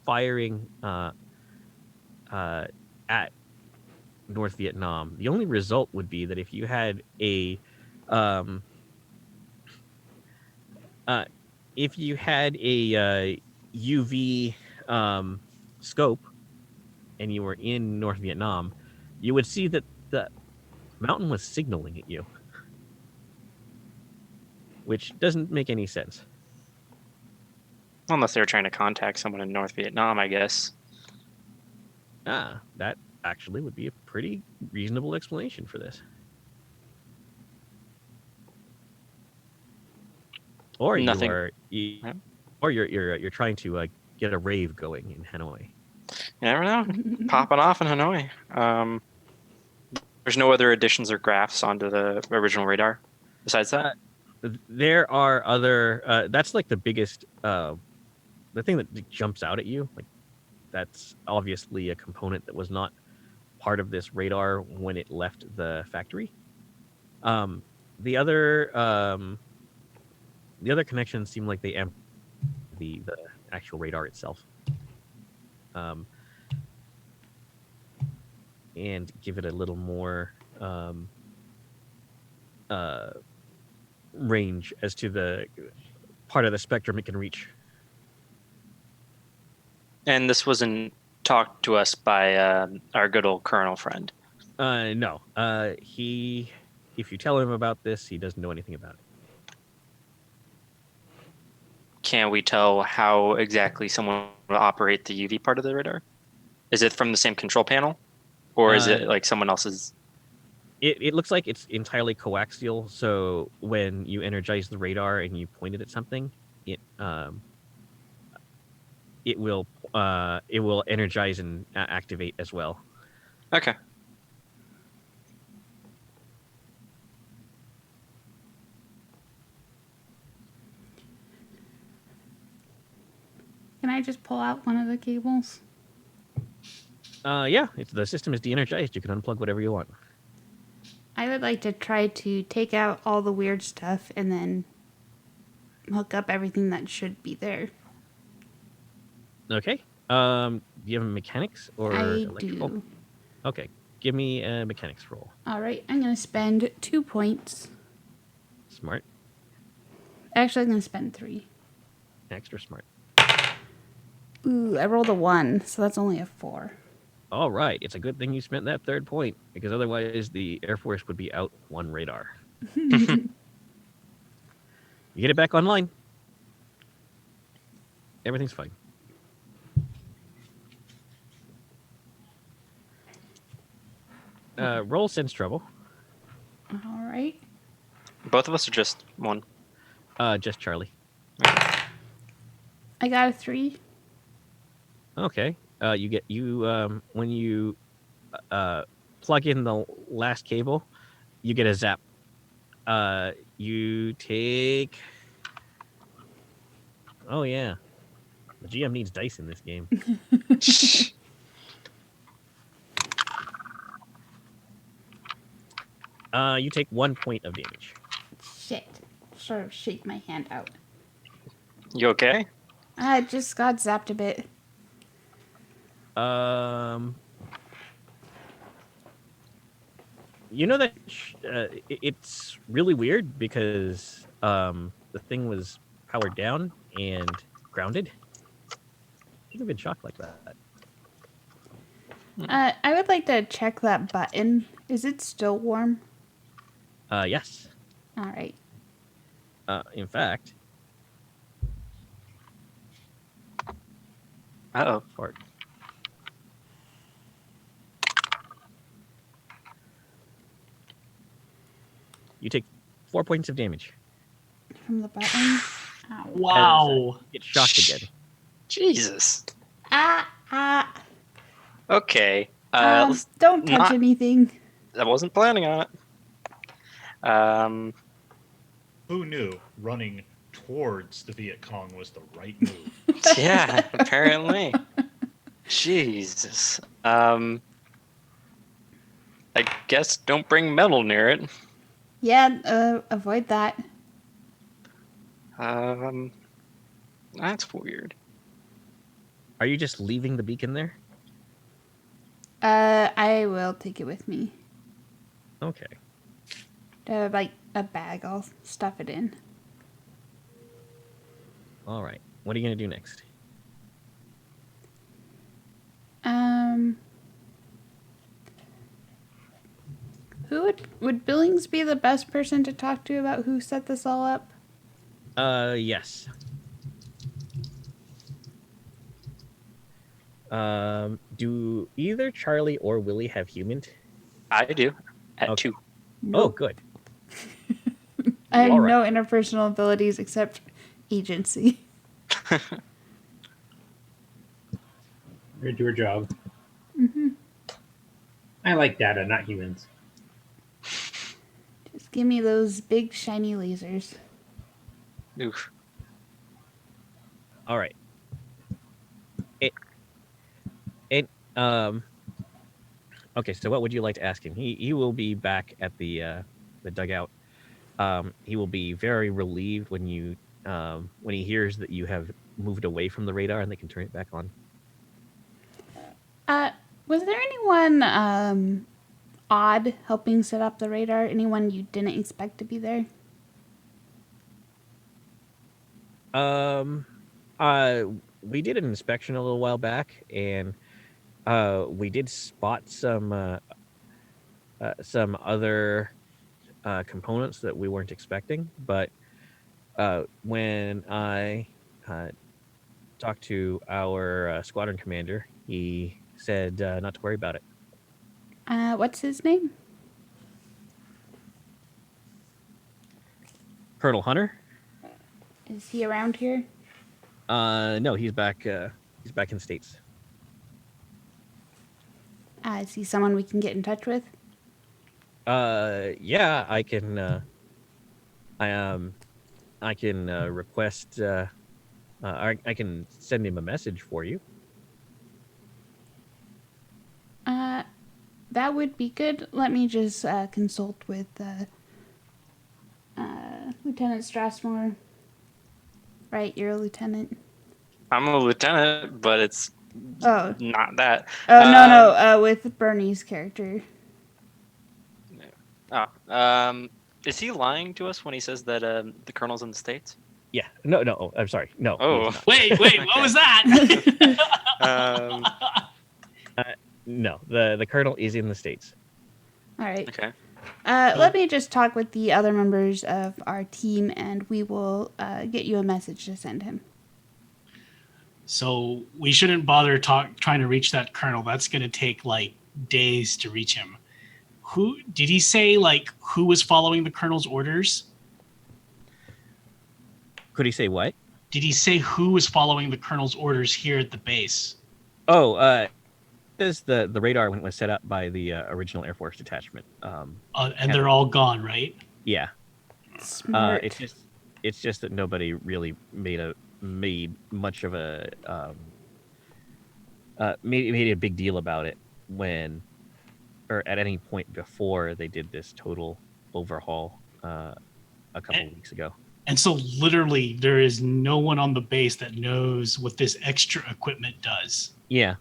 S3: firing at North Vietnam. The only result would be that if you had a UV scope and you were in North Vietnam, you would see that the mountain was signaling at you, which doesn't make any sense.
S6: Unless they were trying to contact someone in North Vietnam, I guess.
S3: That actually would be a pretty reasonable explanation for this. Or
S6: Nothing.
S3: You're trying to get a rave going in Hanoi.
S6: You never know. Popping off in Hanoi. There's no other additions or graphs onto the original radar besides that?
S3: There are other. That's like the biggest. The thing that jumps out at you, like that's obviously a component that was not part of this radar when it left the factory. The other connections seem like they amp the actual radar itself, and give it a little more range as to the part of the spectrum it can reach.
S6: And this was in talked to us by our good old Colonel friend?
S3: No. If you tell him about this, he doesn't know anything about it.
S6: Can we tell how exactly someone will operate the UV part of the radar? Is it from the same control panel, or is it like someone else's?
S3: It looks like it's entirely coaxial. So when you energize the radar and you point it at something, it it will energize and activate as well.
S6: Okay.
S1: Can I just pull out one of the cables?
S3: Yeah, the system is de-energized. You can unplug whatever you want.
S1: I would like to try to take out all the weird stuff and then hook up everything that should be there.
S3: Okay. Do you have mechanics or
S1: I
S3: electrical?
S1: do.
S3: Okay. Give me a mechanics roll.
S1: All right, I'm going to spend 2 points.
S3: Smart.
S1: Actually, I'm going to spend 3.
S3: Extra smart.
S1: Ooh, I rolled a 1, so that's only a 4.
S3: All right. It's a good thing you spent that 3rd point, because otherwise the Air Force would be out 1 radar. You get it back online. Everything's fine. Roll sense trouble.
S1: All right.
S6: Both of us are just one.
S3: Just Charlie.
S1: I got a 3.
S3: Okay. When you plug in the last cable, you get a zap. You take. Oh yeah, the GM needs dice in this game. You take 1 point of damage.
S1: Shit. Sort of shake my hand out.
S6: You okay?
S1: I just got zapped a bit.
S3: You know that it's really weird because the thing was powered down and grounded. You've been shocked like that.
S1: I would like to check that button. Is it still warm?
S3: Yes.
S1: All right.
S3: In fact,
S6: Uh-oh.
S3: fart. You take 4 points of damage.
S1: From the button. Ow.
S4: Wow.
S3: Get shocked again.
S6: Jesus.
S1: Ah.
S6: Okay.
S1: Don't touch
S6: not-
S1: anything.
S6: I wasn't planning on it.
S5: Who knew running towards the Viet Cong was the right move?
S6: Yeah, apparently. Jesus. I guess don't bring metal near it.
S1: Yeah, avoid that.
S6: That's weird.
S3: Are you just leaving the beacon there?
S1: I will take it with me.
S3: Okay.
S1: I have like a bag. I'll stuff it in.
S3: All right. What are you going to do next?
S1: Who would Billings be the best person to talk to about who set this all up?
S3: Yes. Do either Charlie or Willie have human?
S6: I do. At
S3: Okay.
S6: 2.
S3: Oh, good.
S1: I have
S3: All right.
S1: no interpersonal abilities except agency.
S2: Or do her job.
S1: Mm-hmm.
S2: I like data, not humans.
S1: Just give me those big shiny lasers.
S6: Oof.
S3: All right. Okay, so what would you like to ask him? He will be back at the dugout. He will be very relieved when he hears that you have moved away from the radar and they can turn it back on.
S1: Was there anyone odd helping set up the radar? Anyone you didn't expect to be there?
S3: We did an inspection a little while back, and We did spot some other components that we weren't expecting, but when I talked to our squadron commander, he said not to worry about it.
S1: What's his name?
S3: Colonel Hunter?
S1: Is he around here?
S3: No, he's back. He's back in the States.
S1: Is he someone we can get in touch with?
S3: Yeah, I can. I can request. I can send him a message for you.
S1: That would be good. Let me just consult with Lieutenant Strassmore. Right, you're a lieutenant.
S6: I'm a lieutenant, but it's
S1: Oh,
S6: not that.
S1: oh no, with Bernie's character.
S6: Is he lying to us when he says that the colonel's in the States?
S3: Yeah. No. Oh, I'm sorry. No.
S6: Oh.
S4: Wait, what was that?
S6: Um,
S3: No. The colonel is in the States.
S1: All right.
S6: okay.
S1: Let me just talk with the other members of our team, and we will get you a message to send him.
S4: So we shouldn't bother trying to reach that colonel. That's going to take like days to reach him. Who did he say? Like who was following the colonel's orders?
S3: Could he say what?
S4: Did he say who was following the colonel's orders here at the base?
S3: Oh, this the radar was set up by the original Air Force detachment.
S4: And they're all gone, right?
S3: Yeah.
S1: Smart.
S3: It's just that nobody really made much of a made a big deal about it when, or at any point before they did this total overhaul a couple of weeks ago.
S4: And so literally there is no one on the base that knows what this extra equipment does.
S3: Yeah.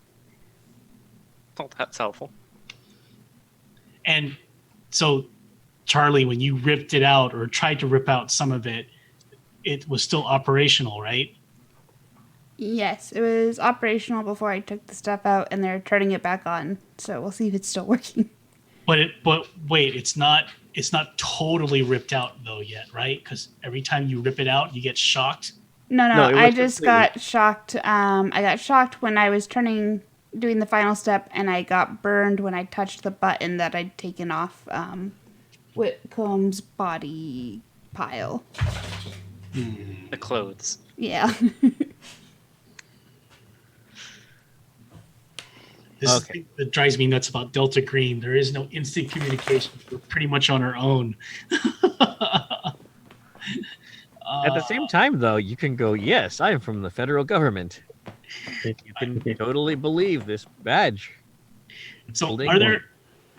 S6: Well, that's helpful.
S4: And so, Charlie, when you ripped it out or tried to rip out some of it, it was still operational, right?
S1: Yes, it was operational before I took the stuff out, and they're turning it back on. So we'll see if it's still working.
S4: But wait, it's not totally ripped out though yet, right? Because every time you rip it out, you get shocked.
S3: No,
S1: No,
S3: it
S1: I
S3: was
S1: just
S3: completely-
S1: got shocked. I got shocked when I was doing the final step, and I got burned when I touched the button that I'd taken off Whitcomb's body pile.
S6: The clothes.
S1: Yeah.
S4: This is the
S3: Okay.
S4: thing that drives me nuts about Delta Green. There is no instant communication. We're pretty much on our own.
S3: At the same time, though, you can go, yes, I'm from the federal government. You can totally believe this badge.
S4: So
S3: Holding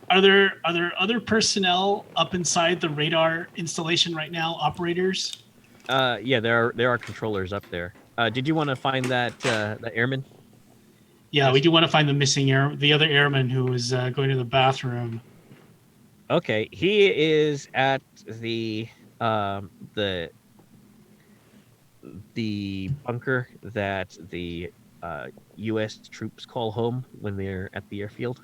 S4: are there other personnel up inside the radar installation right now, operators?
S3: Yeah, there are controllers up there. Did you want to find that airman?
S4: Yeah, we do want to find the other airman who was going to the bathroom.
S3: Okay, he is at the bunker that the U.S. troops call home when they're at the airfield.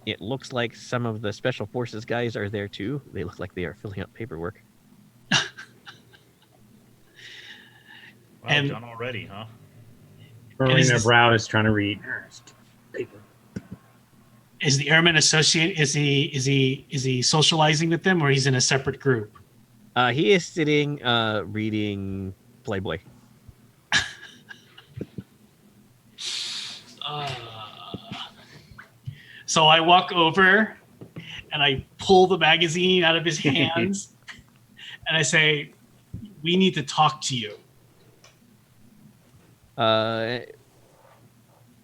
S3: It looks like some of the special forces guys are there too. They look like they are filling out paperwork.
S5: Wow,
S4: And-
S5: done already, huh?
S2: Furrowing
S4: is
S2: their
S4: this-
S2: brows, trying to read paper.
S4: Is the airman associate? Is he socializing with them, or he's in a separate group?
S3: He is sitting reading Playboy.
S4: So I walk over and I pull the magazine out of his hands and I say, "We need to talk to you."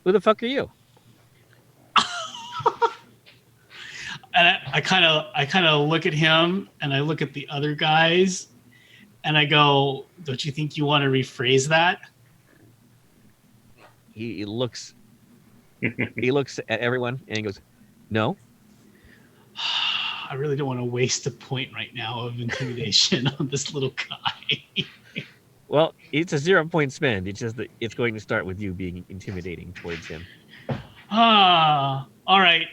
S3: Who the fuck are you?
S4: And I kind of look at him and I look at the other guys and I go, "Don't you think you want to rephrase that?"
S3: He looks at everyone and he goes, "No."
S4: I really don't want to waste a point right now of intimidation on this little guy.
S3: Well, it's a 0-point spend. It's just that it's going to start with you being intimidating towards him.
S4: All right.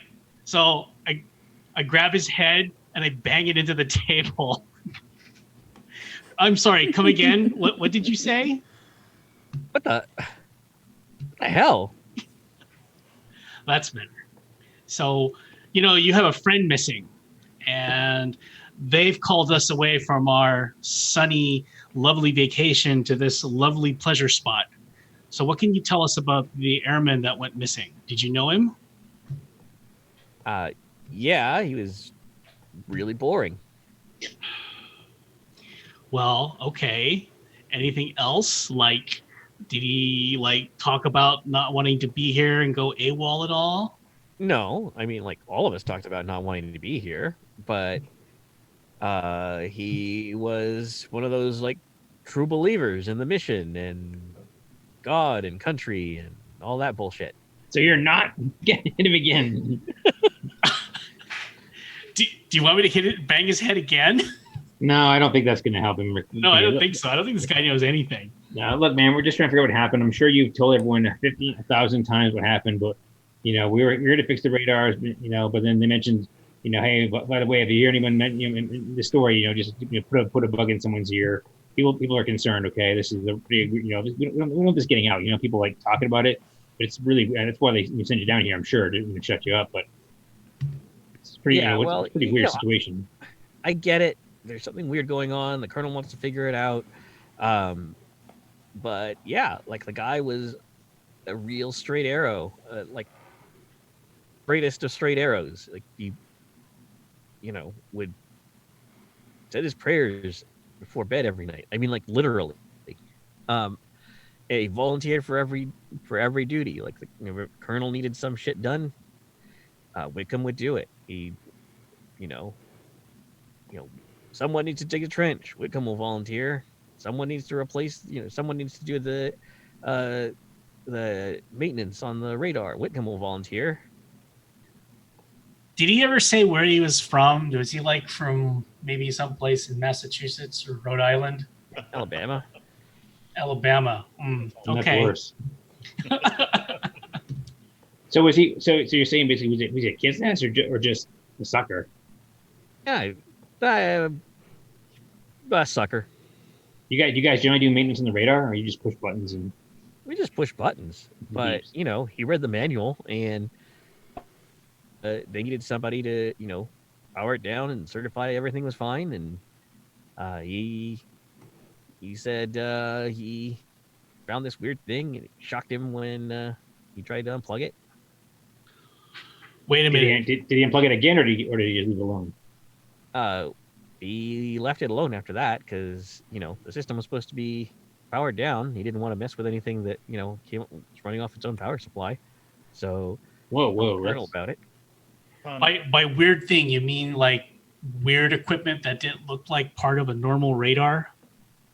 S4: So I grab his head and I bang it into the table. I'm sorry. Come again. What did you say?
S3: What the hell?
S4: That's better. So, you have a friend missing, and they've called us away from our sunny, lovely vacation to this lovely pleasure spot. So, what can you tell us about the airman that went missing? Did you know him?
S3: Yeah, he was really boring.
S4: Well, okay. Anything else? Like, did he talk about not wanting to be here and go AWOL at all?
S3: No, I mean, like all of us talked about not wanting to be here, but he was one of those like true believers in the mission and God and country and all that bullshit.
S2: So you're not getting him again.
S4: Do you want me to bang his head again?
S2: No, I don't think that's going to help him.
S4: No, I don't think so. I don't think this guy knows anything.
S2: No, look, man, we're just trying to figure out what happened. I'm sure you've told everyone 1,000 times what happened, but we were here to fix the radars, but then they mentioned, hey, by the way, if you hear anyone in the story, just put a bug in someone's ear. People are concerned. Okay, this is a pretty, we don't want this getting out. People like talking about it, but it's really that's why they send you down here. I'm sure to shut you up, but it's pretty, it's a pretty weird situation.
S3: I get it. There's something weird going on. The colonel wants to figure it out. But yeah, like the guy was a real straight arrow, like greatest of straight arrows. Like he, would said his prayers before bed every night. I mean, like literally. He volunteered for every duty. Like the colonel needed some shit done, Wickham would do it. He, someone needs to dig a trench. Wickham will volunteer. Someone needs to replace. Someone needs to do the maintenance on the radar. Wickham will volunteer.
S4: Did he ever say where he was from? Was he from maybe someplace in Massachusetts or Rhode Island?
S3: Alabama.
S4: Alabama. Okay.
S2: That's worse. So was he? So you're saying basically was it a kid's nest or just a sucker?
S3: Yeah, sucker.
S2: You guys generally do maintenance on the radar, or you just push buttons and?
S3: We just push buttons, but he read the manual and they needed somebody to power it down and certify everything was fine, and he said he found this weird thing and it shocked him when he tried to unplug it.
S4: Wait a minute.
S2: Did he unplug it again, or did he just leave it alone?
S3: He left it alone after that because the system was supposed to be powered down. He didn't want to mess with anything that was running off its own power supply. So
S2: whoa,
S3: colonel about it.
S4: By weird thing, you mean like weird equipment that didn't look like part of a normal radar?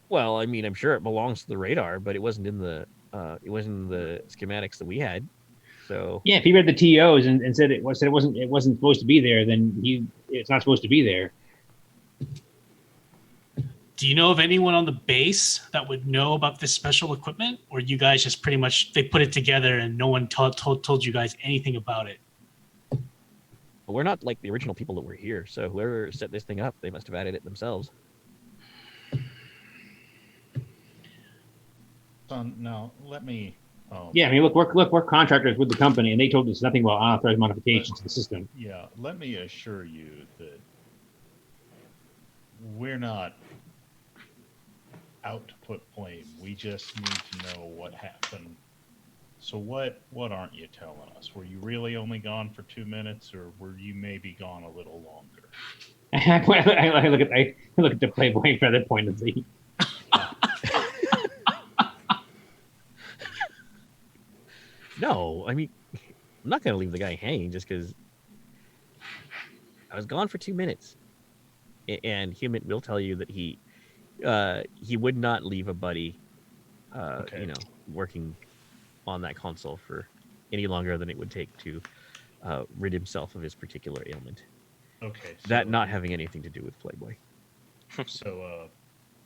S3: Well, I mean, I'm sure it belongs to the radar, but it wasn't in the schematics that we had. So
S2: yeah, if he read the TOs and said it wasn't supposed to be there, then it's not supposed to be there.
S4: Do you know of anyone on the base that would know about this special equipment, or you guys just pretty much they put it together and no one told you guys anything about it?
S3: We're not like the original people that were here, so whoever set this thing up, they must have added it themselves.
S5: Now let me.
S2: Yeah, I mean, look, we're contractors with the company, and they told us nothing about unauthorized modifications to the system.
S5: Yeah, let me assure you that we're not out to put blame. We just need to know what happened. So what aren't you telling us? Were you really only gone for 2 minutes, or were you maybe gone a little longer?
S2: I look at the Playboy for that point of view.
S3: No, I mean, I'm not going to leave the guy hanging just because I was gone for 2 minutes. And Human will tell you that he would not leave a buddy, working on that console for any longer than it would take to rid himself of his particular ailment.
S5: Okay.
S3: That not having anything to do with Playboy.
S5: So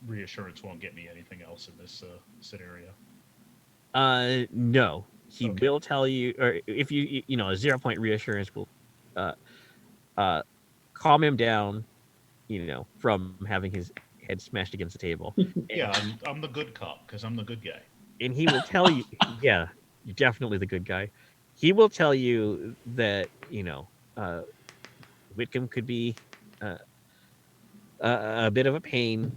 S5: reassurance won't get me anything else in this scenario.
S3: No, he
S5: Okay.
S3: will tell you, or if you know, a 0 point reassurance will, uh, uh, calm him down, from having his head smashed against the table,
S5: Yeah, I'm the good cop because I'm the good guy.
S3: and he will tell you, yeah, you're definitely the good guy. He will tell you that Whitcomb could be uh, a bit of a pain,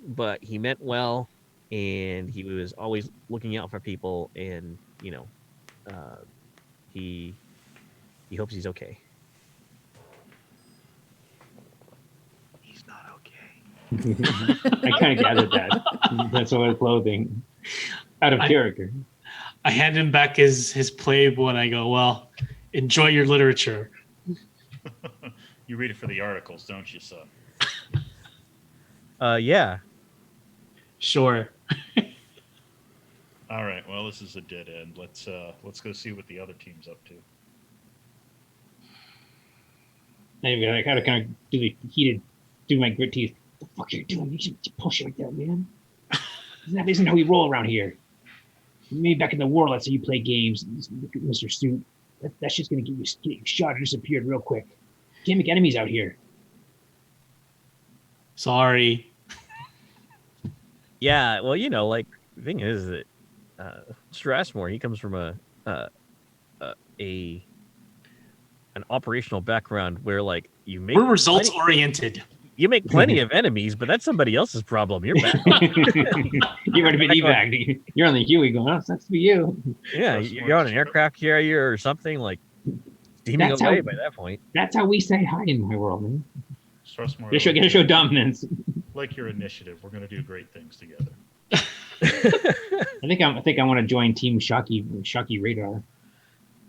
S3: but he meant well, and he was always looking out for people, and uh, he he hopes he's okay. He's not okay.
S2: I kind of gathered that. That's all his clothing. Out of
S4: I-
S2: character.
S4: I hand him back his Playboy and I go, well, enjoy your literature.
S5: You read it for the articles, don't you, son?
S3: Yeah.
S4: Sure.
S5: All right. Well, this is a dead end. Let's go see what the other team's up to.
S2: Anyway, I gotta kind of do the heated, do my grit teeth. What the fuck are you doing? You should push it like that, man. Isn't how we roll around here. Maybe back in the war, let's say you play games, Mr. Suit. That shit's gonna get you shot or disappeared real quick. Can't make enemies out here.
S4: Sorry.
S3: Yeah. Well, like the thing is that Strassmore, he comes from an operational background where like you make
S4: We're results oriented.
S3: you make plenty of enemies, but that's somebody else's problem. You're back.
S2: You've already been evac. You're on the Huey going, oh, that's for you.
S3: Yeah, you're on an aircraft carrier or something, like steaming
S2: That's
S3: away
S2: how-
S3: by that point.
S2: That's how we say hi in my world, man.
S5: Strassmore,
S2: Gotta show dominance.
S5: like your initiative. We're going to do great things together.
S2: I think I want to join Team Shocky Radar.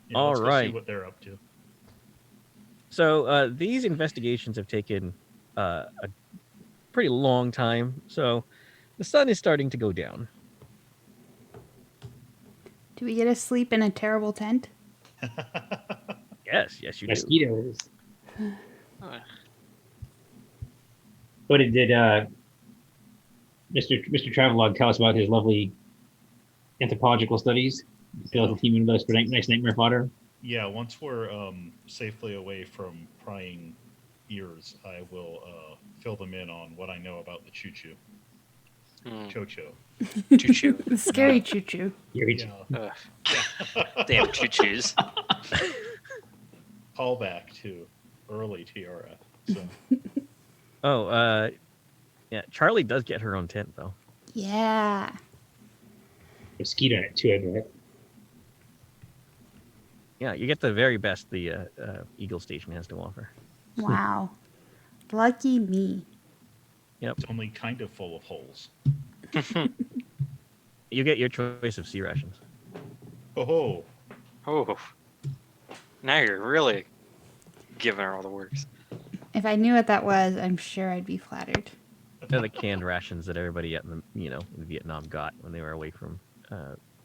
S5: Yeah,
S3: All
S5: let's go
S3: right.
S5: see what they're up to.
S3: So these investigations have taken a pretty long time. So the sun is starting to go down.
S1: Do we get to sleep in a terrible tent?
S3: Yes, you do.
S2: Mosquitoes.
S6: Uh,
S2: What did Mr. Travelog tell us about his lovely anthropological studies? Fill the team in those for nice nightmare fodder.
S5: Yeah, once we're safely away from prying ears, I will fill them in on what I know about the choo-choo.
S6: mm,
S5: Chocho.
S6: choo-choo.
S1: The scary choo choo.
S5: Yeah.
S6: Ugh, damn choo-choos.
S5: Call back to early TRF. So
S3: Oh, yeah. Charlie does get her own tent though.
S1: Yeah.
S2: Mosquito net too, I bet.
S3: Yeah, you get the very best the Eagle Station has to offer.
S1: Wow. Lucky me.
S5: it's only kind of full of holes.
S3: You get your choice of sea rations.
S5: Oh,
S6: Oh, now you're really giving her all the works.
S1: If I knew what that was, I'm sure I'd be flattered.
S3: They're the canned rations that everybody in Vietnam got when they were away from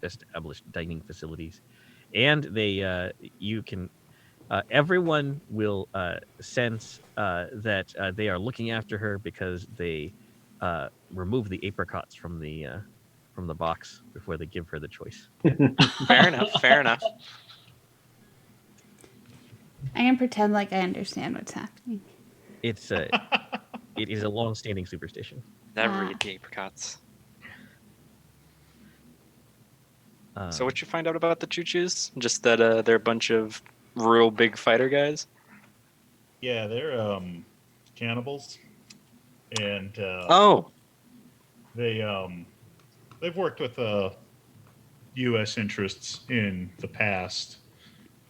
S3: established dining facilities, and you can everyone will sense that they are looking after her because they remove the apricots from the box before they give her the choice.
S6: Fair enough. Fair enough.
S1: I can pretend like I understand what's happening.
S3: It is a long-standing superstition.
S6: Never
S1: Ah.
S6: eat the apricots.
S3: Uh,
S6: So what you find out about the choo-choos? Just that they're a bunch of real big fighter guys.
S5: yeah, they're cannibals, and
S6: Oh,
S5: they've worked with U.S. interests in the past.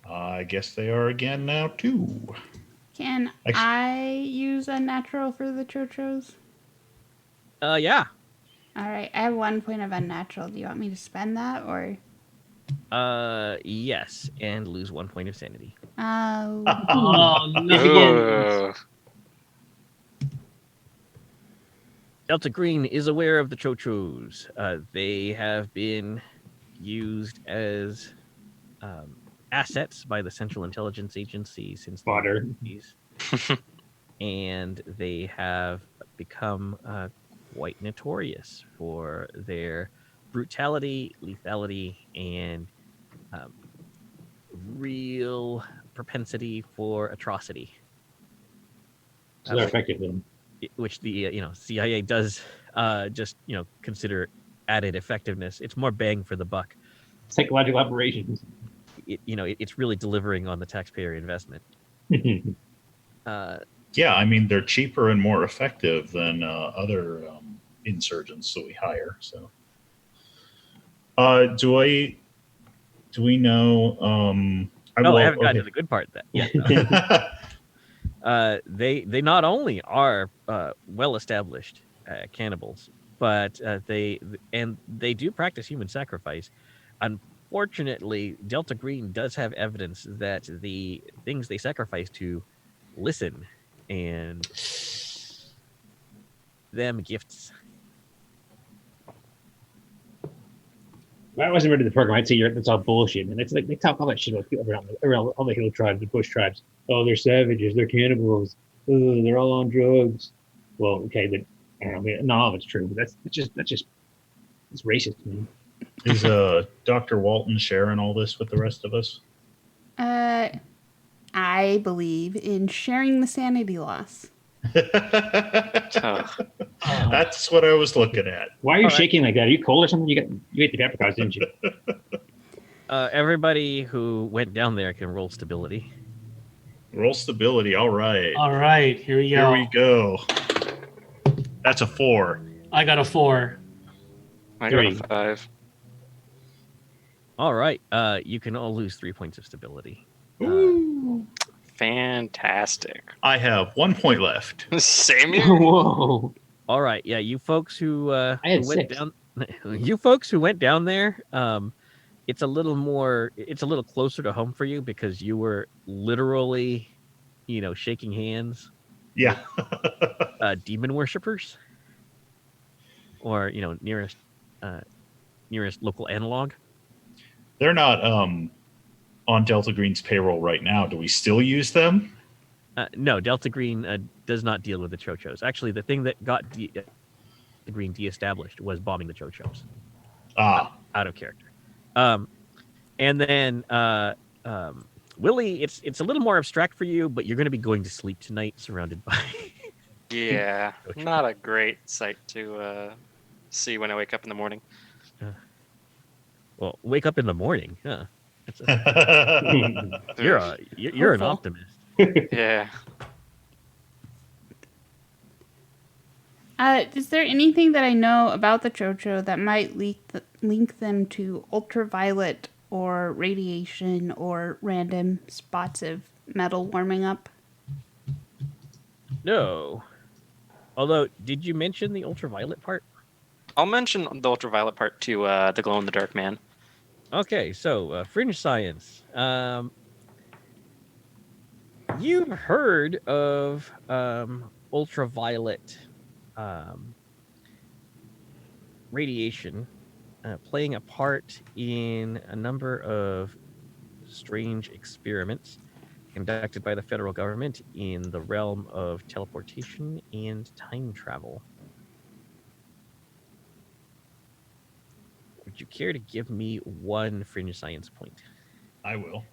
S5: I guess they are again now too.
S1: Can I use unnatural for the chochos?
S3: yeah.
S1: All right, I have 1 point of unnatural. Do you want me to spend that or?
S3: Yes, and lose 1 point of sanity.
S1: Oh,
S4: Oh no.
S6: Ugh.
S3: Delta Green is aware of the Chochos. They have been used as assets by the Central Intelligence Agency since the
S2: Fodder.
S3: 1950s. And they have become quite notorious for their brutality, lethality, and um, real propensity for atrocity.
S2: So they're effective then.
S3: Which the CIA does just consider added effectiveness. It's more bang for the buck.
S2: Psychological operations.
S3: It's really delivering on the taxpayer investment.
S5: Yeah, I mean they're cheaper and more effective than other insurgents that we hire. So, do we know?
S3: I haven't gotten to the good part yet. They not only are well established cannibals, but they do practice human sacrifice. Unfortunately, Delta Green does have evidence that the things they sacrifice to listen and them gifts.
S2: If I wasn't ready to the program, I'd say that's all bullshit. And it's like they talk all that shit around all the hill tribes, the bush tribes. Oh, they're savages, they're cannibals. Oh, they're all on drugs. Well, okay, but I don't know, not all of it's true. But that's just it's racist, man.
S5: Is Dr. Walton sharing all this with the rest of us?
S1: I believe in sharing the sanity loss.
S5: That's what I was looking at.
S2: Why are you shaking like that? Are you cold or something? You ate the paprikas, didn't you?
S3: Everybody who went down there can roll stability.
S5: Roll stability. All right.
S4: All right, here we go.
S5: Here we go. That's a 4.
S4: I got a 4.
S6: I got a 5.
S3: All right. You can all lose 3 points of stability.
S5: Ooh.
S6: Fantastic.
S5: I have 1 point left.
S6: Same here.
S2: Whoa.
S3: All right. Yeah, you folks who
S2: had
S3: went
S2: 6.
S3: down, you folks who went down there, it's a little closer to home for you because you were literally, shaking hands.
S5: Yeah.
S3: Demon worshippers, or nearest local analog.
S5: They're not on Delta Green's payroll right now. Do we still use them?
S3: No, Delta Green does not deal with the Chochos. Actually, the thing that got the Green de-established was bombing the Chochos. Out of character. And then Willie, it's a little more abstract for you, but you're going to be going to sleep tonight surrounded by.
S6: Yeah, not a great sight to see when I wake up in the morning.
S3: Well, wake up in the morning, huh? You're an optimist.
S6: Yeah.
S1: Is there anything that I know about the Chocho that might link them to ultraviolet or radiation or random spots of metal warming up?
S3: No. Although, did you mention the ultraviolet part?
S6: I'll mention the ultraviolet part to the glow in the dark man.
S3: Okay, so fringe science. You've heard of ultraviolet radiation playing a part in a number of strange experiments conducted by the federal government in the realm of teleportation and time travel. Would you care to give me 1 fringe science point?
S5: I will.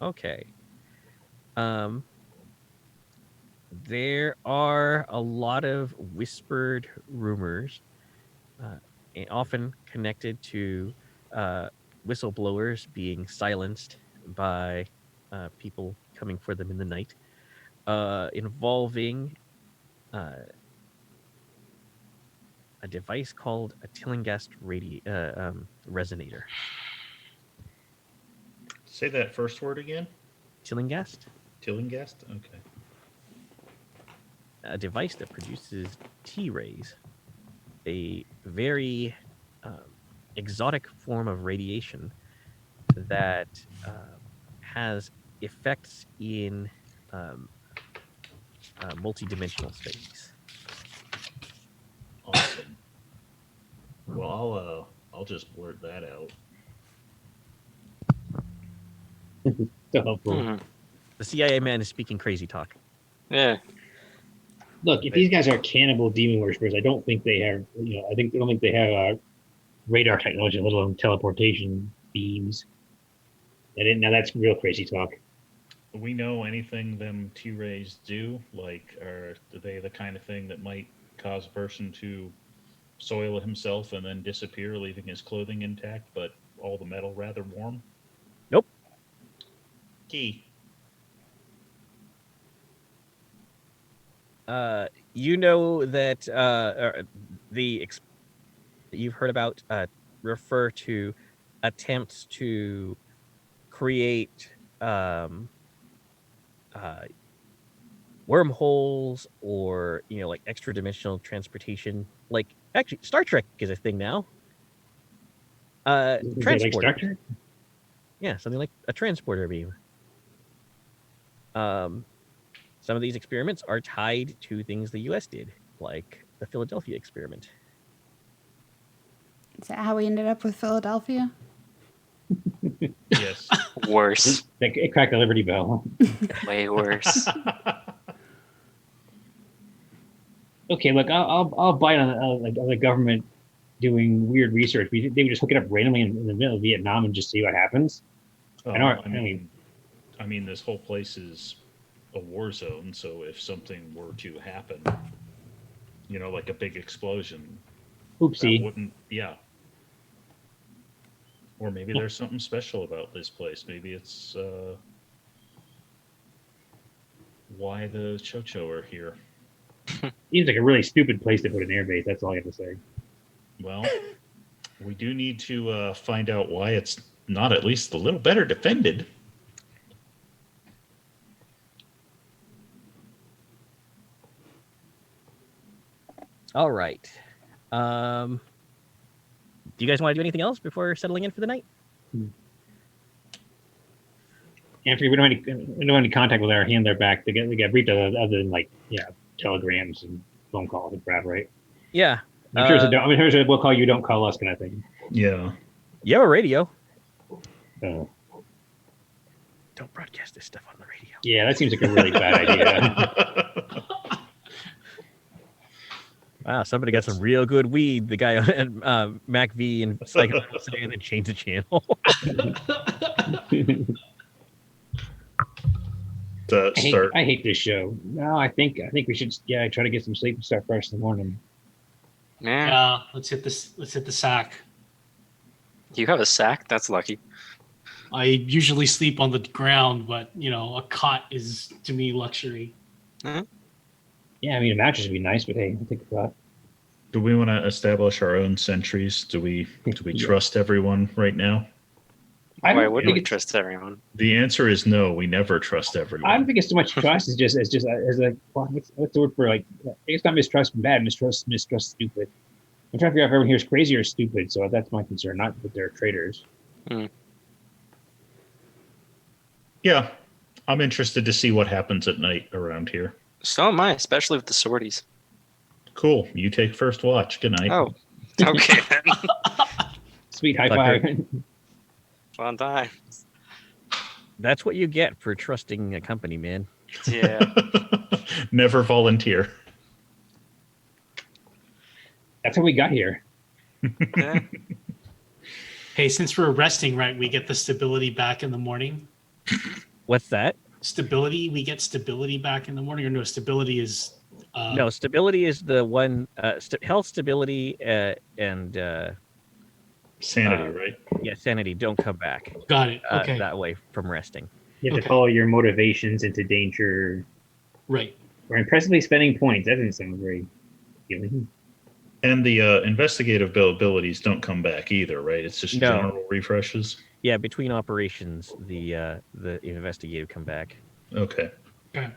S3: Okay. There are a lot of whispered rumors, often connected to whistleblowers being silenced by people coming for them in the night, involving a device called a Tillinghast resonator.
S5: Say that first word again.
S3: Tillinghast?
S5: Tillinghast? Okay.
S3: A device that produces T-rays, a very exotic form of radiation that has effects in multi-dimensional space.
S5: Awesome. Well, I'll just blurt that out.
S2: So helpful.
S6: Mhm.
S3: The CIA man is speaking crazy talk.
S6: Yeah.
S2: Look, if these guys are cannibal demon worshippers, I don't think they have. I don't think they have radar technology, let alone teleportation beams. I didn't. Now that's real crazy talk.
S5: Do we know anything them T-rays do? Like, are they the kind of thing that might cause a person to soil himself and then disappear, leaving his clothing intact, but all the metal rather warm?
S3: Nope.
S5: Key.
S3: You know that you've heard about refer to attempts to create wormholes or like extra dimensional transportation. Like actually, Star Trek is a thing now.
S2: Is it like
S3: Transport.
S2: Star Trek?
S3: Yeah, something like a transporter beam. Some of these experiments are tied to things the U.S. did, like the Philadelphia experiment.
S1: Is that how we ended up with Philadelphia?
S5: Yes.
S6: Worse.
S2: It cracked the Liberty Bell.
S6: Way worse.
S2: Okay, look, I'll bite on the government doing weird research. They would just hook it up randomly in the middle of Vietnam and just see what happens.
S5: I mean, this whole place is a war zone. So if something were to happen, like a big explosion,
S2: Oopsie.
S5: that wouldn't. Yeah. Or maybe there's something special about this place. Maybe it's why the Chocho are here.
S2: Seems like a really stupid place to put an airbase. That's all I have to say.
S5: Well, we do need to find out why it's not at least a little better defended.
S3: All right. Do you guys want to do anything else before settling in for the night?
S2: Anthony, we don't have any contact with our handler back. They get briefed other than telegrams and phone calls and crap, right?
S3: Yeah.
S2: I'm sure it's a we'll call you, don't call us kind of thing.
S5: Yeah.
S3: You have a radio.
S2: Don't
S3: broadcast this stuff on the radio.
S2: Yeah, that seems like a really bad idea.
S3: Wow, somebody got some real good weed. The guy on Mac V and Psycho and then change the channel.
S2: I hate this show. No, I think we should try to get some sleep and start fresh in the morning.
S6: Yeah.
S4: Let's hit the sack.
S6: Do you have a sack? That's lucky.
S4: I usually sleep on the ground, but a cot is to me luxury.
S6: Mm-hmm.
S2: Yeah, I mean a mattress would be nice, but hey, I'll take a thought.
S5: Do we want to establish our own sentries? Do we trust everyone right now?
S6: Why wouldn't we trust everyone?
S5: The answer is no. We never trust everyone.
S2: I don't think it's so much trust. It's just what's the word for it's not mistrust bad. Mistrust stupid. I'm trying to figure out if everyone here is crazy or stupid. So that's my concern. Not that they're traitors.
S5: Yeah, I'm interested to see what happens at night around here.
S6: So am I, especially with the sorties.
S5: Cool. You take first watch. Good night.
S6: Oh, okay.
S2: Sweet high five.
S6: Fun time.
S3: That's what you get for trusting a company, man.
S6: Yeah.
S5: Never volunteer.
S2: That's how we got here.
S6: Yeah.
S4: Hey, since we're resting, right, we get the stability back in the morning.
S3: What's that?
S4: Stability. We get stability back in the morning, or no? Stability is.
S3: No, stability is the one. Health, stability, and
S5: sanity, right?
S3: Yeah, sanity. Don't come back.
S4: Got it. Okay.
S3: That way from resting.
S2: You have to follow your motivations into danger.
S4: Right.
S2: Or impressively spending points. That doesn't sound very appealing.
S5: And the investigative abilities don't come back either, right? It's just general refreshes.
S3: Yeah, between operations, the investigative come back.
S5: Okay.
S4: Okay.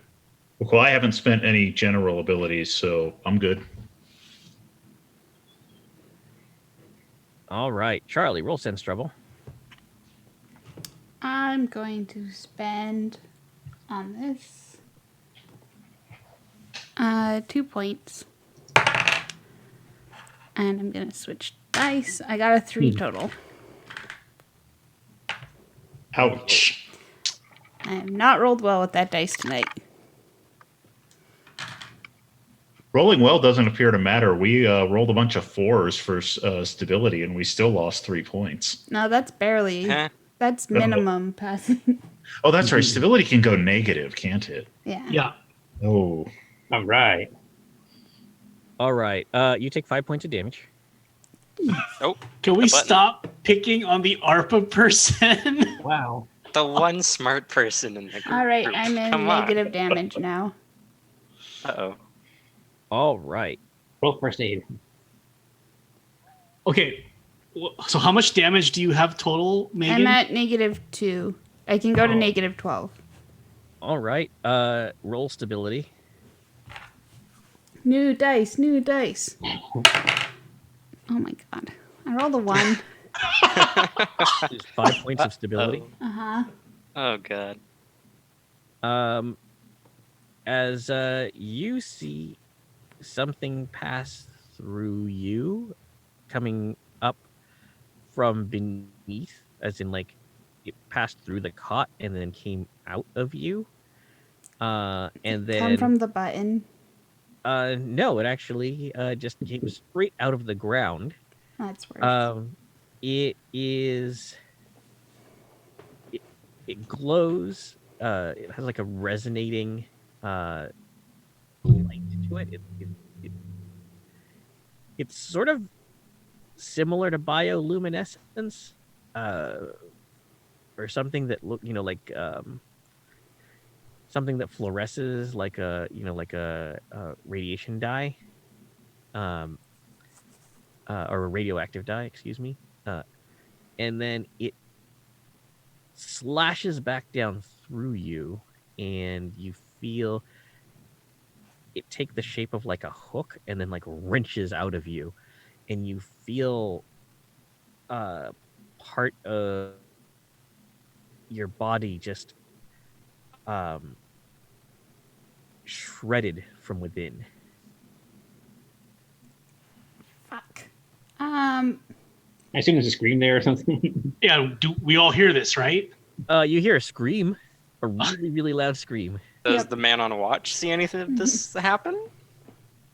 S5: Well, I haven't spent any general abilities, so I'm good.
S3: All right, Charlie, roll sense trouble.
S1: I'm going to spend on this 2 points. And I'm going to switch dice. I got a 3 total.
S5: Ouch.
S1: I have not rolled well with that dice tonight.
S5: Rolling well doesn't appear to matter. We rolled a bunch of 4s for stability, and we still lost 3 points.
S1: No, that's barely.
S6: Huh?
S1: That's minimum passing.
S5: Oh, that's right. Stability can go negative, can't it?
S1: Yeah.
S4: Yeah.
S5: Oh,
S2: All right.
S3: All right. You take 5 points of damage.
S6: Oh,
S4: Can we
S6: The button.
S4: stop picking on the ARPA person?
S2: Wow.
S6: the one smart person in the group.
S1: All right, I'm in
S6: Come on.
S1: negative damage now.
S6: Uh-oh.
S3: All right.
S2: Roll first aid.
S4: Okay. So how much damage do you have total, Megan?
S1: I'm at -2. I can go to -12.
S3: All right. Roll stability.
S1: New dice, new dice. Oh my god. I rolled a 1.
S3: There's 5 points of stability.
S1: Uh-huh.
S6: Oh god.
S3: As you see something pass through you, coming up from beneath, as in like it passed through the cot and then came out of you. And then
S1: Come from the button.
S3: no, it actually just came straight out of the ground.
S1: That's worse.
S3: It is. It glows. It has like a resonating light to it. It's sort of similar to bioluminescence, or something that look, like something that fluoresces like a radiation dye, or a radioactive dye, excuse me. And then it slashes back down through you, and you feel it take the shape of like a hook and then like wrenches out of you, and you feel part of your body just shredded from within.
S1: Fuck.
S2: I assume there's a scream there or something.
S4: Yeah, do we all hear this, right?
S3: You hear a scream, a really, really loud scream.
S6: Does
S1: Yep.
S6: the man on watch see anything of this happen?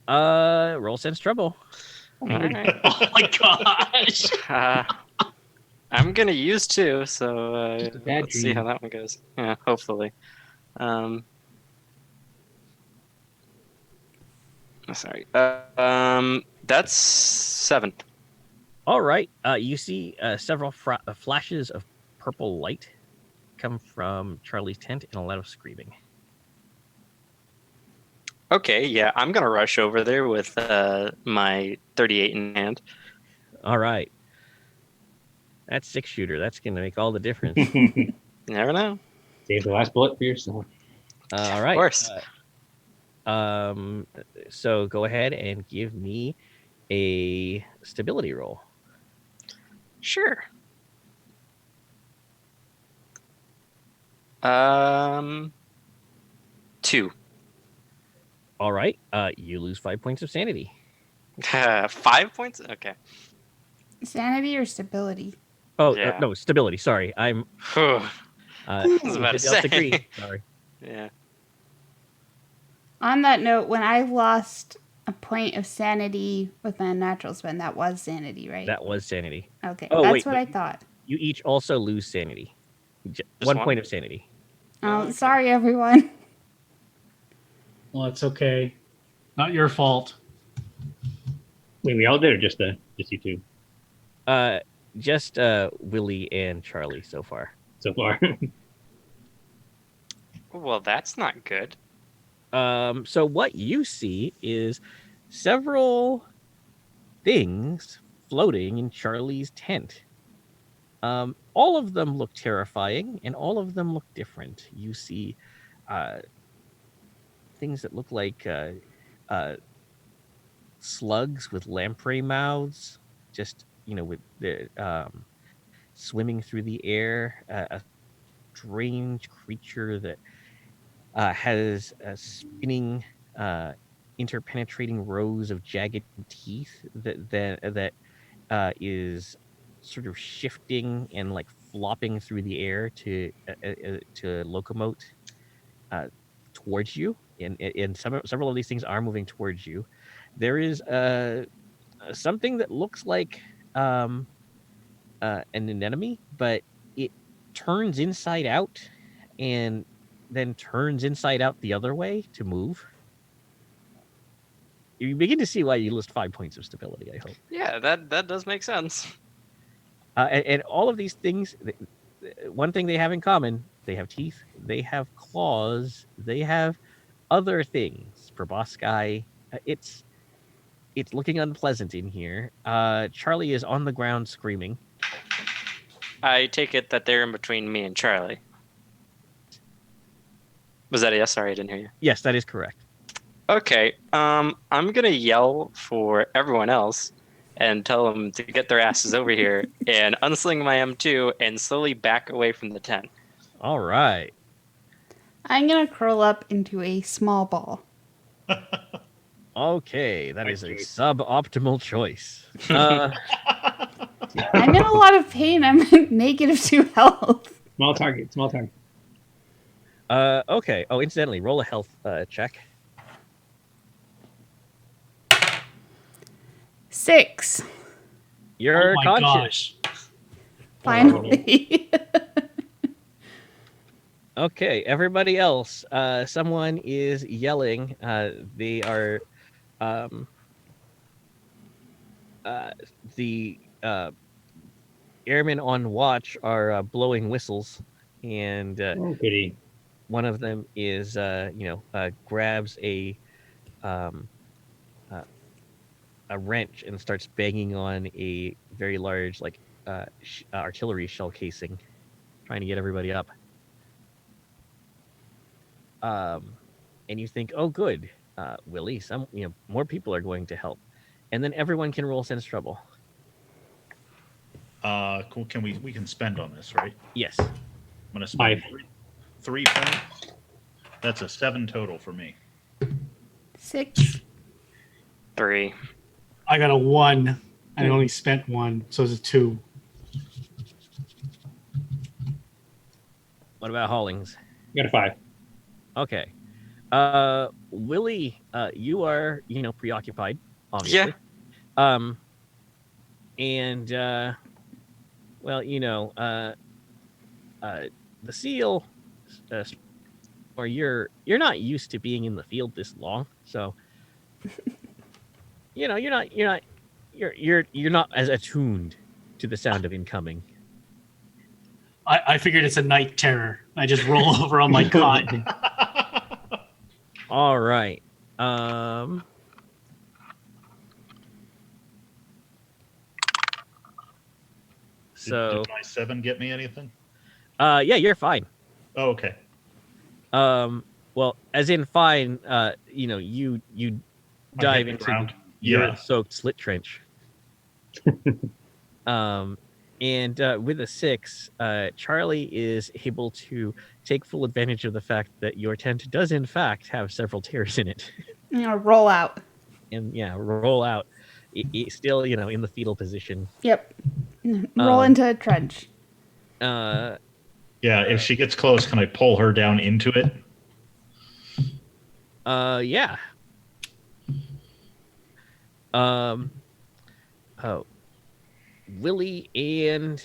S3: Roll sense trouble.
S6: All right.
S4: Oh my gosh.
S6: I'm gonna use 2, so
S2: Just a bad
S6: let's see
S2: dream.
S6: how that one goes. Yeah, hopefully. Sorry. That's 7.
S3: All right. You see several flashes of purple light come from Charlie's tent and a lot of screaming.
S6: Okay, yeah, I'm gonna rush over there with my 38 in hand.
S3: All right. That's 6-shooter. That's going to make all the difference.
S6: You never know.
S2: Save the last bullet for yourself.
S3: All right.
S6: Of course.
S3: So go ahead and give me a stability roll.
S6: Sure. 2.
S3: All right. You lose 5 points of sanity.
S6: 5 points? Okay.
S1: Sanity or stability?
S3: Oh,
S6: Yeah.
S3: no, stability. Sorry. I'm.
S6: Whew.
S3: I
S6: was about to
S3: did not
S6: say.
S3: agree. Sorry.
S6: Yeah.
S1: On that note, when I lost a point of sanity with my natural spend, that was sanity, right?
S3: That was sanity.
S1: Okay,
S3: Oh,
S1: that's
S3: wait,
S1: what
S3: but-
S1: I thought.
S3: You each also lose sanity.
S6: Just
S3: 1
S6: one?
S3: point of sanity.
S1: Oh,
S6: okay.
S1: sorry, everyone.
S4: Well, it's okay. Not your fault.
S2: Wait, we all did, or just you two
S3: Just Willie and Charlie so far.
S2: so far?
S6: Well, that's not good.
S3: So what you see is several things floating in Charlie's tent. All of them look terrifying, and all of them look different. You see things that look like slugs with lamprey mouths, just with the swimming through the air. A strange creature that has spinning, interpenetrating rows of jagged teeth that is sort of shifting and like flopping through the air to locomote. towards you, and several of these things are moving towards you. There is something that looks like an anemone, but it turns inside out and then turns inside out the other way to move. You begin to see why you list 5 points of stability, I hope.
S6: Yeah, that does make sense.
S3: And all of these things, one thing they have in common, they have teeth, they have claws, they have other things. Proboscis. It's looking unpleasant in here. Charlie is on the ground screaming.
S6: I take it that they're in between me and Charlie. Was that a yes? Sorry, I didn't hear you.
S3: Yes, that is correct.
S6: Okay, I'm gonna yell for everyone else and tell them to get their asses over here and unsling my M2 and slowly back away from the tent.
S3: All right.
S1: I'm gonna curl up into a small ball.
S3: Okay, that is a
S2: choice.
S3: suboptimal choice.
S1: I'm in a lot of pain. I'm at -2 health.
S2: Small target. Small target.
S3: Okay. Oh, incidentally, roll a health check.
S1: 6.
S3: You're
S4: Oh my
S3: conscious.
S4: gosh.
S1: Finally.
S3: Okay, everybody else. Someone is yelling. They are. The airmen on watch are blowing whistles, and
S2: Oh, goody.
S3: one of them is, grabs a wrench and starts banging on a very large, artillery shell casing, trying to get everybody up. And you think, oh, good, Willie, more people are going to help, and then everyone can roll sense trouble.
S5: Cool. We can spend on this, right?
S3: Yes.
S5: I'm gonna spend
S2: 5.
S5: 3 points. That's a 7 total for me.
S1: 6.
S6: 3.
S4: I got a 1. I only spent 1, so it's a 2.
S3: What about Hollings?
S2: Got a 5.
S3: Okay. Willie, you are, preoccupied, obviously.
S6: Yeah.
S3: And the seal, or you're not used to being in the field this long, so you're not as attuned to the sound of incoming.
S4: I figured it's a night terror. I just roll over on my cot.
S3: All right. So
S5: Did my 7 get me anything?
S3: yeah, you're fine.
S5: Oh, okay.
S3: Well, as in fine, you
S5: I
S3: dive
S5: hit the
S3: into
S5: ground.
S3: your
S5: Yeah.
S3: soaked slit trench. And with a 6, Charlie is able to take full advantage of the fact that your tent does in fact have several tears in it,
S1: I'm gonna roll out.
S3: and roll out. Still, in the fetal position.
S1: Yep. Roll into a trench.
S3: Uh,
S5: Yeah, if she gets close, can I pull her down into it?
S3: yeah. Oh, Willie and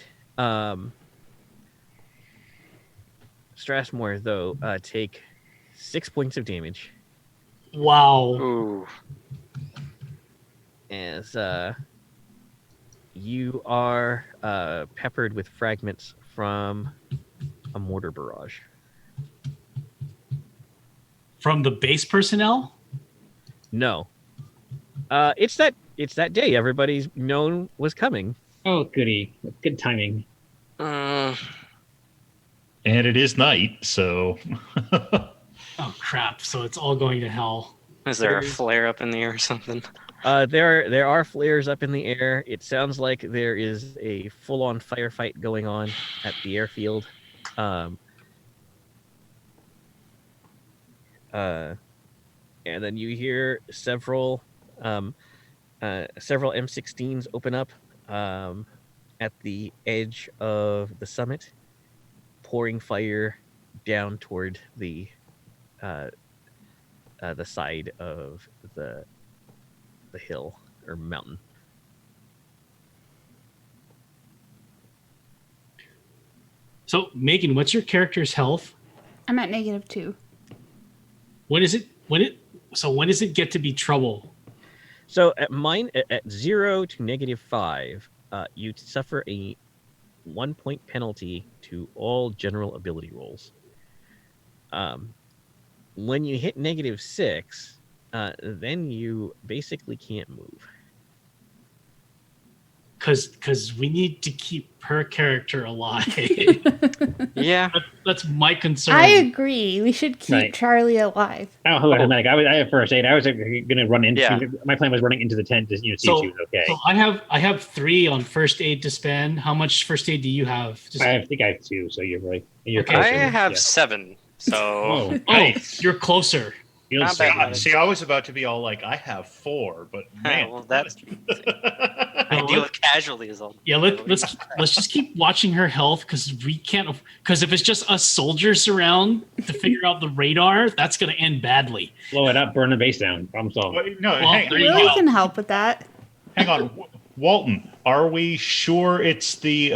S3: Strathmore though take 6 points of damage
S4: Wow.
S6: Ooh.
S3: as you are peppered with fragments from a mortar barrage.
S4: From the base personnel?
S3: No, it's that day everybody's known was coming.
S2: Oh, goody. Good timing.
S6: Uh,
S5: And it is night, so
S4: Oh crap! So it's all going to hell.
S6: is there a flare up in the air or something?
S3: There are flares up in the air. It sounds like there is a full-on firefight going on at the airfield. And then you hear several M16s open up at the edge of the summit, pouring fire down toward the the side of the hill or mountain.
S4: So, Megan, what's your character's health?
S1: I'm at -2.
S4: When is it? When does it get to be trouble?
S3: So at 0 to -5, you suffer a 1-point penalty to all general ability rolls. When you hit -6, then you basically can't move.
S4: Because we need to keep her character alive.
S6: Yeah.
S4: That's my concern.
S1: I agree. We should keep
S2: Right.
S1: Charlie alive.
S2: Oh, hold on, Medic. I have first aid. I was going to run into.
S6: Yeah.
S2: My plan was running into the tent to see if she was okay.
S4: So I have 3 on first aid to spend. How much first aid do you have?
S2: I think I have 2, so you're right. You're
S4: Okay.
S6: I
S2: closer.
S6: have
S2: Yeah.
S6: 7. So
S2: Oh,
S4: Oh,
S5: Nice.
S4: you're closer.
S2: feels
S6: Not
S2: so
S6: bad.
S2: good.
S5: God, see, I was about to be all like, I have 4, but man.
S6: well, that's I
S4: No,
S6: deal with casualties all.
S4: Yeah, let's just keep watching her health because we can't. Because if it's just us soldiers around to figure out the radar, that's going to end badly.
S2: Blow it up, burn the base down. Problem solved.
S5: Wait, no,
S4: Well,
S5: hang,
S4: there you
S1: Lily
S4: go.
S1: can help with that.
S5: hang on, Walton. Are we sure it's the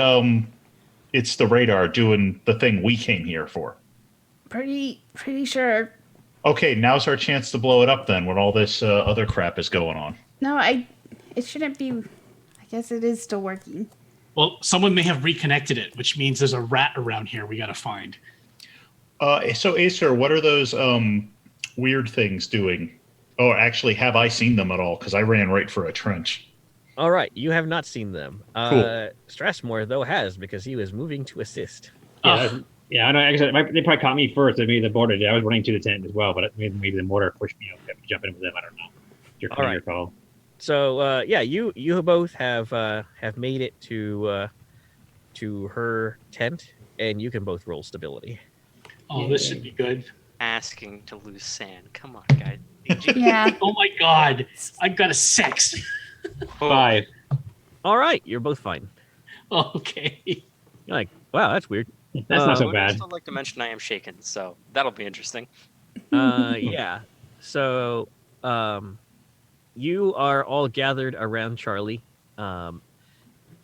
S5: radar doing the thing we came here for?
S1: Pretty sure.
S5: Okay, now's our chance to blow it up then, when all this other crap is going on.
S1: No, it shouldn't be. I guess it is still working.
S4: Well, someone may have reconnected it, which means there's a rat around here we got to find.
S5: So Acer, what are those weird things doing? Oh, actually, have I seen them at all? Because I ran right for a trench.
S3: All right, you have not seen them.
S5: Cool.
S3: Strathmore, though, has, because he was moving to assist.
S2: Yeah, I know. Like I said, they probably caught me first. Maybe the border did. I was running to the tent as well, but maybe the mortar pushed me. Kept me jumping with them. I don't know. It's
S3: All right.
S2: your call.
S3: So yeah, you both have made it to her tent, and you can both roll stability.
S4: Oh, this should be good.
S6: Asking to lose sand. Come on, guys.
S1: Yeah.
S4: Oh my God, I got a 6.
S2: 5.
S3: All right, you're both fine.
S4: Okay.
S3: You're like, wow, that's weird.
S2: That's not
S6: I
S2: so
S6: would
S2: bad.
S6: also like to mention I am shaken, so that'll be interesting.
S3: Yeah. So you are all gathered around Charlie,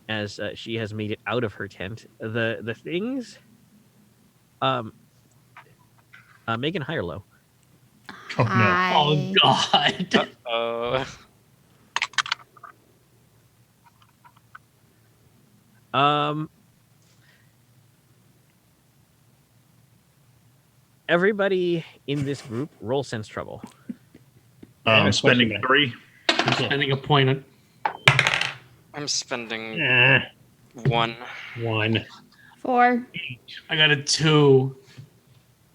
S3: as she has made it out of her tent. The things, Megan, high or low?
S5: Oh, no.
S4: Oh God.
S3: Everybody in this group roll sense trouble.
S5: I'm spending
S2: Question.
S5: 3.
S4: Spending a point on.
S6: I'm spending 1.
S2: 1.
S1: 4.
S4: I got a 2.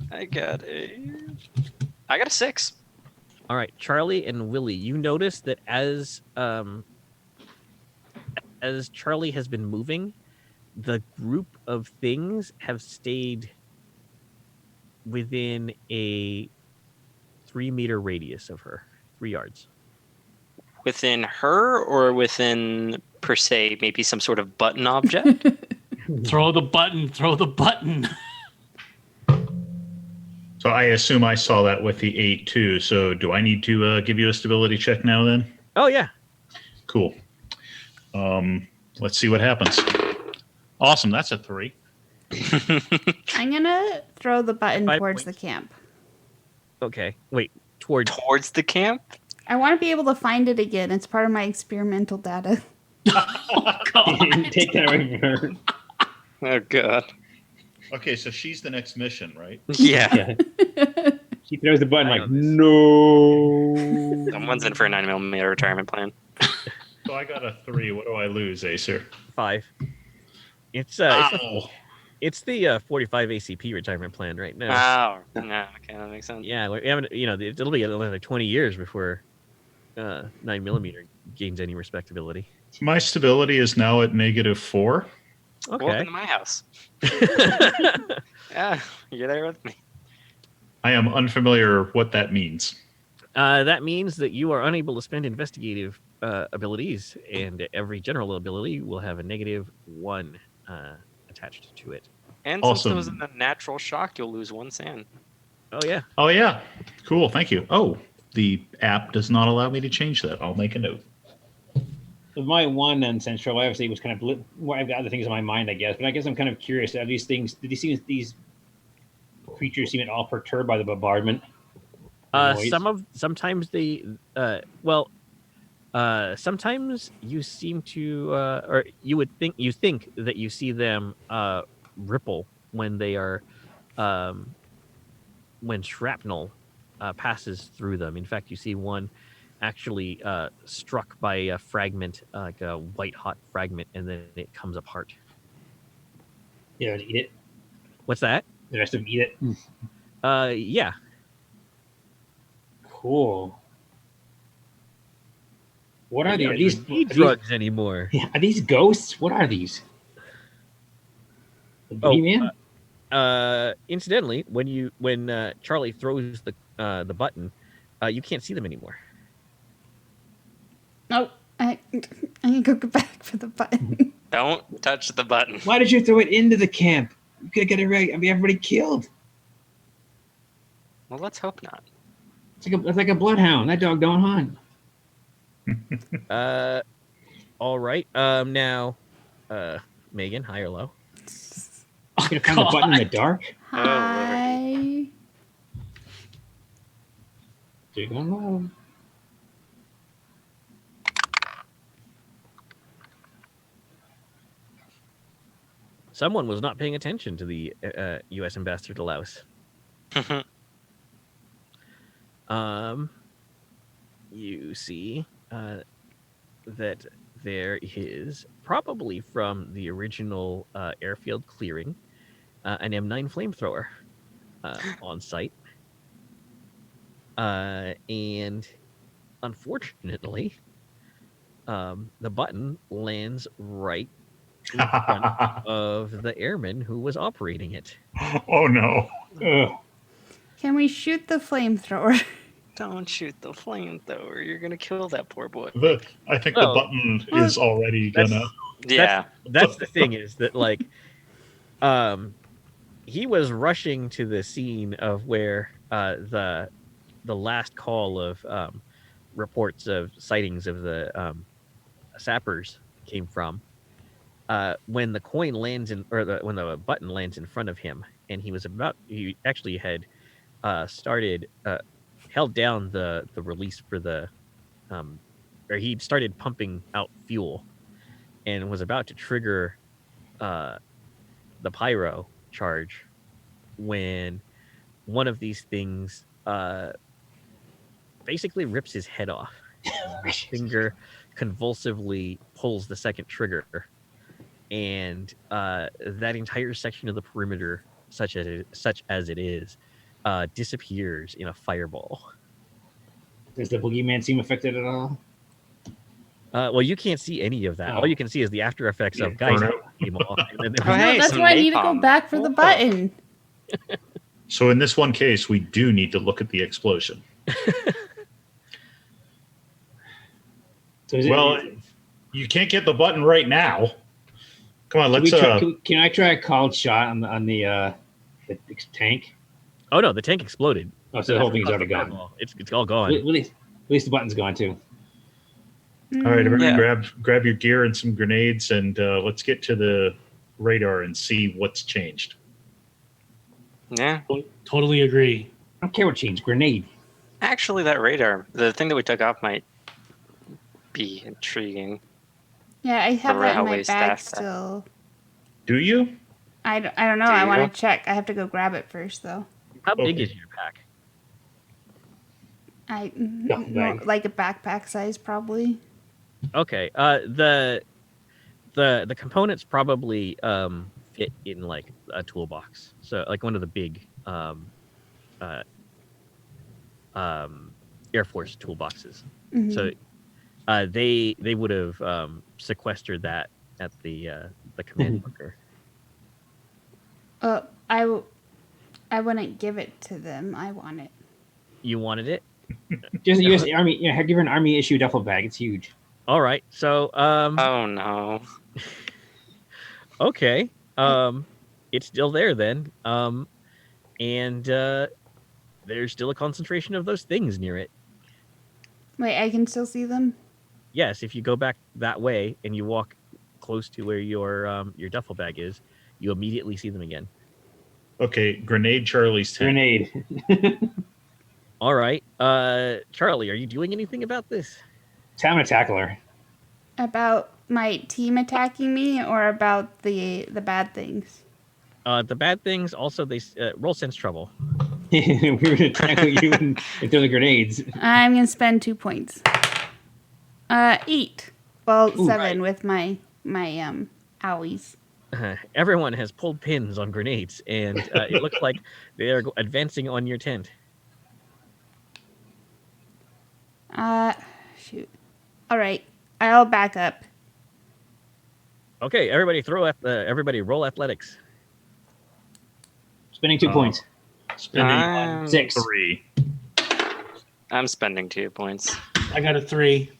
S6: I got a 6.
S3: All right, Charlie and Willie, you notice that as Charlie has been moving, the group of things have stayed within a 3-meter radius of her, 3 yards.
S6: Within her or within, per se, maybe some sort of button object?
S4: Throw the button. Throw the button.
S5: So I assume I saw that with the 8 too. So do I need to give you a stability check now then?
S3: Oh yeah.
S5: Cool. Let's see what happens. Awesome. That's a 3.
S1: I'm gonna throw the button
S3: 5
S1: towards
S3: points.
S1: the camp.
S3: Okay. Wait. Towards.
S6: Towards the camp?
S1: I want to be able to find it again. It's part of my experimental data.
S2: Take that away from her.
S6: Oh, God.
S5: Okay, so she's the next mission, right?
S6: Yeah.
S2: Yeah. She throws the button
S3: I
S2: like,
S3: know this.
S2: no.
S6: Someone's in for a 9mm retirement plan.
S5: So I got a 3. What do I lose, Acer?
S3: 5. It's
S5: Ow.
S3: it's the 45 ACP retirement plan right now.
S6: Oh, no. Okay, that makes sense.
S3: Yeah, we haven't. It'll be another 20 years before 9mm gains any respectability.
S5: My stability is now at -4.
S3: Okay.
S6: Welcome to my house. Yeah, you're there with me.
S5: I am unfamiliar what that means.
S3: That means that you are unable to spend investigative abilities, and every general ability will have a -1 attached to it.
S6: And
S5: Awesome.
S6: since there was a natural shock, you'll lose 1 sand.
S3: Oh yeah.
S5: Oh yeah, cool. Thank you. Oh, the app does not allow me to change that. I'll make a note.
S2: With my one Central, obviously, was kind of well, I've got other things in my mind, I guess. But I guess I'm kind of curious. Are these things? Did these creatures seem at all perturbed by the bombardment? Noise?
S3: Sometimes they sometimes you seem to or you think that you see them ripple when they are when shrapnel passes through them. In fact, you see one actually struck by a fragment, like a white hot fragment, and then it comes apart.
S2: Yeah, eat it.
S3: What's that?
S2: The rest of them eat it.
S3: Yeah.
S2: Cool. What are
S3: You
S2: these?
S3: don't
S2: Are these,
S3: even need
S2: are these
S3: drugs anymore.
S2: are these ghosts? What are these? The boogeyman?
S3: Incidentally, when Charlie throws the button, you can't see them anymore.
S1: Oh, I can go back for the button.
S6: Don't touch the button.
S2: Why did you throw it into the camp? You could get everybody killed.
S6: Well, let's hope not.
S2: It's like a bloodhound. That dog don't hunt.
S3: All right. Now, Megan, high or low?
S2: You could have found the button in the dark.
S1: Hi.
S2: So you're going low.
S3: Someone was not paying attention to the U.S. ambassador to Laos. You see that there is, probably from the original airfield clearing, an M9 flamethrower on site. And unfortunately, the button lands right in front of the airman who was operating it.
S5: Oh no.
S2: Ugh.
S1: Can we shoot the flamethrower?
S6: Don't shoot the flamethrower. You're gonna kill that poor boy.
S5: I think
S3: Well,
S5: the button is already
S3: that's-
S5: gonna.
S6: Yeah.
S3: That's the thing, is that like he was rushing to the scene of where the last call of reports of sightings of the sappers came from. When the coin lands in, or when the button lands in front of him, and he actually had started held down the release for the or he started pumping out fuel and was about to trigger the pyro charge when one of these things basically rips his head off. His finger convulsively pulls the second trigger, and that entire section of the perimeter, such as it is, disappears in a fireball.
S2: Does the boogeyman seem affected at all?
S3: Well, you can't see any of that.
S2: Oh.
S3: All you can see is the after effects of
S2: Yeah,
S3: guys
S5: burn
S3: came off. And then there
S6: Oh,
S3: was,
S6: hey,
S1: No, that's
S6: some
S1: why I need to go
S6: napalm.
S1: back for the button.
S5: So in this one case, we do need to look at the explosion.
S2: So is
S5: Well, you can't get the button right now. Come on, let's.
S2: can I try a called shot on the tank?
S3: oh no, the tank exploded.
S2: Oh, so the whole thing's already gone.
S3: It's all gone.
S2: At least the button's gone too.
S5: All right, everyone,
S6: Yeah.
S5: grab your gear and some grenades, and let's get to the radar and see what's changed.
S6: Yeah.
S4: Totally agree.
S2: I don't care what changed. Grenade.
S6: Actually, that radar, the thing that we took off, might be intriguing.
S1: Yeah, I have that in my
S6: railway
S1: bag
S6: staff.
S1: still.
S5: Do you?
S1: I don't know.
S6: Do
S1: I
S6: you?
S1: want to check. I have to go grab it first, though.
S3: How big
S5: Okay.
S3: is your pack?
S1: Like a backpack size, probably.
S3: Okay. The components probably fit in like a toolbox. So like one of the big Air Force toolboxes.
S1: Mhm.
S3: So they would have sequestered that at the command bunker.
S1: I wouldn't give it to them. I want it.
S3: You wanted it?
S2: Just a U.S. Army. Yeah, give her an Army issue duffel bag. It's huge.
S3: All right. So
S6: Oh no.
S3: okay. It's still there then. And there's still a concentration of those things near it.
S1: Wait, I can still see them?
S3: Yes, if you go back that way and you walk close to where your duffel bag is, you immediately see them again.
S5: Okay, grenade Charlie's tent.
S2: Grenade.
S3: All right, Charlie, are you doing anything about this?
S2: I'm gonna tackle her.
S1: About my team attacking me or about the bad things?
S3: The bad things also they roll sense trouble.
S2: We were gonna tackle you and throw the grenades.
S1: I'm going to spend 2 points. 8. Well,
S2: Ooh,
S1: 7
S3: right.
S1: with my owies.
S3: Everyone has pulled pins on grenades, and it looks like they are advancing on your tent.
S1: Shoot. All right. I'll back up.
S3: Okay, everybody roll athletics.
S2: Spending 2 points.
S5: Spending
S2: 6.
S5: 3.
S6: I'm spending 2 points.
S4: I got a 3.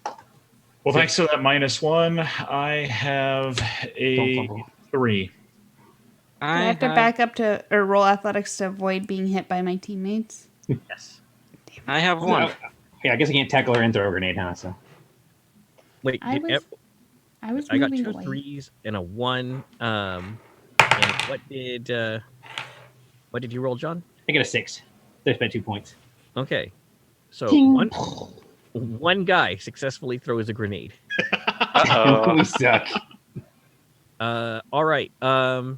S5: Well, thanks to that -1, I have
S2: Don't
S5: a
S2: fumble.
S5: 3.
S1: I have to back up or roll athletics to avoid being hit by my teammates.
S3: Yes.
S6: I have 1.
S2: Yeah, I guess I can't tackle her and throw a grenade, huh? So
S3: Wait,
S1: I was
S3: I got
S1: moving
S3: 2
S1: away.
S3: 3s and a 1. And what did you roll, John?
S2: I get a 6. They spent 2 points.
S3: Okay, so
S1: Ding.
S3: one guy successfully throws a grenade.
S6: Uh-oh.
S2: We suck.
S3: All right.
S2: We're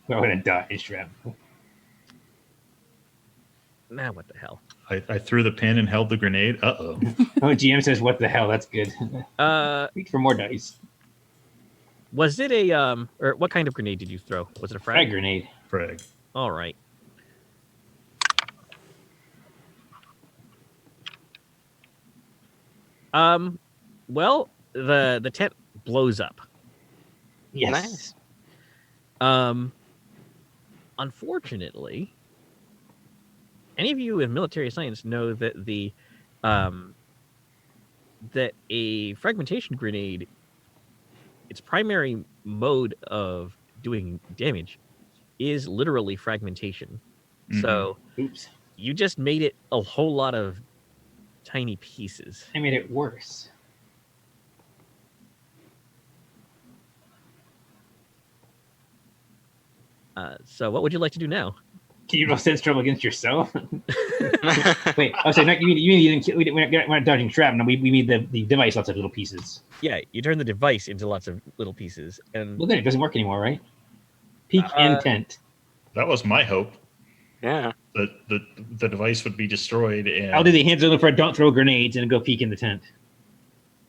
S2: gonna die, Strap.
S3: Now what the hell?
S5: I threw the pin and held the grenade. Uh-oh.
S2: Oh, GM says, "What the hell?" That's good. Wait for more dice.
S3: Was it a or what kind of grenade did you throw? Was it a frag?
S2: Frag grenade.
S5: Frag.
S3: All right. Well, the tent blows up.
S2: Yes.
S6: Nice.
S3: Unfortunately, any of you in military science know that that a fragmentation grenade, its primary mode of doing damage, is literally fragmentation.
S5: Mhm.
S3: So
S2: Oops.
S3: you just made it a whole lot of tiny pieces.
S2: I made it worse.
S3: So what would you like to do now?
S2: Can you roll sense trouble against yourself? Wait, I was saying, you mean you didn't? We're not dodging shrapnel. We made the device lots of little pieces.
S3: Yeah, you turn the device into lots of little pieces, and
S2: Look at it; doesn't work anymore, right? Peak and tent.
S5: That was my hope.
S6: Yeah.
S5: That the device would be destroyed and
S2: I'll do the hands over for don't throw grenades and go peek in the tent.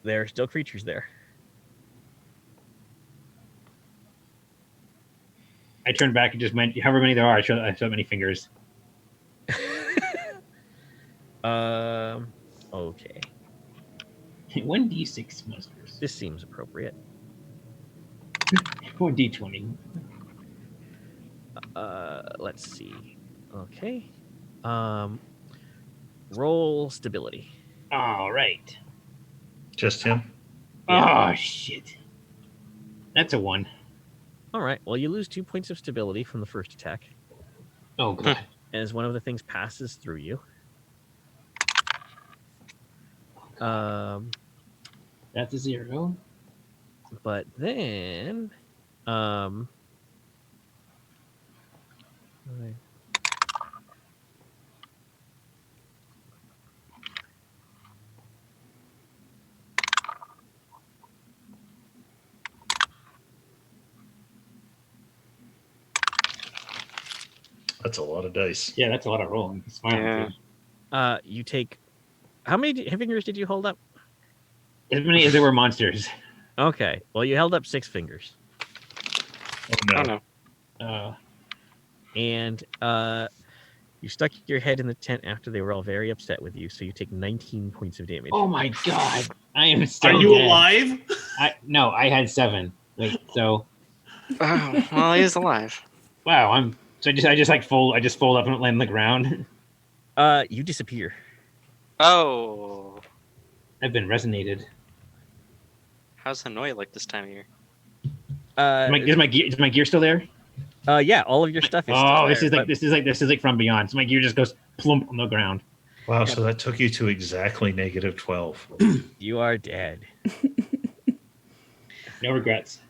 S3: there are still creatures there.
S2: I turn back and just went, however many there are, I show many fingers.
S3: Okay.
S2: 1d6 monsters.
S3: This seems appropriate.
S2: 1d20.
S3: Let's see. Okay. Roll stability.
S2: All right.
S5: just him.
S2: Oh, shit. That's a 1.
S3: All right. Well, you lose 2 points of stability from the first attack,
S2: Oh, God.
S3: as one of the things passes through you.
S2: That's a 0.
S3: But then,
S5: That's a lot of dice.
S2: Yeah, that's a lot of rolling. It's fine.
S6: Yeah.
S3: you take how many fingers did you hold up?
S2: As many as there were monsters.
S3: Okay. Well, you held up 6 fingers,
S5: Oh no.
S6: Oh no.
S3: and you stuck your head in the tent after they were all very upset with you. So you take 19 points of damage.
S2: Oh, my God. I am so
S4: Are you
S2: dead.
S4: alive?
S2: No, I had 7. Wait, so...
S6: Oh, well, he is alive.
S2: Wow, I just fold up and land on the ground.
S3: You disappear.
S6: Oh.
S2: I've been resonated.
S6: How's Hanoi like this time of year?
S2: Is my gear still there?
S3: Yeah, all of your stuff is.
S2: Oh,
S3: still there,
S2: this is like from beyond. So my gear just goes plump on the ground.
S5: Wow, so that took you to exactly -12.
S3: You are dead.
S2: No regrets.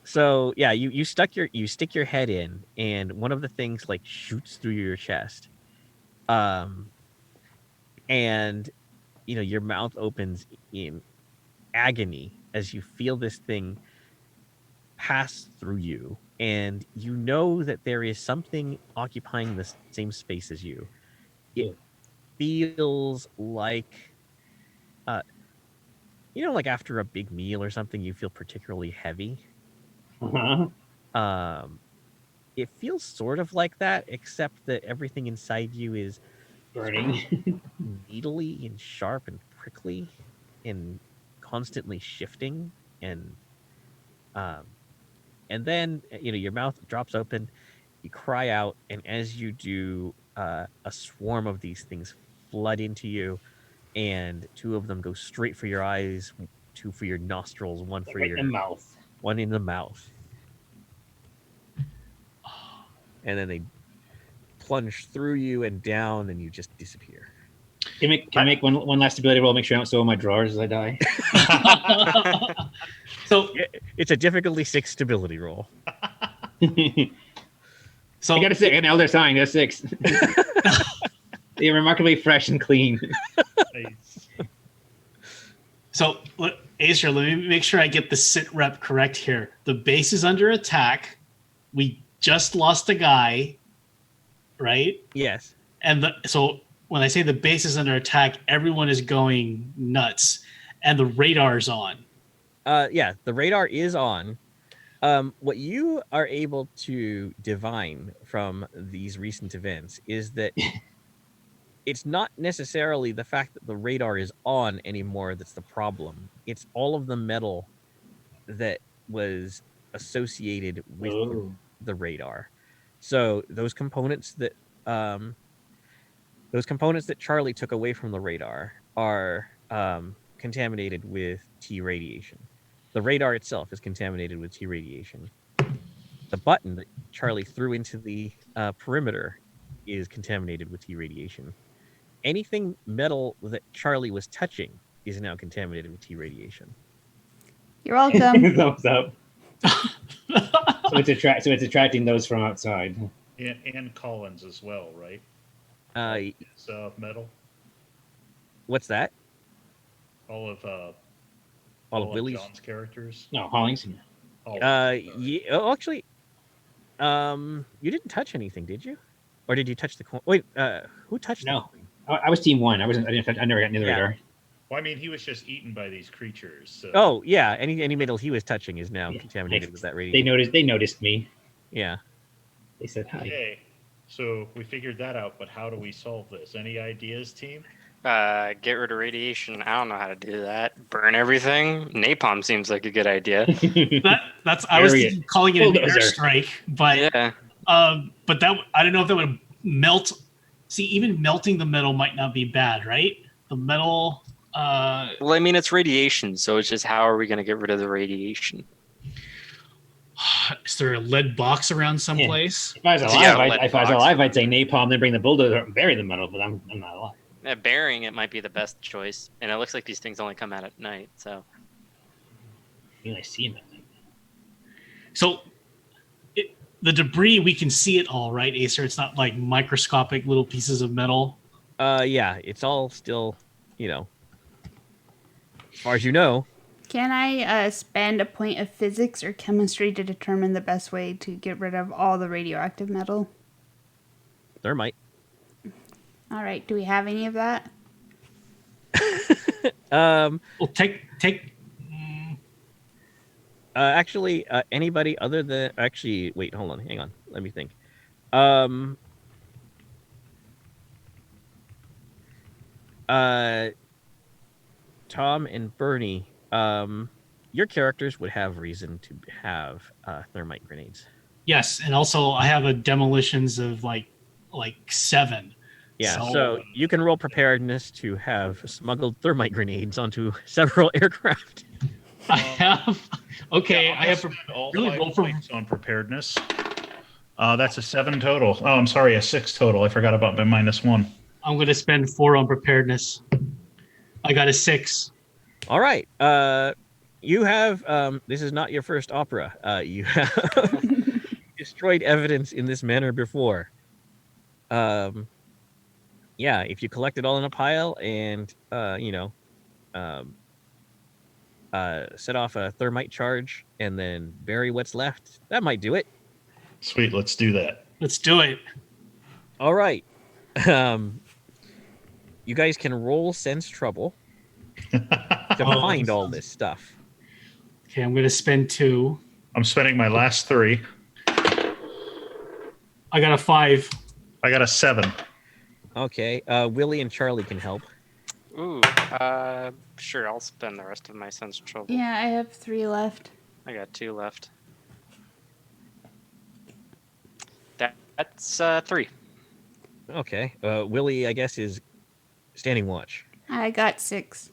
S3: So yeah, you stick your head in, and one of the things like shoots through your chest, and your mouth opens in agony as you feel this thing pass through you, and you know that there is something occupying the same space as you. It feels like, like after a big meal or something, you feel particularly heavy.
S2: Uh-huh.
S3: It feels sort of like that, except that everything inside you is
S2: Burning.
S3: needly and sharp and prickly and constantly shifting. And then your mouth drops open, you cry out, and as you do, a swarm of these things flood into you, and two of them go straight for your eyes, two for your nostrils, one for
S2: Right
S3: your
S2: in the mouth.
S3: one in the mouth, and then they plunge through you and down, and you just disappear.
S2: Can I make one last ability roll? Make sure I don't sew in my drawers as I die.
S4: So
S3: It's a difficulty 6 stability roll.
S4: so
S2: I got a 6. An elder sign. That's 6. They're remarkably fresh and clean.
S5: Nice.
S4: So, Acer, let me make sure I get the sit rep correct here. The base is under attack. We just lost a guy, right?
S3: Yes.
S4: And so when I say the base is under attack, everyone is going nuts, and the radar's on.
S3: Yeah, the radar is on. What you are able to divine from these recent events is that it's not necessarily the fact that the radar is on anymore that's the problem. It's all of the metal that was associated with the radar. So those components that Charlie took away from the radar are contaminated with T radiation. The radar itself is contaminated with T radiation. The button that Charlie threw into the perimeter is contaminated with T radiation. Anything metal that Charlie was touching is now contaminated with T radiation.
S1: You're welcome.
S2: Thumbs up. So it's attracting those from outside.
S5: And Collins as well, right? It's metal.
S3: What's that?
S5: All of
S3: Willie's
S5: John's characters.
S2: No, Hollings.
S3: yeah. Oh, actually, you didn't touch anything, did you? Or did you touch the coin? Wait, who touched?
S2: No, I was team 1. I never got near the radar.
S5: Well, I mean, he was just eaten by these creatures. So.
S3: Oh yeah, any metal he was touching is now contaminated with that radiation.
S2: They noticed me.
S3: Yeah.
S2: They said hi.
S5: Okay, so we figured that out. But how do we solve this? Any ideas, team?
S6: Get rid of radiation. I don't know how to do that. Burn everything. Napalm seems like a good idea.
S4: That's I was calling it an airstrike, but
S6: Yeah.
S4: But that I don't know if that would melt. See, even melting the metal might not be bad, right? The metal.
S6: Well, I mean, it's radiation, so it's just how are we going to get rid of the radiation?
S4: Is there a lead box around someplace?
S2: If I was alive, I'd say napalm, then bring the bulldozer and bury the metal. But I'm not alive.
S6: Burying it might be the best choice, and it looks like these things only come out at night. So
S2: I see them at night.
S4: So, the debris we can see it all, right, Acer? It's not like microscopic little pieces of metal.
S3: Yeah, it's all still, as far as you know.
S1: Can I spend a point of physics or chemistry to determine the best way to get rid of all the radioactive metal?
S3: Thermite.
S1: All right. Do we have any of that?
S4: Well, take.
S3: Actually, anybody other than wait, hold on, hang on, let me think. Tom and Bernie, your characters would have reason to have thermite grenades.
S4: Yes, and also I have a demolitions of like 7.
S3: Yeah, so you can roll preparedness to have smuggled thermite grenades onto several aircraft.
S4: I have. Okay,
S5: Yeah,
S4: I have
S5: all
S4: really
S5: 5
S4: roll for
S5: points on preparedness. That's a 7 total. Oh, I'm sorry, a 6 total. I forgot about my -1.
S4: I'm going to spend 4 on preparedness. I got a 6.
S3: All right. You have this is not your first opera. You have destroyed evidence in this manner before. Yeah, if you collect it all in a pile and set off a thermite charge and then bury what's left, that might do it.
S5: Sweet, let's do that.
S4: Let's do it.
S3: All right. You guys can roll sense trouble to
S4: Oh,
S3: find
S4: this
S3: all
S4: sounds-
S3: this stuff.
S4: Okay, I'm going to spend 2.
S5: I'm spending my last 3.
S4: I got a 5.
S5: I got a 7.
S3: Okay. Willie and Charlie can help.
S6: Ooh, sure. I'll spend the rest of my sense trouble.
S1: Yeah, I have 3 left.
S6: I got 2 left. That's 3.
S3: Okay. Willie, I guess, is standing watch.
S1: I got 6.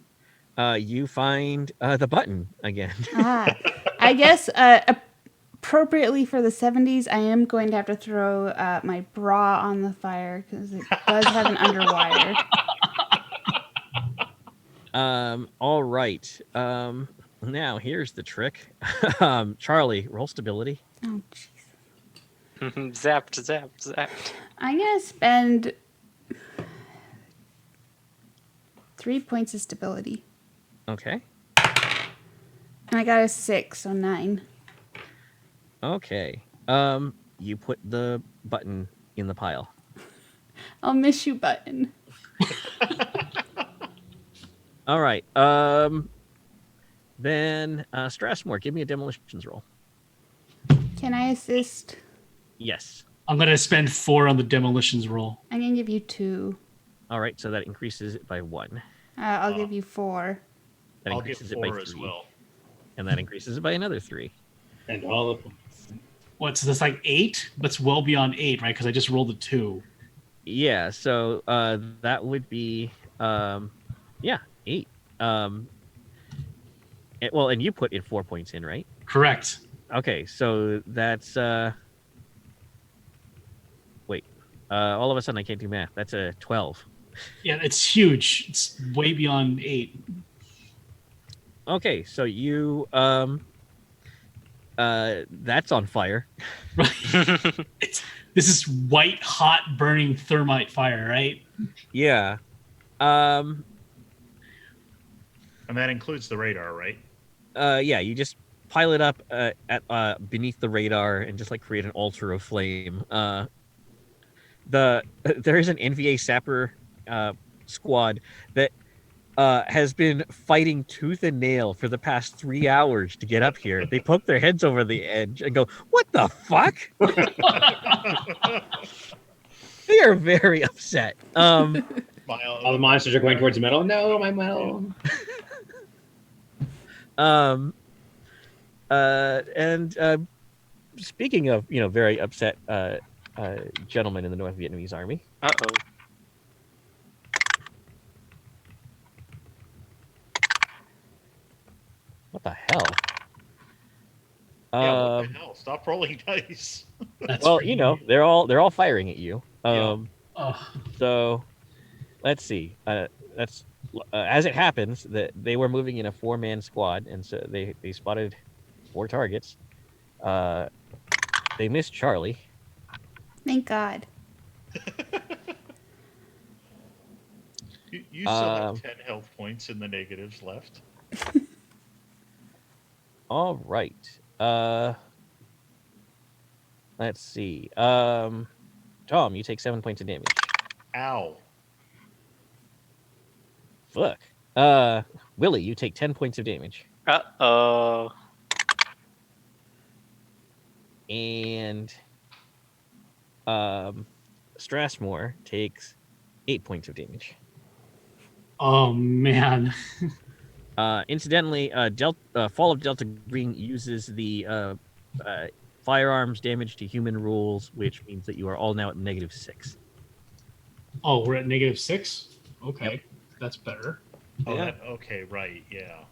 S3: You find the button again.
S1: I guess appropriately for the 70s, I am going to have to throw my bra on the fire because it does have an underwire.
S3: All right. Now here's the trick. Charlie, roll stability.
S1: Oh, jeez.
S6: Zapped, zapped, zapped.
S1: I'm going to spend 3 points of stability.
S3: Okay.
S1: And I got a 6, so 9.
S3: Okay. You put the button in the pile.
S1: I'll miss you, button.
S3: All right. Then Strassmore, give me a demolitions roll.
S1: Can I assist?
S3: Yes.
S4: I'm going to spend 4 on the demolitions roll.
S1: I'm going to give you 2.
S3: All right. So that increases it by 1.
S1: I'll give you 4.
S3: That
S5: I'll get
S3: increases it by
S5: 4
S3: 3.
S5: as well.
S3: And that increases it by another 3.
S2: And all of them.
S4: What, so that's like 8? That's well beyond 8, right? Because I just rolled a 2.
S3: Yeah. So that would be 8. And you put in 4 points in, right?
S4: Correct.
S3: Okay, so that's wait. All of a sudden I can't do math. That's a 12.
S4: Yeah, it's huge. It's way beyond 8.
S3: Okay, so you that's on fire.
S4: This is white hot burning thermite fire, right?
S3: Yeah.
S5: And that includes the radar, right?
S3: Yeah, you just pile it up at beneath the radar and just like create an altar of flame. There is an NVA sapper squad that has been fighting tooth and nail for the past 3 hours to get up here. They poke their heads over the edge and go, "What the fuck?" They are very upset.
S2: All the monsters are going towards the metal. No, my metal.
S3: And speaking of, very upset gentlemen in the North Vietnamese army,
S6: Uh-oh.
S3: what the hell?
S5: Yeah, what the hell? Stop rolling dice.
S4: That's
S3: Well,
S4: pretty-
S3: they're all firing at you.
S4: Oh,
S3: So let's see. That's as it happens that they were moving in a 4-man squad, and so they spotted 4 targets. They missed Charlie.
S1: Thank God.
S5: You still have 10 health points in the negatives left.
S3: All right. Let's see. Tom, you take 7 points of damage.
S5: Ow.
S3: Fuck. Willie, you take 10 points of damage.
S6: Uh-oh.
S3: And Strassmore takes 8 points of damage.
S4: oh man.
S3: Incidentally, Fall of Delta Green uses the firearms damage to human rules, which means that you are all now at -6.
S4: Oh, we're at -6? Okay.
S3: Yep.
S4: That's better.
S5: Oh,
S3: Yeah.
S5: okay, right, yeah.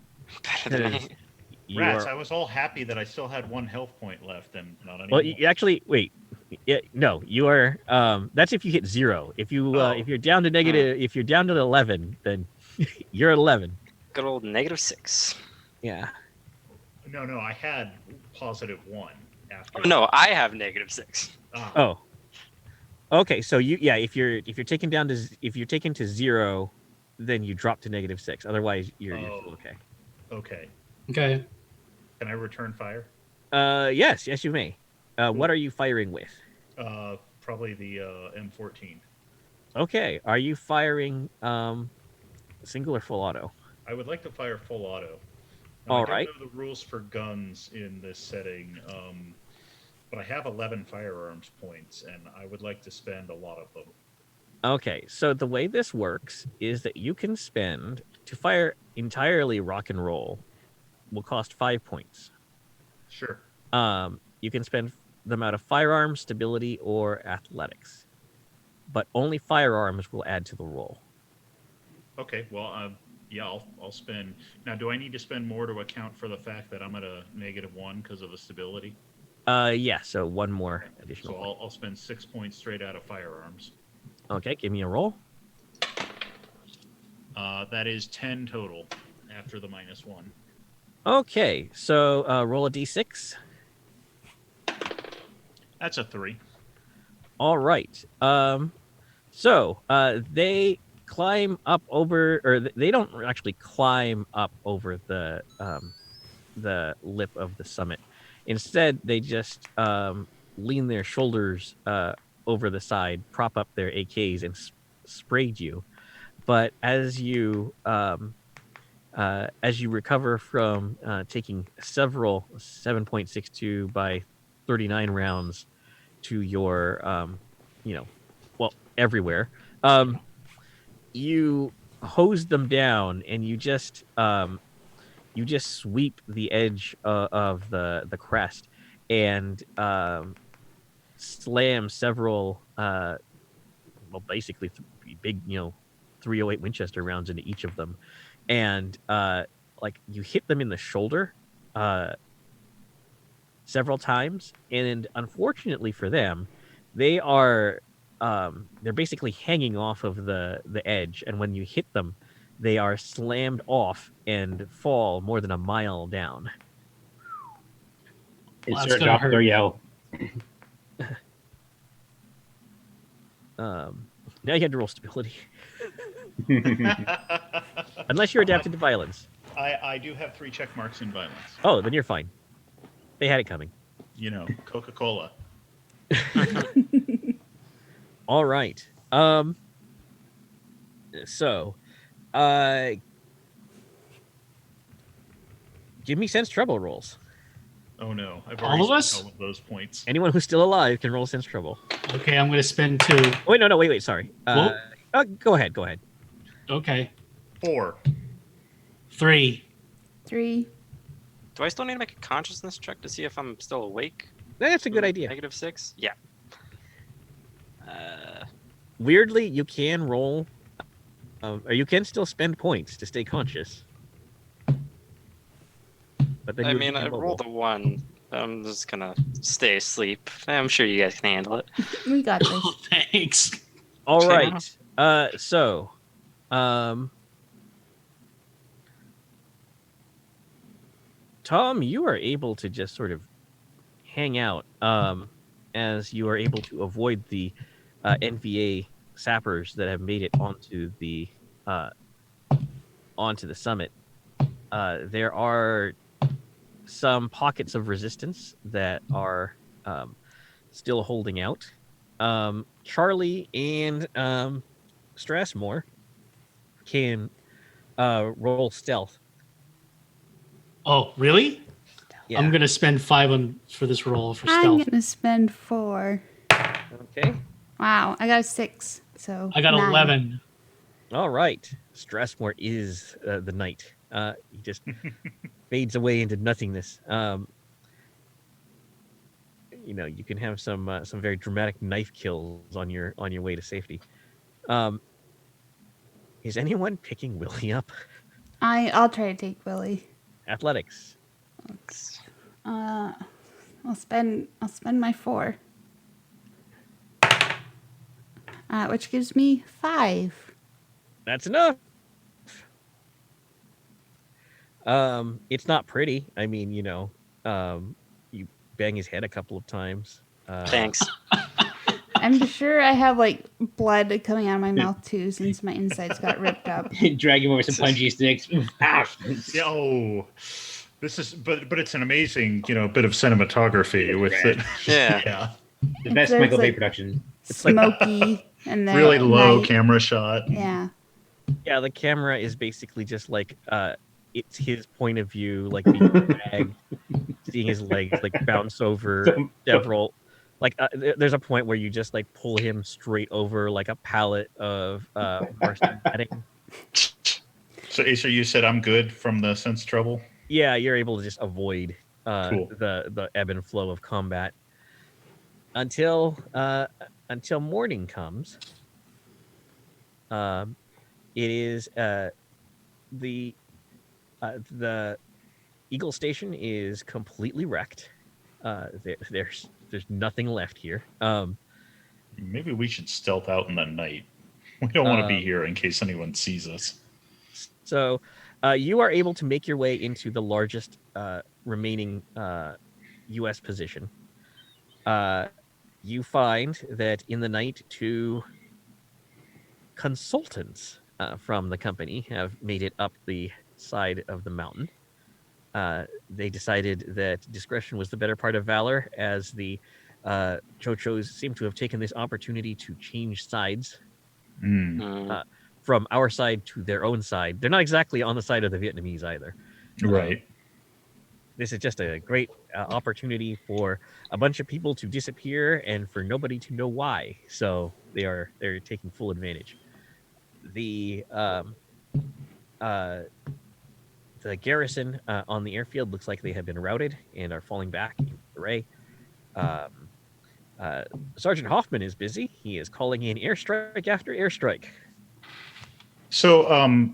S6: Better than me.
S3: You
S5: Rats,
S3: are-
S5: I was all happy that I still had 1 health point left and not anymore.
S3: well, you actually wait. Yeah, no, you are. That's if you hit 0. If you
S5: Oh.
S3: if you're down to negative, if you're down to 11, then you're at 11.
S6: Good old -6.
S3: Yeah.
S5: No, I had +1 after.
S6: Oh no, I have -6.
S5: Ah,
S3: Oh. Okay, so if you're taken down to if you're taken to 0, then you drop to -6. Otherwise, you're still okay.
S5: okay.
S4: Okay.
S5: Can I return fire?
S3: Yes, you may. What are you firing with?
S5: Probably the M14.
S3: Okay, are you firing single or full auto?
S5: I would like to fire full auto. Now,
S3: All
S5: I don't
S3: right.
S5: know the rules for guns in this setting, but I have 11 firearms points, and I would like to spend a lot of them.
S3: Okay, so the way this works is that you can spend to fire entirely rock and roll will cost 5 points.
S5: Sure.
S3: You can spend them out of firearms, stability, or athletics, but only firearms will add to the roll.
S5: Okay. Well, yeah, I'll spend. Now, do I need to spend more to account for the fact that I'm at a -1 because of the stability?
S3: Yeah. So one more
S5: So
S3: additional. point.
S5: I'll spend 6 points straight out of firearms.
S3: Okay, give me a roll.
S5: That is 10 total after the -1.
S3: Okay, so roll a d6.
S5: That's a 3.
S3: All right. So they climb up over, or they don't actually climb up over the lip of the summit. Instead, they just lean their shoulders over the side, prop up their AKs, and sprayed you. But as you recover from taking several 7.62 by 39 rounds to your, everywhere, you hose them down, and you just sweep the edge of the crest and slam several, basically big, 308 Winchester rounds into each of them, and you hit them in the shoulder several times, and unfortunately for them, they are they're basically hanging off of the edge, and when you hit them, they are slammed off and fall more than a mile down.
S4: Well, that's
S2: Insert
S4: gonna
S2: Doctor
S4: hurt.
S2: Yell.
S3: Now you have to roll stability, unless you're adapted to violence.
S5: I do have 3 check marks in violence.
S3: Oh, then you're fine. They had it coming.
S5: Coca-Cola.
S3: All right. So, give me sense trouble rolls.
S5: Oh no, I've
S4: All
S5: already
S4: of us?
S5: spent all of those points.
S3: Anyone who's still alive can roll sense trouble.
S4: Okay, I'm gonna spend 2.
S3: Oh, wait, no, wait, sorry.
S4: Whoop.
S3: Go ahead.
S4: Okay.
S5: 4.
S4: 3.
S1: 3.
S6: Do I still need to make a consciousness check to see if I'm still awake?
S3: That's a good idea.
S6: -6? Yeah.
S3: Weirdly, you can roll, or you can still spend points to stay conscious. But then
S6: I
S3: you
S6: mean, I rolled a 1. I'm just gonna stay asleep. I'm sure you guys can handle it.
S1: We got this.
S4: Oh, thanks.
S3: All
S6: Okay.
S3: right. So, Tom, you are able to just sort of hang out as you are able to avoid the NVA sappers that have made it onto the summit. There are some pockets of resistance that are still holding out. Charlie and Strassmore can roll stealth.
S4: Oh, really?
S3: Yeah.
S4: I'm gonna spend 5 for this roll for
S1: I'm
S4: stealth.
S1: gonna spend 4.
S3: Okay.
S1: Wow, I got a 6. So
S4: I got
S1: 9.
S4: 11.
S3: All right. Strassmore is the knight. He just fades away into nothingness. You can have some very dramatic knife kills on your way to safety. Is anyone picking Willie up?
S1: I'll try to take Willie.
S3: Athletics.
S1: I'll spend my 4. which gives me 5.
S3: That's enough. It's not pretty. I mean, you bang his head a couple of times.
S6: Thanks.
S1: I'm sure I have like blood coming out of my mouth too, since my insides got ripped up.
S2: Drag him over some punchy sticks. Ow.
S5: Yeah, oh, this is, but it's an amazing, bit of cinematography with
S2: Right.
S5: it.
S6: Yeah.
S5: Yeah.
S2: The best
S1: There's,
S2: Michael Bay
S1: like,
S2: production.
S1: Smoky and then
S5: Really low
S1: night.
S5: camera shot.
S1: Yeah.
S3: Yeah, the camera is basically just like it's his point of view, like being dragged, seeing his legs like bounce over several. Like there's a point where you just like pull him straight over like a pallet of varsity netting.
S5: So Acer, you said I'm good from the sense trouble?
S3: Yeah, you're able to just avoid
S5: Cool.
S3: the ebb and flow of combat until morning comes. It is the Eagle Station is completely wrecked. There's nothing left here.
S5: Maybe we should stealth out in the night. We don't want to be
S3: Um,
S5: here in case anyone sees us.
S3: So you are able to make your way into the largest remaining U.S. position. You find that in the night, 2 consultants from the company have made it up the side of the mountain. They decided that discretion was the better part of valor, as the Chochos seem to have taken this opportunity to change sides
S6: Mm.
S3: from our side to their own side. They're not exactly on the side of the Vietnamese either.
S5: Right.
S3: This is just a great opportunity for a bunch of people to disappear and for nobody to know why. So they're taking full advantage. The garrison on the airfield looks like they have been routed and are falling back into array. Sergeant Hoffman is busy. He is calling in airstrike after airstrike.
S5: So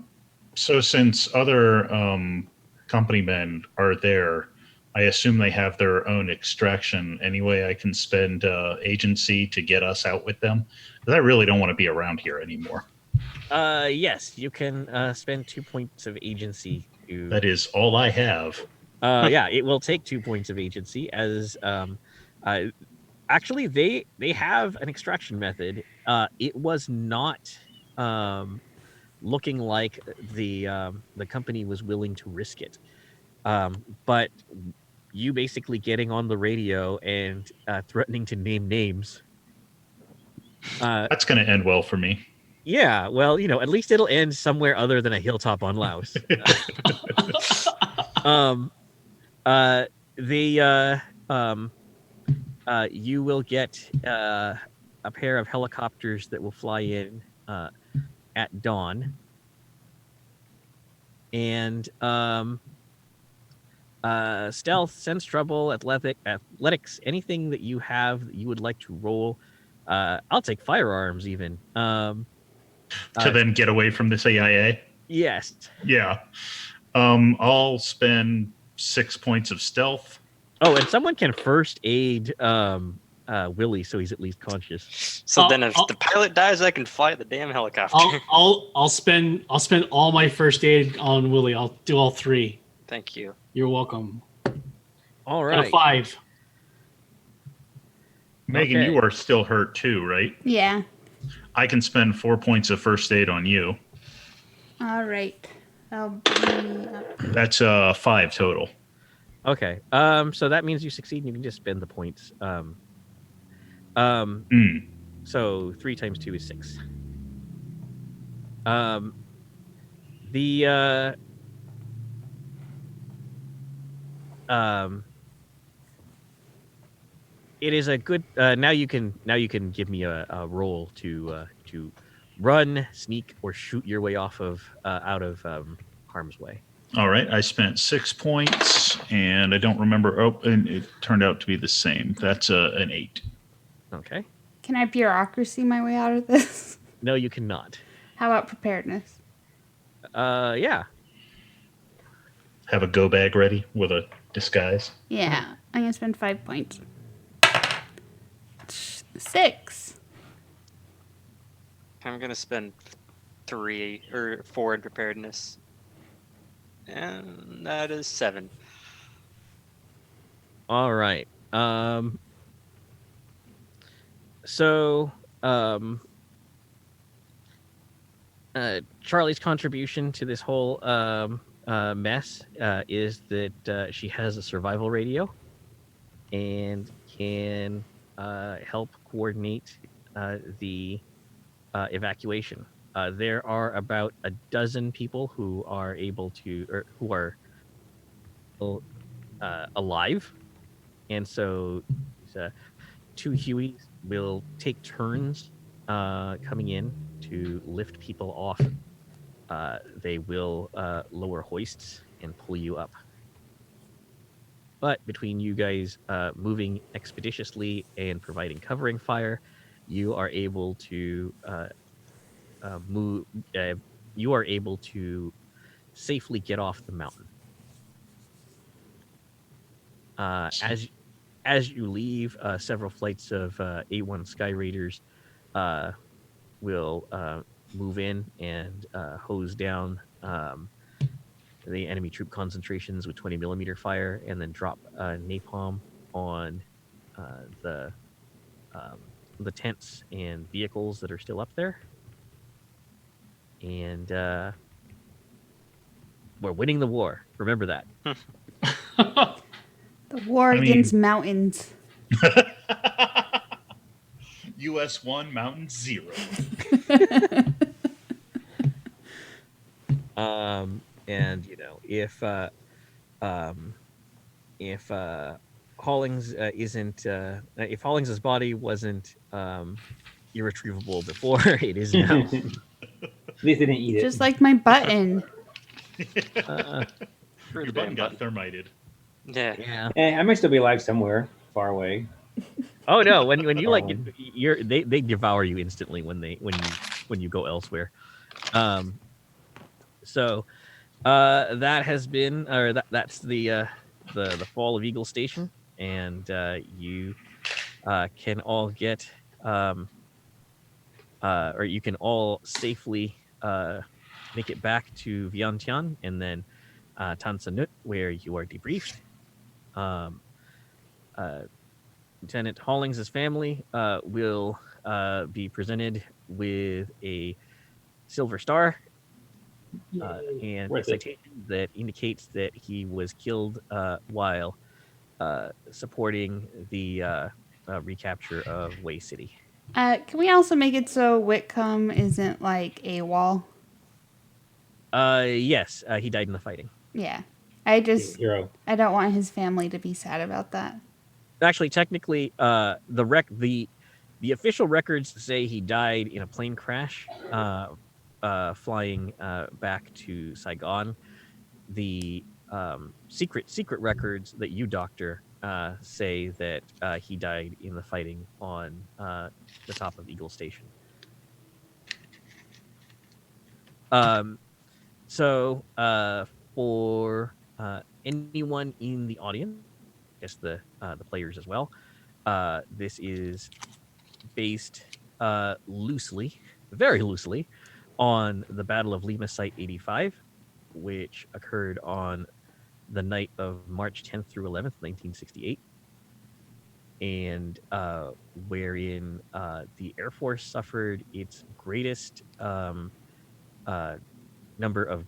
S5: since other company men are there, I assume they have their own extraction. Any way I can spend agency to get us out with them? Because I really don't want to be around here anymore.
S3: Yes, you can spend 2 points of agency to.
S5: That is all I have.
S3: Yeah, it will take 2 points of agency as actually they have an extraction method. It was not looking like the company was willing to risk it. But you basically getting on the radio and threatening to name names.
S5: That's going to end well for me.
S3: Yeah, well, at least it'll end somewhere other than a hilltop on Laos. You will get a pair of helicopters that will fly in at dawn, and stealth, sense trouble, athletics, anything that you have that you would like to roll. I'll take firearms even.
S5: To then get away from this AIA?
S3: Yes.
S5: Yeah. I'll spend 6 points of stealth.
S3: Oh, and someone can first aid Willie, so he's at least conscious.
S6: So then, if the pilot dies, I can fly the damn helicopter.
S4: I'll spend all my first aid on Willie. I'll do all 3.
S6: Thank you.
S4: You're welcome.
S3: All
S4: And a
S3: right.
S4: 5.
S5: Megan,
S3: Okay.
S5: you are still hurt too, right?
S1: Yeah.
S5: I can spend 4 points of first aid on you.
S1: All right. I'll bring up.
S5: That's 5 total.
S3: Okay. So that means you succeed and you can just spend the points. So 3 times 2 is 6. It is a good. Now you can give me a roll to run, sneak, or shoot your way out of harm's way.
S5: All right. I spent 6 points, and I don't remember. Oh, and it turned out to be the same. That's an 8.
S3: Okay.
S1: Can I bureaucracy my way out of this?
S3: No, you cannot.
S1: How about preparedness?
S3: Yeah.
S5: Have a go bag ready with a disguise.
S1: Yeah. I'm going to spend 5 points. 6.
S6: I'm gonna spend 3 or 4 in preparedness, and that is 7.
S3: All right. So, um, Charlie's contribution to this whole mess is that she has a survival radio and can help coordinate the evacuation. There are about a dozen people who are able to, or who are alive, and so uh, two Hueys will take turns coming in to lift people off. They will lower hoists and pull you up. But between you guys moving expeditiously and providing covering fire, you are able to move. You are able to safely get off the mountain. As you leave, several flights of A1 Sky Raiders will move in and hose down the enemy troop concentrations with 20 millimeter fire, and then drop napalm on the tents and vehicles that are still up there. And we're winning the war. Remember that.
S1: The war against mountains.
S5: US 1, Mountain 0.
S3: And if Hollings isn't if Hollings's body wasn't irretrievable before, it is now.
S2: At least they didn't eat it.
S1: Just like my button.
S5: Your button got thermited.
S6: Yeah.
S3: Yeah.
S2: I might still be alive somewhere far away.
S3: Oh no! When you like they devour you instantly when you go elsewhere. So that has been that's the fall of Eagle Station, and you can all get or you can all safely make it back to Vientiane and then Tan Son Nhut, where you are debriefed. Lieutenant Hollings' family will be presented with a Silver Star and a citation that indicates that he was killed while supporting the recapture of Way City.
S1: Can we also make it so Whitcomb isn't like AWOL?
S3: Yes, he died in the fighting.
S1: Yeah. I
S2: Hero.
S1: don't want his family to be sad about that.
S3: Actually, technically, the official records say he died in a plane crash, flying back to Saigon. The secret records that you doctor say that he died in the fighting on the top of Eagle Station. So for anyone in the audience, I guess the players as well, this is based loosely, very loosely, on the Battle of Lima Site 85, which occurred on the night of March 10th through 11th, 1968, and wherein the Air Force suffered its greatest number of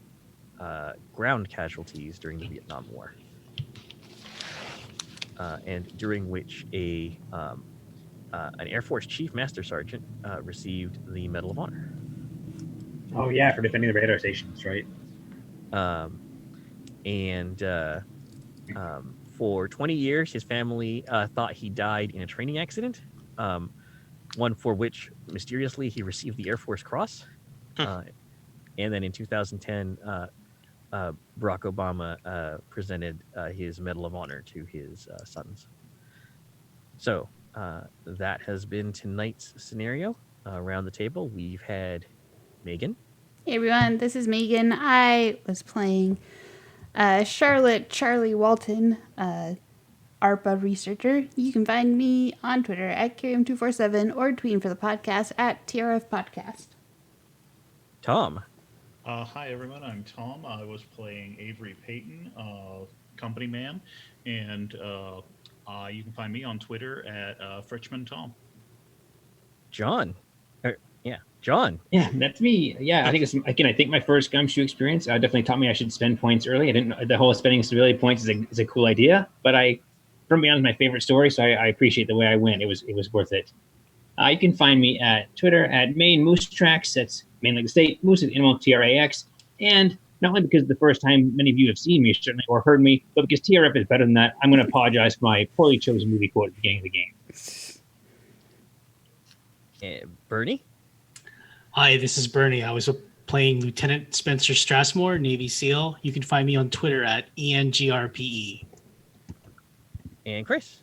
S3: ground casualties during the Vietnam War, and during which an Air Force Chief Master Sergeant received the Medal of Honor.
S2: Oh yeah, for defending the radar stations, right?
S3: For 20 years, his family thought he died in a training accident, one for which mysteriously he received the Air Force Cross. And then in 2010, Barack Obama presented his Medal of Honor to his sons. So that has been tonight's scenario. Around the table, we've had Megan.
S1: Hey everyone, this is Megan. I was playing Charlotte Charlie Walton, ARPA researcher. You can find me on Twitter at Curium247 or tweeting for the podcast at TRF Podcast.
S3: Tom.
S5: Hi, everyone. I'm Tom. I was playing Avery Payton, company man, and you can find me on Twitter at Frenchman Tom.
S3: John. Yeah, John.
S2: Yeah, that's me. Yeah, I think it's again. I think my first gumshoe experience definitely taught me I should spend points early. I didn't know the whole spending stability points is a cool idea, but from beyond my favorite story, so I appreciate the way I went. It was worth it. You can find me at Twitter at Maine Moose Tracks. That's Maine like the state, Moose is animal TRAX, and not only because the first time many of you have seen me certainly or heard me, but because TRF is better than that. I'm going to apologize for my poorly chosen movie quote at the beginning of the game.
S3: Bernie.
S4: Hi, this is Bernie. I was playing Lieutenant Spencer Strassmore, Navy SEAL. You can find me on Twitter at ENGRPE.
S3: And Chris.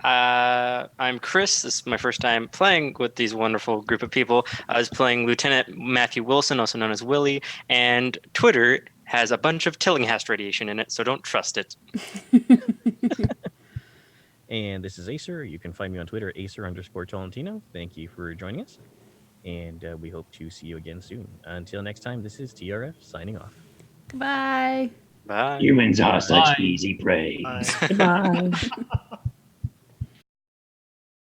S6: I'm Chris. This is my first time playing with these wonderful group of people. I was playing Lieutenant Matthew Wilson, also known as Willie, and Twitter has a bunch of Tillinghast radiation in it, so don't trust it.
S3: And this is Acer. You can find me on Twitter, Acer_Tolentino. Thank you for joining us. And we hope to see you again soon. Until next time, this is TRF signing off.
S1: Goodbye.
S6: Bye.
S2: Humans are such
S4: Bye.
S2: easy prey.
S4: Bye.
S2: Goodbye.